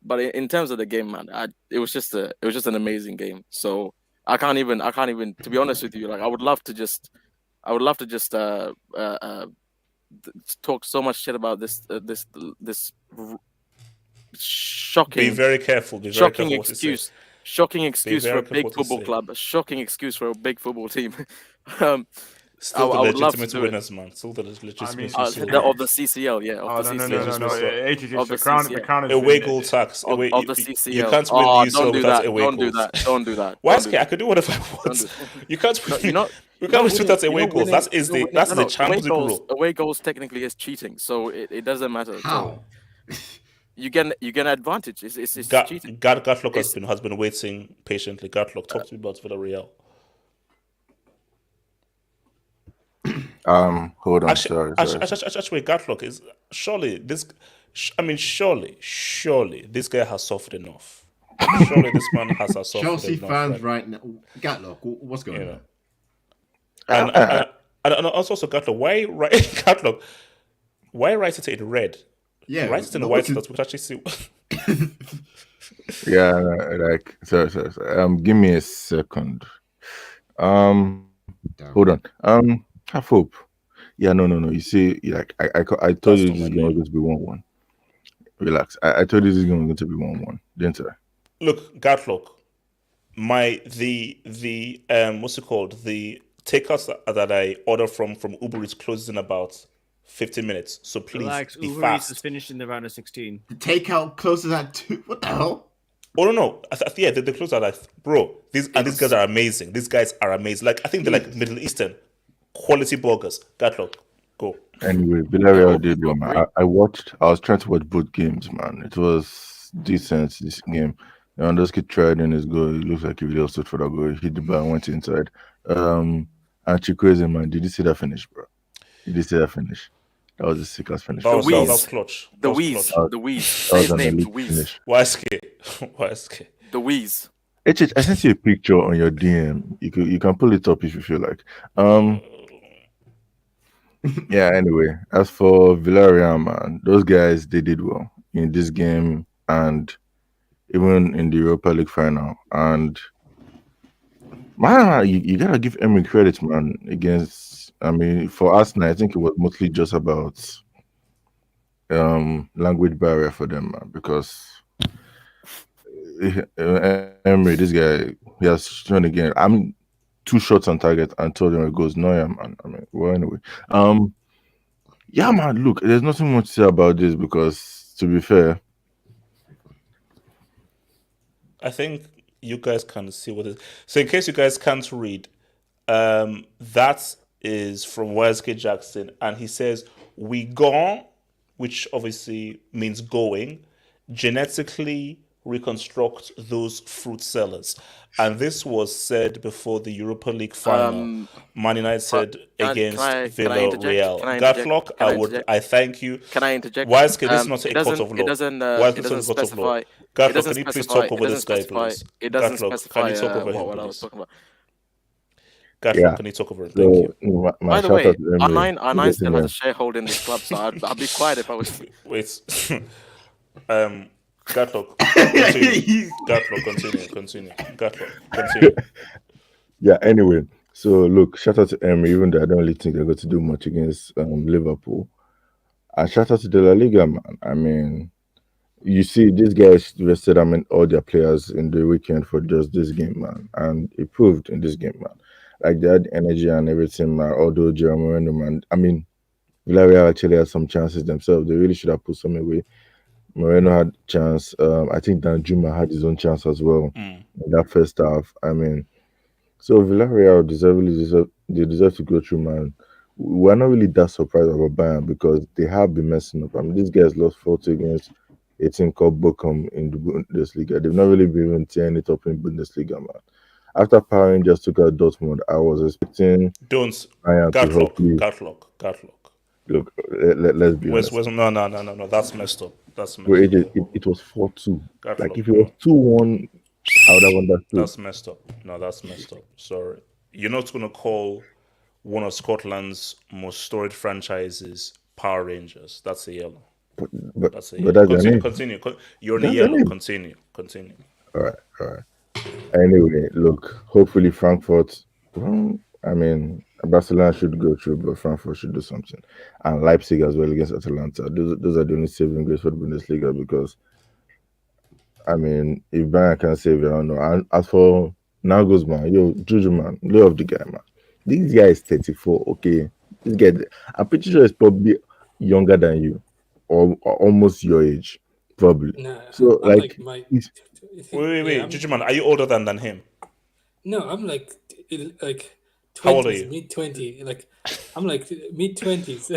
But in terms of the game, man, it was just an amazing game. So I can't even to be honest with you, like I would love to just talk so much shit about this shocking.
Be very careful. Be very
shocking
careful what you say.
excuse. Shocking excuse for
very
a
careful
big
what you
football
say.
club. A shocking excuse for a big football team.
Still the
I would love to
legitimate
do
winners, man. Still the legitimate
of the CCL, yeah.
Oh,
Of the
no,
CCL.
no.
Of
The
the
crown
CCL.
is
away goal tax.
Of
Away,
the
you
CCL.
can't win
Oh,
the
don't
UCL
do
without
that.
away
Don't do
goals.
that. Don't do that.
Why
Don't
is
do
I
that.
could do whatever I want. You can't
No,
win.
you're not.
You can't win without away
you're not
goals. That's
winning-
is
you're
the
winning-
that's
no,
the
no,
Champions League rule.
away goals technically is cheating, so it doesn't matter. at all.
How?
You get an advantage. It's cheating.
Gatlock
It's-
has been waiting patiently. Gatlock, talk to me about Villarreal.
Hold on.
Actually,
Sorry.
actually, Gatlock is surely this. I mean, surely this guy has suffered enough. Surely this man has suffered
Chelsea
enough.
fans
right?
right now. Gatlock, what's going
You
on?
know. And also Gatlock, why write Gatlock? Why write it in red?
Yeah,
write it in
no,
white so
because-
that we can actually see.
Yeah, like sorry. Give me a second. Hold on. Have hope. Yeah, no. You see, like I told you this game was going to be 1-1. Relax. I told you this game was going to be 1-1, didn't I?
Look, Gatlock, the what's it called? The takeouts that I order from Uber Eats closes in about 15 minutes. So please
Relax,
be
Uber Eats
fast.
is finished in the round of 16.
The takeout closes at 2. What the hell?
Oh no! Yeah, they close at like, bro. These guys are amazing. These guys are amazing. Like I think they're like Middle Eastern quality burgers. Gatlock, go.
Anyway, Villarreal did well, man. I was trying to watch both games, man. It was decent, this game. Lewandowski tried in his goal. It looks like he really stood for that goal. He hit the ball and went inside. And Chukwueze, man, did you see that finish, bro? Did you see that finish? That was the sickest finish.
That was clutch.
The Wheeze. Say his name, the Wheeze.
YSK.
The Wheeze.
I sent you a picture on your DM. You can pull it up if you feel like. Yeah, anyway, as for Villarreal, man, those guys, they did well in this game and even in the Europa League final. And man, you gotta give Emery credit, man. For Arsenal, I think it was mostly just about language barrier for them, man, because Emery, this guy, he has shown again. I'm 2 shots on target and told him it goes no, yeah, man. Well, anyway, yeah, man. Look, there's nothing much to say about this because, to be fair,
I think you guys can see what it is. So in case you guys can't read, that is from YSK Jackson, and he says, "We gone," which obviously means going, genetically reconstruct those fruit sellers. And this was said before the Europa League final. Man United against Villarreal. Gatlock, I thank you.
Can I interject?
YSK, this is not a court of law.
It doesn't specify.
Gatlock, can you please talk over this guy, please?
It doesn't
Gatlock,
specify
can you talk over him,
what I was
please?
talking about.
Gatlock, can you talk over him? Thank you.
By the way, R9 still has a shareholder in this club, so I'd be quiet if I was.
Wait. Gatlock, continue. Gatlock, continue.
Yeah, anyway. So look, shout out to Emery, even though I don't really think they're going to do much against Liverpool. And shout out to the La Liga, man. You see, these guys rested all their players in the weekend for just this game, man. And it proved in this game, man. Like they had energy and everything, man. Although Moreno, man. Villarreal actually had some chances themselves. They really should have put some away. Moreno had a chance. I think Danjuma had his own chance as well in that first half. So Villarreal deserve to go through, man. we're not really that surprised about Bayern because they have been messing up. I mean, these guys lost 40 against a team called Bochum in the Bundesliga. They've not really been even tearing it up in Bundesliga, man. After Power Rangers took out Dortmund, I was expecting Bayern to hopefully...
Gatlock.
Look, let's be honest.
No. That's messed up. That's messed
Wait,
up.
it was 4-2. Like, if it was 2-1, I would have understood.
That's messed up. No, that's messed up. Sorry. You're not going to call one of Scotland's most storied franchises Power Rangers. That's a yellow.
But
that's a
but
yellow.
that's your name.
Continue. You're in a
That's your
yellow.
name.
Continue.
All right. Anyway, look, hopefully Frankfurt, I mean, Barcelona should go through, but Frankfurt should do something. And Leipzig as well against Atalanta. Those are the only saving grace for the Bundesliga because, I mean, if Bayern can save it, I don't know. And as for Nagelsmann, Juju, man, love the guy, man. This guy is 34, okay? This guy, I'm pretty sure he's probably younger than you or almost your age, probably.
Nah,
So,
I'm
like
Mike.
Wait, Juju man, are you older than him?
No, I'm like
How old are
20s,
you?
mid-20s. Like I'm like mid-20s.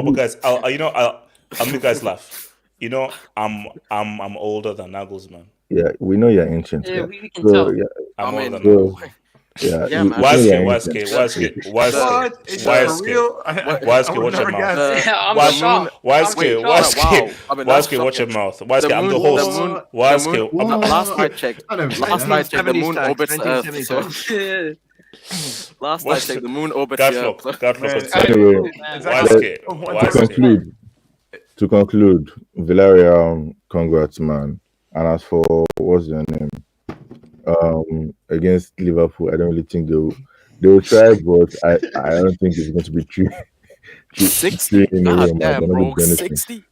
But guys, I'll make you guys laugh. You know, I'm older than Nagelsmann.
Yeah, we know you're ancient.
Yeah,
Yeah,
we can
so,
tell.
yeah,
I'm older than
so,
Nagelsmann.
yeah,
Yeah,
we
man.
know you're
YSK,
ancient.
What? Is that for real? I
YSK,
would
watch your
never
mouth.
guess.
I'm shocked.
YSK, YSK, watch your mouth. YSK, I'm the host. YSK,
Last I checked,
I don't
last I checked, the moon
1970s
orbits Earth.
1970s.
So last I checked, the moon orbits
Gatlock,
Earth.
Gatlock.
Anyway, to conclude, Villarreal, congrats, man. And as for what's their name, against Liverpool, I don't really think they will try, but I don't think it's going to be three
60?
in a row,
God
man.
damn,
They're not
bro.
going to do anything.
60?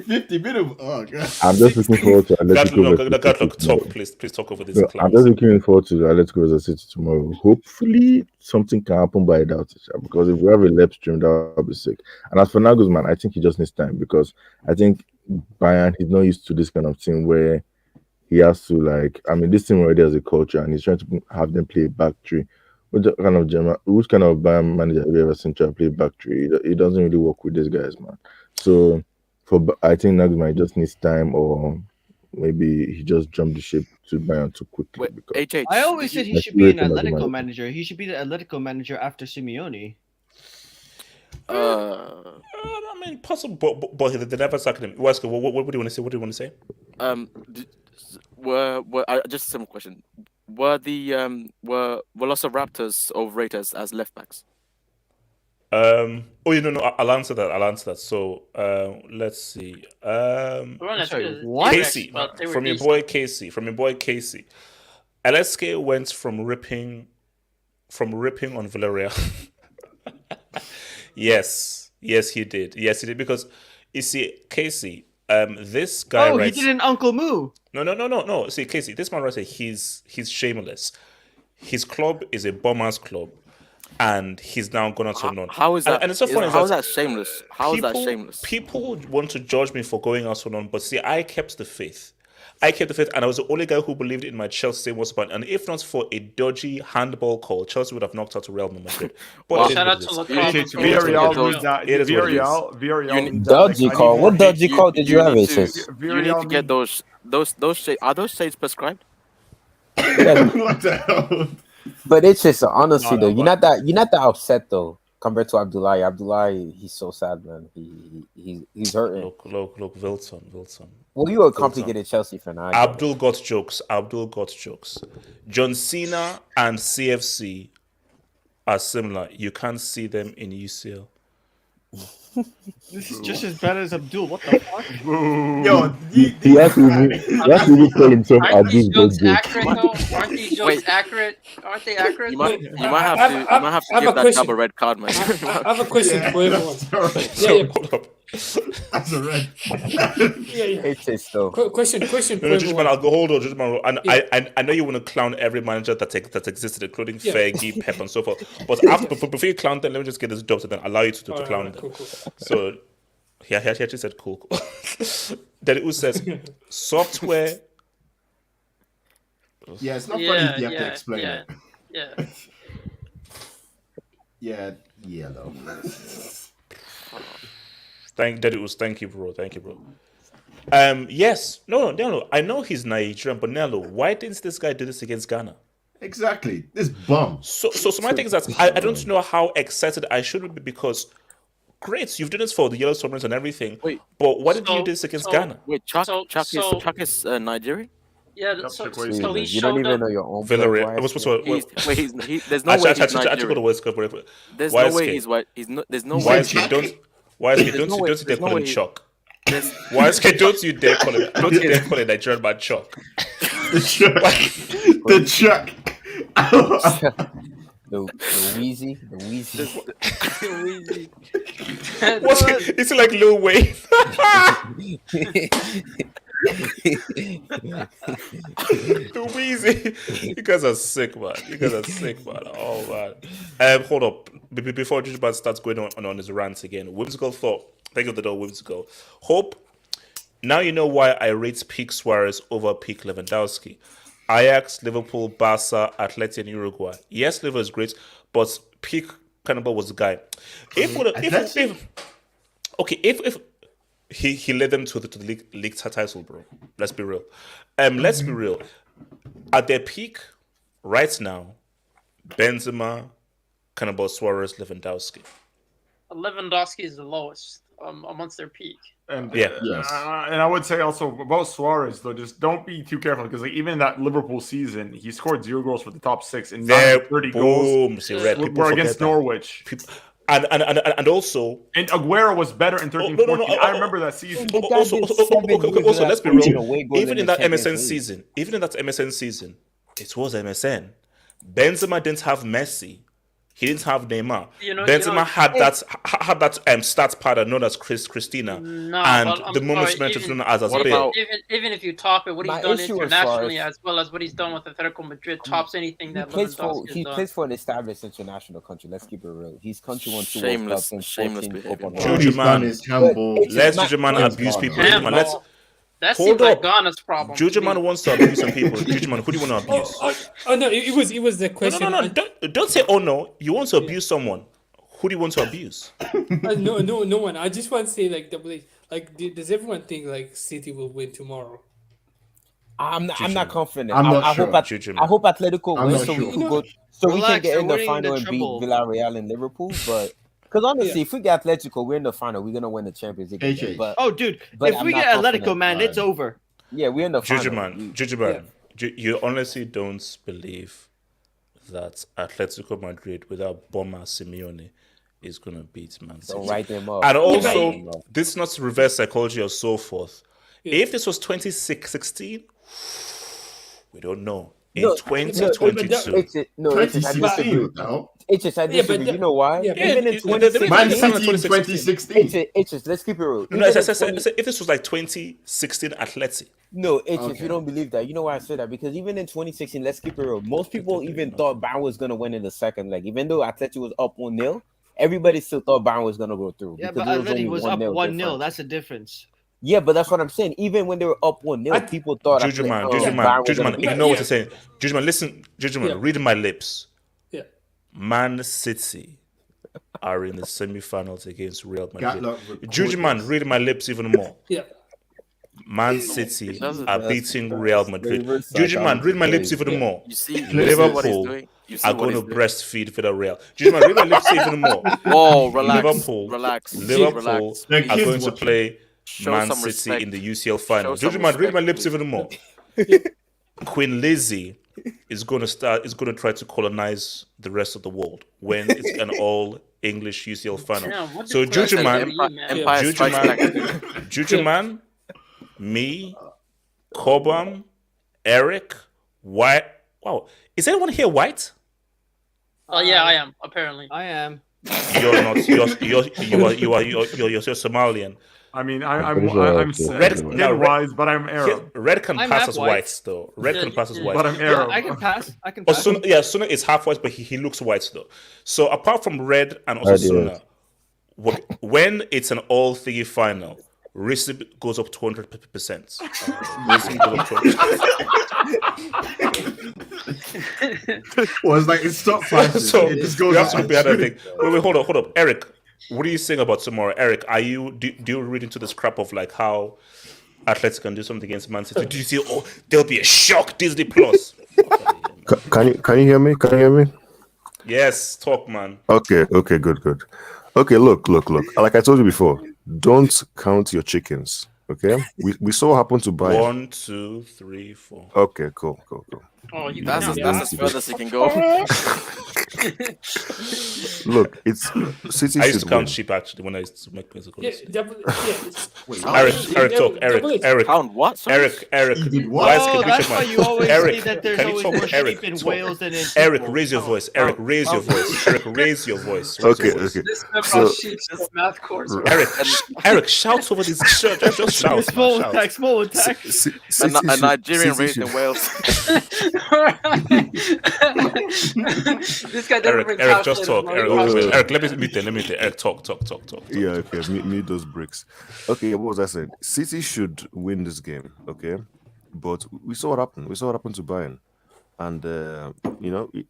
50 minutes. Oh, God.
I'm just looking forward to Atletico versus City
Gatlock,
tomorrow.
talk, please talk over this.
No, I'm just looking forward to Atletico versus City tomorrow. Hopefully, something can happen by that, because if we have a left stream, that would be sick. And as for Nagelsmann, I think he just needs time because I think Bayern, he's not used to this kind of team where he has to, like, I mean, this team already has a culture and he's trying to have them play back three. Which kind of Bayern manager have you ever seen try to play back three? It doesn't really work with these guys, man. So I think Nagelsmann just needs time, or maybe he just jumped the ship to Bayern too quickly.
Wait, I always said he should be an Atletico manager. He should be the Atletico manager after Simeone.
I mean, possible, but they never sacked him. What do you want to say? What do you want to say?
Just a simple question. Were lots of Raptors overrated as left backs?
No, I'll answer that. So let's see. Casey, from your boy Casey. LSK went from ripping on Villarreal. Yes, he did. Because you see, Casey, this guy writes.
He did an Uncle Moo.
No. See, Casey, this man writes he's shameless. His club is a bombers club, and he's now gone out on.
How is that?
And it's so funny.
How is that shameless? How is that shameless?
People want to judge me for going out on, but see, I kept the faith. And I was the only guy who believed in my Chelsea was about. And if not for a dodgy handball call, Chelsea would have knocked out Real Madrid. But
shout out to
Villarreal.
Dodgy call. What dodgy call did you have?
You need to get those shades. Are those shades prescribed?
What the hell? But it's just honestly though, you're not that upset though compared to Abdullahi. He's so sad, man. He's hurting.
Look, Wilson.
Well, you a complicated Chelsea fan.
Abdul got jokes. John Cena and CFC are similar. You can't see them in UCL.
This is just as bad as Abdul. What the fuck?
Yo,
he has to call himself
Aren't these
Abdul.
jokes accurate though? Aren't these jokes accurate? Aren't they accurate?
You might have to give that job a red card, man.
I have a question for everyone.
Hold up.
That's a red.
It's though.
Question for everyone.
I'll go. Hold on, Judgment. I know you want to clown every manager that existed, including Fergie, Pep, and so forth. But before you clown them, let me just get this job to then allow you to clown them. Cool. So he actually said cool. Then it says software.
Yeah, it's not funny if you have to explain it.
Yeah.
Yeah, Yellow.
Thank you, bro. Thank you, bro. Yes. No. I know he's Nigerian, but Nello, why didn't this guy do this against Ghana?
Exactly. This bum.
So my thing is that I don't know how excited I should be because great, you've done this for the Yellow Submarines and everything.
Wait,
but why did you do this against Ghana?
Wait, Chuck is Nigerian?
Yeah, so he
you don't even know your own.
Villareal.
There's no way he's Nigerian.
Actually, go to West Coast.
There's no way he's white. There's no way.
Don't you dare call him Chuck. Don't you dare call him Nigerian man Chuck.
The Chuck.
The Wheezy.
It's like Lil Wayne. The Wheezy. You guys are sick, man. Oh man. Hold up. Before Jujuban starts going on his rants again, whimsical thought. Thank you for the door, whimsical. Hope. Now you know why I rate peak Suarez over peak Lewandowski. Ajax, Liverpool, Barca, Atleti, and Uruguay. Yes, Liverpool is great, but peak Cannibal was the guy. If he led them to the league title, bro. Let's be real. Let's be real. At their peak, right now, Benzema, Cannibal, Suarez, Lewandowski.
Lewandowski is the lowest amongst their peak.
And and I would say also about Suarez though, just don't be too careful because like even that Liverpool season, he scored 0 goals for the top 6 and 30 goals were against Norwich.
And also,
and Aguero was better in 13-14. I remember that season.
Also, let's be real. Even in that MSN season, it was MSN. Benzema didn't have Messi. He didn't have Neymar. Benzema had that stats pattern known as Christina, the moment mentioned known as Bale.
Even if you top it, what he's done internationally as well as what he's done with Atletico Madrid tops anything that
he plays for an established international country. Let's keep it real. His country won 2 World Cups and 14 Copa
Jujuman, let's Jujuman abuse people.
That seems like Ghana's problem.
Jujuman wants to abuse some people. Jujuman, who do you want to abuse?
No, it was the question.
No. Don't say oh no. You want to abuse someone. Who do you want to abuse?
No one. I just want to say does everyone think like City will win tomorrow?
I'm not confident.
I'm not
sure. I hope Atletico wins so we can get in the final and beat Villarreal and Liverpool, but. Because honestly, if we get Atletico, we're in the final. We're gonna win the Champions League. Again, but
if we get Atletico, man, it's over.
Yeah, we're in the final.
Jujuman, you honestly don't believe that Atletico Madrid without Bomber Simeone is gonna beat Man City?
Don't write them up.
And also, this is not reverse psychology or so forth. Yeah. If this was 2016, we don't know. In 2022,
I disagree. You know why? Even in
2016.
Let's keep it real.
No, if this was like 2016 Atleti.
No, you don't believe that. You know why I say that? Because even in 2016, let's keep it real. Most people even thought Bayern was going to win in the second leg. Even though Atleti was up 1-0, everybody still thought Bayern was going to go through.
Yeah, but Atleti was up 1-0. That's the difference.
Yeah, but that's what I'm saying. Even when they were up 1-0, people thought
Jujuman, ignore what you're saying. Jujuman, listen, read my lips.
Yeah.
Man City are in the semi-finals against Real Madrid. Jujuman, read my lips even more.
Yeah.
Man City are beating Real Madrid. Jujuman, read my lips even more.
Liverpool
are going to breastfeed Villarreal. Jujuman, read my lips even more.
Oh, relax.
Liverpool are going to play Man City in the UCL final. Jujuman, read my lips even more. Queen Lizzie is going to try to colonize the rest of the world when it's an all English UCL final. So Jujuman, me, Cobham, Eric, White. Wow, is anyone here white?
Oh yeah, I am. Apparently,
I am.
You're not. You're Somalian.
I mean, I'm red-wise, but I'm Arab.
Red can pass as white, though. Red can pass as white.
But I'm Arab.
I can pass.
Suna is half white, but he looks white, though. So apart from Red and also Suna, when it's an all-thingy final, Reese goes up 200%. Reese goes up 200%.
Well, it's like it's stock prices.
So
it just goes
you have
up.
to be other thing. Wait, hold up. Eric, what are you saying about tomorrow? Eric, do you read into the scrap of like how Atletico can do something against Man City? Do you see, there'll be a shock Disney Plus?
Can you hear me? Can you hear me?
Yes, talk, man.
Okay, good. Okay, look. Like I told you before, don't count your chickens. Okay, we saw what happened to Bayern.
1, 2, 3, 4.
Okay, cool.
Oh, you
That's
can
as further as you can go.
Look, it's City
I used
should
to count
win.
sheep actually when I used to make music.
Wait,
Eric.
Count what?
Eric.
Why that's why you always
Eric,
say that there's
can you
always
talk?
more
Eric,
sheep in
talk.
Wales than in
Eric,
football.
raise your voice. Eric, raise your voice. Eric, raise your voice.
Okay.
This
So-
math course.
Eric, shout over this. Just shout.
Small
Shout.
attack, small attack.
A Nigerian raised in Wales.
This guy doesn't bring
Eric, just
calculators,
talk.
bro.
Eric, let me tell. Eric, talk.
Yeah, okay. Meet those bricks. Okay, what was I saying? City should win this game, okay? But we saw what happened. We saw what happened to Bayern, and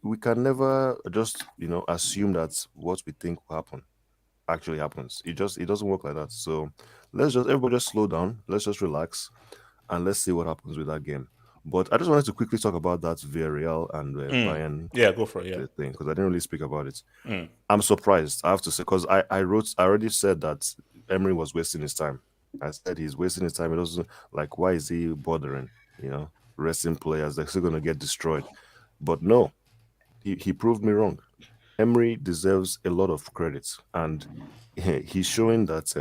we can never just assume that what we think will happen actually happens. It doesn't work like that. So everybody just slow down. Let's just relax, and let's see what happens with that game. But I just wanted to quickly talk about that Villarreal and Bayern.
Yeah, go for it. Yeah,
thing because I didn't really speak about it.
Mm.
I'm surprised, I have to say, because I already said that Emery was wasting his time. I said he's wasting his time. It doesn't like why is he bothering? Resting players, they're still gonna get destroyed. But no, he proved me wrong. Emery deserves a lot of credit, and he's showing that.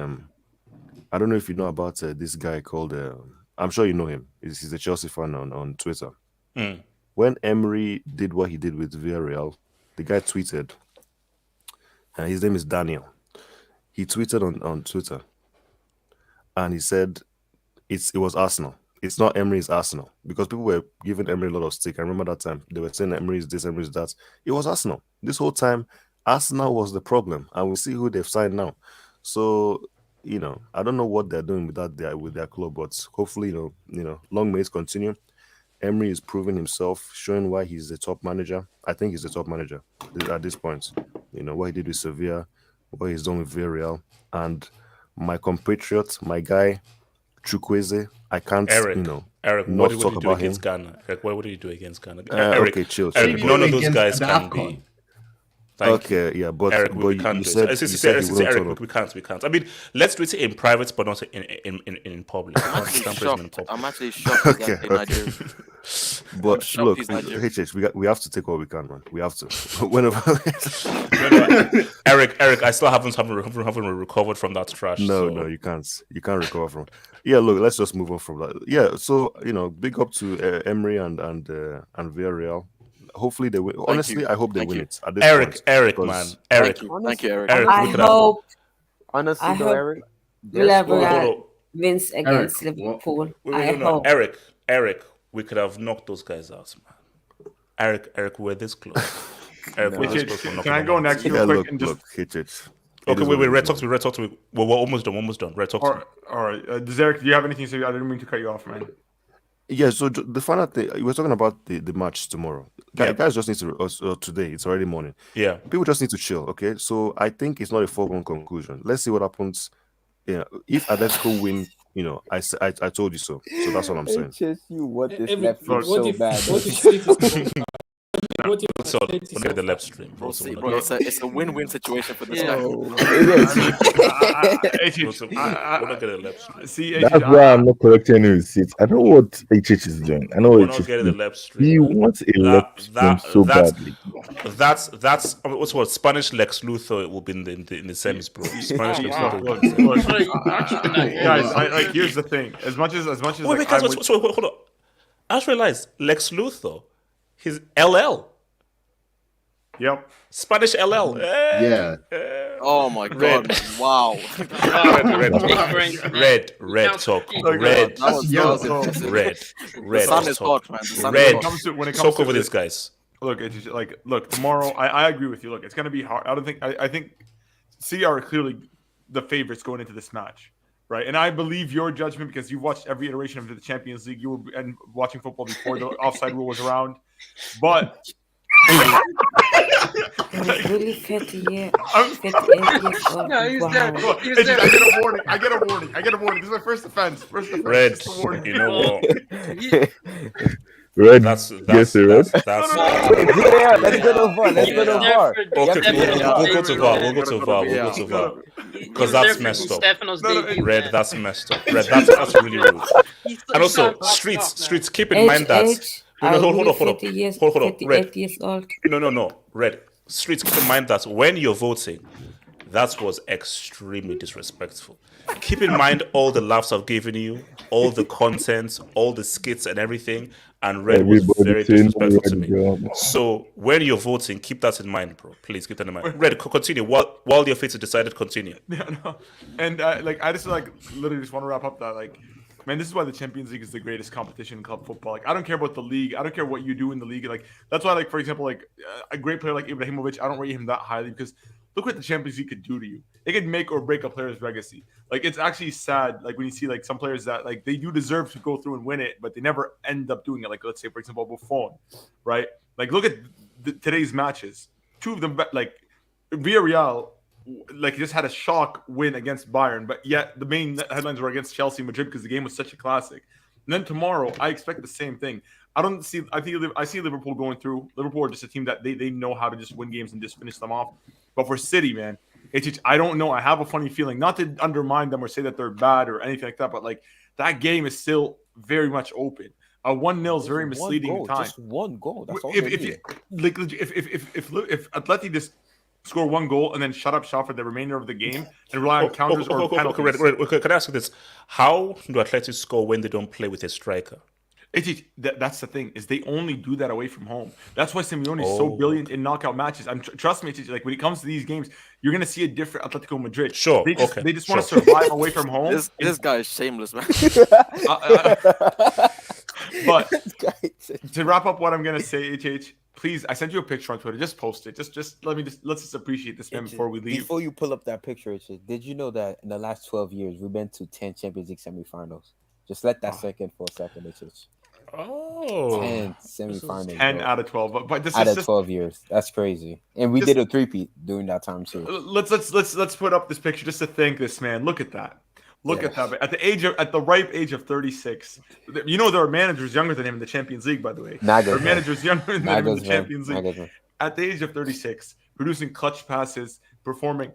I don't know if you know about this guy called. I'm sure you know him. He's a Chelsea fan on Twitter.
Mm.
When Emery did what he did with Villarreal, the guy tweeted, and his name is Daniel. He tweeted on Twitter, and he said it was Arsenal. It's not Emery's Arsenal, because people were giving Emery a lot of stick. I remember that time. They were saying Emery's this, Emery's that. It was Arsenal. This whole time, Arsenal was the problem, and we see who they've signed now. So, I don't know what they're doing with their club, but hopefully, long may it continue. Emery is proving himself, showing why he's the top manager. I think he's the top manager at this point. What he did with Sevilla, what he's done with Villarreal, and my compatriot, my guy, Chukwueze. I can't,
Eric,
not
what did
talk
you do
about
against
him.
Ghana? Eric, what did you do against Ghana?
Okay, chill.
Eric, none of those guys can be.
Okay, yeah, but
Eric,
but
we can't
you
do
said,
it.
you said he wouldn't turn
Eric,
up.
we can't. I mean, let's do it in private, but not in public.
I'm actually shocked.
Okay. But
shocked
look,
he's Nigerian.
HH, we have to take what we can, man. We have to. Whenever.
Eric, I still haven't recovered from that trash.
No, you can't. You can't recover from. Yeah, look, let's just move on from that. Yeah, so big up to Emery and Villarreal. Hopefully they win. Honestly, I hope they win it. At this point,
Eric,
because-
man, Eric.
Thank you, Eric.
I hope.
Honestly,
I
though,
hope
Eric,
Villarreal wins against Liverpool. I hope.
Eric, we could have knocked those guys out, man. Eric, we're this close. Eric, we're this close.
Can I go next real quick and just?
Okay, wait. Red talk to me. We're almost done. Red talk to me.
All right. Does Eric, do you have anything to say? I didn't mean to cut you off, man.
Yeah, so the final thing, we're talking about the match tomorrow. Guys just need to, today, it's already morning.
Yeah.
People just need to chill, okay? So I think it's not a foregone conclusion. Let's see what happens. If Atletico win, I told you so. So that's what I'm saying.
It's just you want this
Every-
Netflix
what
so
if-
bad.
what if City- what if
So,
City-
look at the left stream.
Bro, it's a win-win situation for this
Yeah.
guy.
We're not getting the left stream.
See,
That's why I'm not correcting any receipts. I know what HH is doing. I know
We're
what
not
HH is
getting the
doing.
left stream.
He wants a left stream so badly.
That's what's what Spanish Lex Luthor will be in the semis, bro. Spanish Lex Luthor. will
Look,
be in the semis.
guys, here's the thing. As much as
Wait, guys, hold on. I just realized Lex Luthor, his LL.
Yep.
Spanish LL.
Yeah.
Oh my god! man. Wow.
Red talk. Red.
The sun is hot, man. The sun is
Red.
hot.
When it comes
Talk
to
over
the-
these guys.
Look, it's just look, tomorrow. I agree with you. Look, it's gonna be hard. I think City are clearly the favorites going into this match. right? And I believe your judgment because you watched every iteration of the Champions League. You were and watching football before the offside rule was around. But
really 50 years, 58 years old.
No, he's
Wow.
there.
Look,
He's
it's just-
there.
I get a warning. I get a warning. This is my first offense.
Red,
Just a warning.
you know what?
Red,
That's
red.
Wait, VAR. Let's go to VAR. Let's go to VAR.
Okay, we'll go to VAR. We'll go to VAR. Because that's messed up.
Stefano's debut,
Red,
man.
that's messed up. Red, that's really rude. And also, streets. Keep in mind that. No, hold on.
50 years,
Hold on.
58
Red.
years old.
No. Red. Streets, keep in mind that when you're voting, that was extremely disrespectful. Keep in mind all the laughs I've given you, all the content, all the skits and everything, and Red was very disrespectful to me. So when you're voting, keep that in mind, bro. Please keep that in mind. Red, continue. While your fates decided, continue.
Yeah, no. And I just literally just want to wrap up that man, this is why the Champions League is the greatest competition in club football. Like, I don't care about the league. I don't care what you do in the league. Like, that's why, for example, a great player like Ibrahimovic, I don't rate him that highly because look what the Champions League could do to you. It could make or break a player's legacy. Like, it's actually sad. Like, when you see some players that they do deserve to go through and win it, but they never end up doing it. Like, let's say, for example, Buffon, right? Like, look at today's matches. Two of them, Villarreal. He just had a shock win against Bayern, but yet the main headlines were against Chelsea and Madrid because the game was such a classic. And then tomorrow, I expect the same thing. I see Liverpool going through. Liverpool are just a team that they know how to just win games and just finish them off. But for City, man, I don't know. I have a funny feeling, not to undermine them or say that they're bad or anything like that, but that game is still very much open. A 1-0 is very misleading at times.
Just one goal. That's all.
If Atleti just score one goal and then shut up shop for the remainder of the game and rely on counters or penalties.
Can I ask you this? How do Atleti score when they don't play with a striker?
That's the thing, is they only do that away from home. That's why Simeone is so brilliant in knockout matches. Trust me, when it comes to these games, you're going to see a different Atletico Madrid.
Sure.
They just want to survive away from home.
This guy is shameless, man.
But to wrap up what I'm going to say, please, I sent you a picture on Twitter. Just post it. Let's just appreciate this man before we leave.
Before you pull up that picture, did you know that in the last 12 years we've been to 10 Champions League semifinals? Just let that second for a second. 10 semifinals.
10 out of 12. But this
out
is
of 12 years. That's crazy. And we did a three-peat during that time too.
Let's put up this picture just to thank this man. Look at that. Look at that. At the ripe age of 36. You know there are managers younger than him in the Champions League, by the way. There are managers younger than him in the Champions League. At the age of 36, producing clutch passes, performing.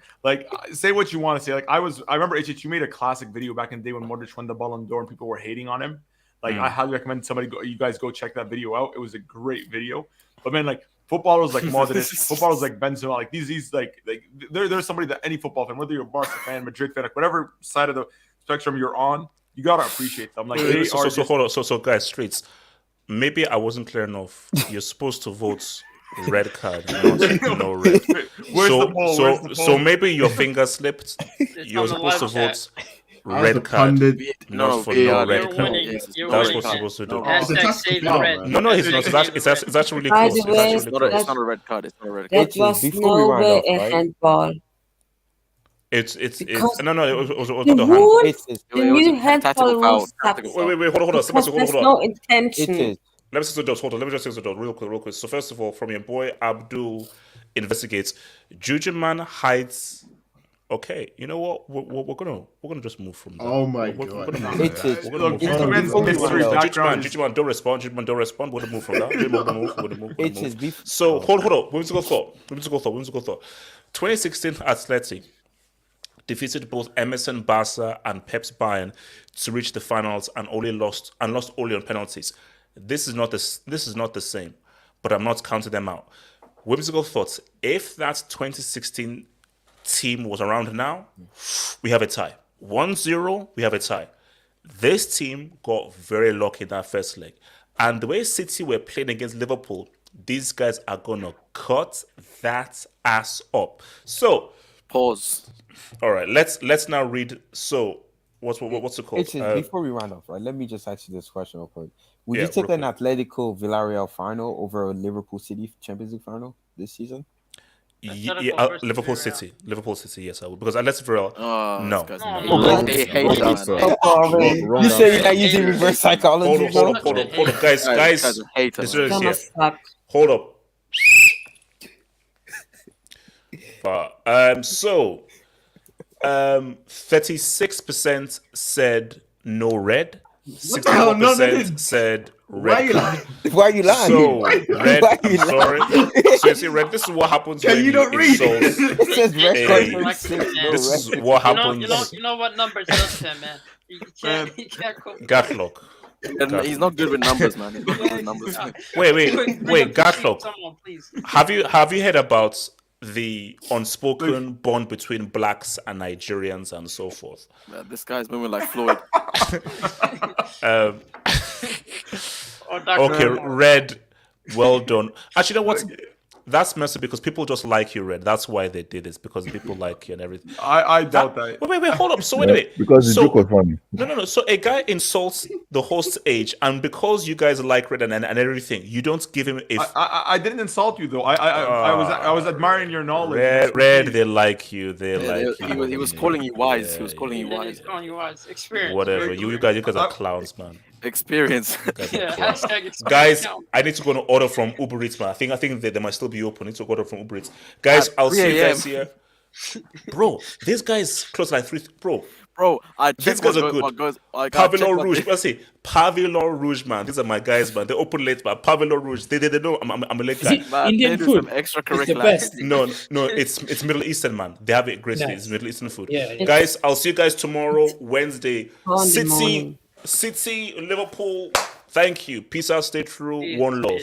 Say what you want to say. I remember you made a classic video back in the day when Modric won the Ballon d'Or and people were hating on him. I highly recommend you guys go check that video out. It was a great video. But man, footballers like Modric, footballers like Benzema, there's somebody that any football fan, whether you're a Barca fan, Madrid fan, whatever side of the spectrum you're on, you gotta appreciate them.
Hold on. So guys, streets. Maybe I wasn't clear enough. You're supposed to vote red card, not no red. So maybe your finger slipped. You're supposed to vote red card, not for no red card. That's what you're supposed to do. No, it's not. It's actually really close.
It's not a red card. It's not a red card.
That was no way a handball.
It was not
the new handball rules.
Wait, hold on.
There's no intention.
Let me just say the real quick. So first of all, from your boy Abdul investigates, Jujuman hides. Okay, you know what? We're gonna just move from that.
Oh my god!
Jujuman, don't respond. We're gonna move from that. We're gonna move. So hold on. Whimsical thought. 2016 Athletic defeated both Emerson Barca and Pep's Bayern to reach the finals and lost only on penalties. This is not the same, but I'm not counting them out. Whimsical thoughts. If that 2016 team was around now, we have a tie. 1-0, we have a tie. This team got very lucky in that first leg. And the way City were playing against Liverpool, these guys are gonna cut that ass up. So
pause.
All right, let's now read. So what's it called?
Before we round off, right? Let me just ask you this question real quick. Would you take an Atletico Villareal final over a Liverpool City Champions League final this season?
Liverpool City. Liverpool City, yes, I would. Because unless Viral, no.
You say you're not using reverse psychology?
Hold up, guys. Hold up. So 36% said no red. 64% said red.
Why are you lying?
So red. I'm sorry. So you see, red. This is what happens when you insult.
It says red.
This is what happens.
You know what numbers does that, man. You can't go.
Gatlock.
He's not good with numbers, man. He's not good with numbers.
Wait, Gatlock. Have you heard about the unspoken bond between blacks and Nigerians and so forth?
Man, this guy's moving like Floyd.
Okay, Red. Well done. Actually, you know what? That's messy because people just like you, Red. That's why they did this, because people like you and everything.
I doubt that.
Wait, hold up. So wait.
Because the joke was funny.
No. So a guy insults the host's age, and because you guys like Red and everything, you don't give him a.
I didn't insult you though. I was admiring your knowledge.
Red, they like you. They like you.
He was calling you wise. He was calling you wise.
He's calling you wise. Experience.
Whatever. You guys are clowns, man.
Experience.
Guys, I need to go and order from Uber Eats, man. I think they might still be open. I need to order from Uber Eats. Guys, I'll see you guys here. Bro, this guy's close like 3. Bro, these guys are good. Pavillon Rouge. Let's see. Pavillon Rouge, man. These are my guys, man. They open late, but Pavillon Rouge. They know I'm a late guy.
Indian food. It's the best.
No, it's Middle Eastern, man. They have it great.
Nice.
It's Middle Eastern food.
Yeah.
Guys, I'll see you guys tomorrow, Wednesday. City, Liverpool. Thank you. Peace out. Stay true. One love.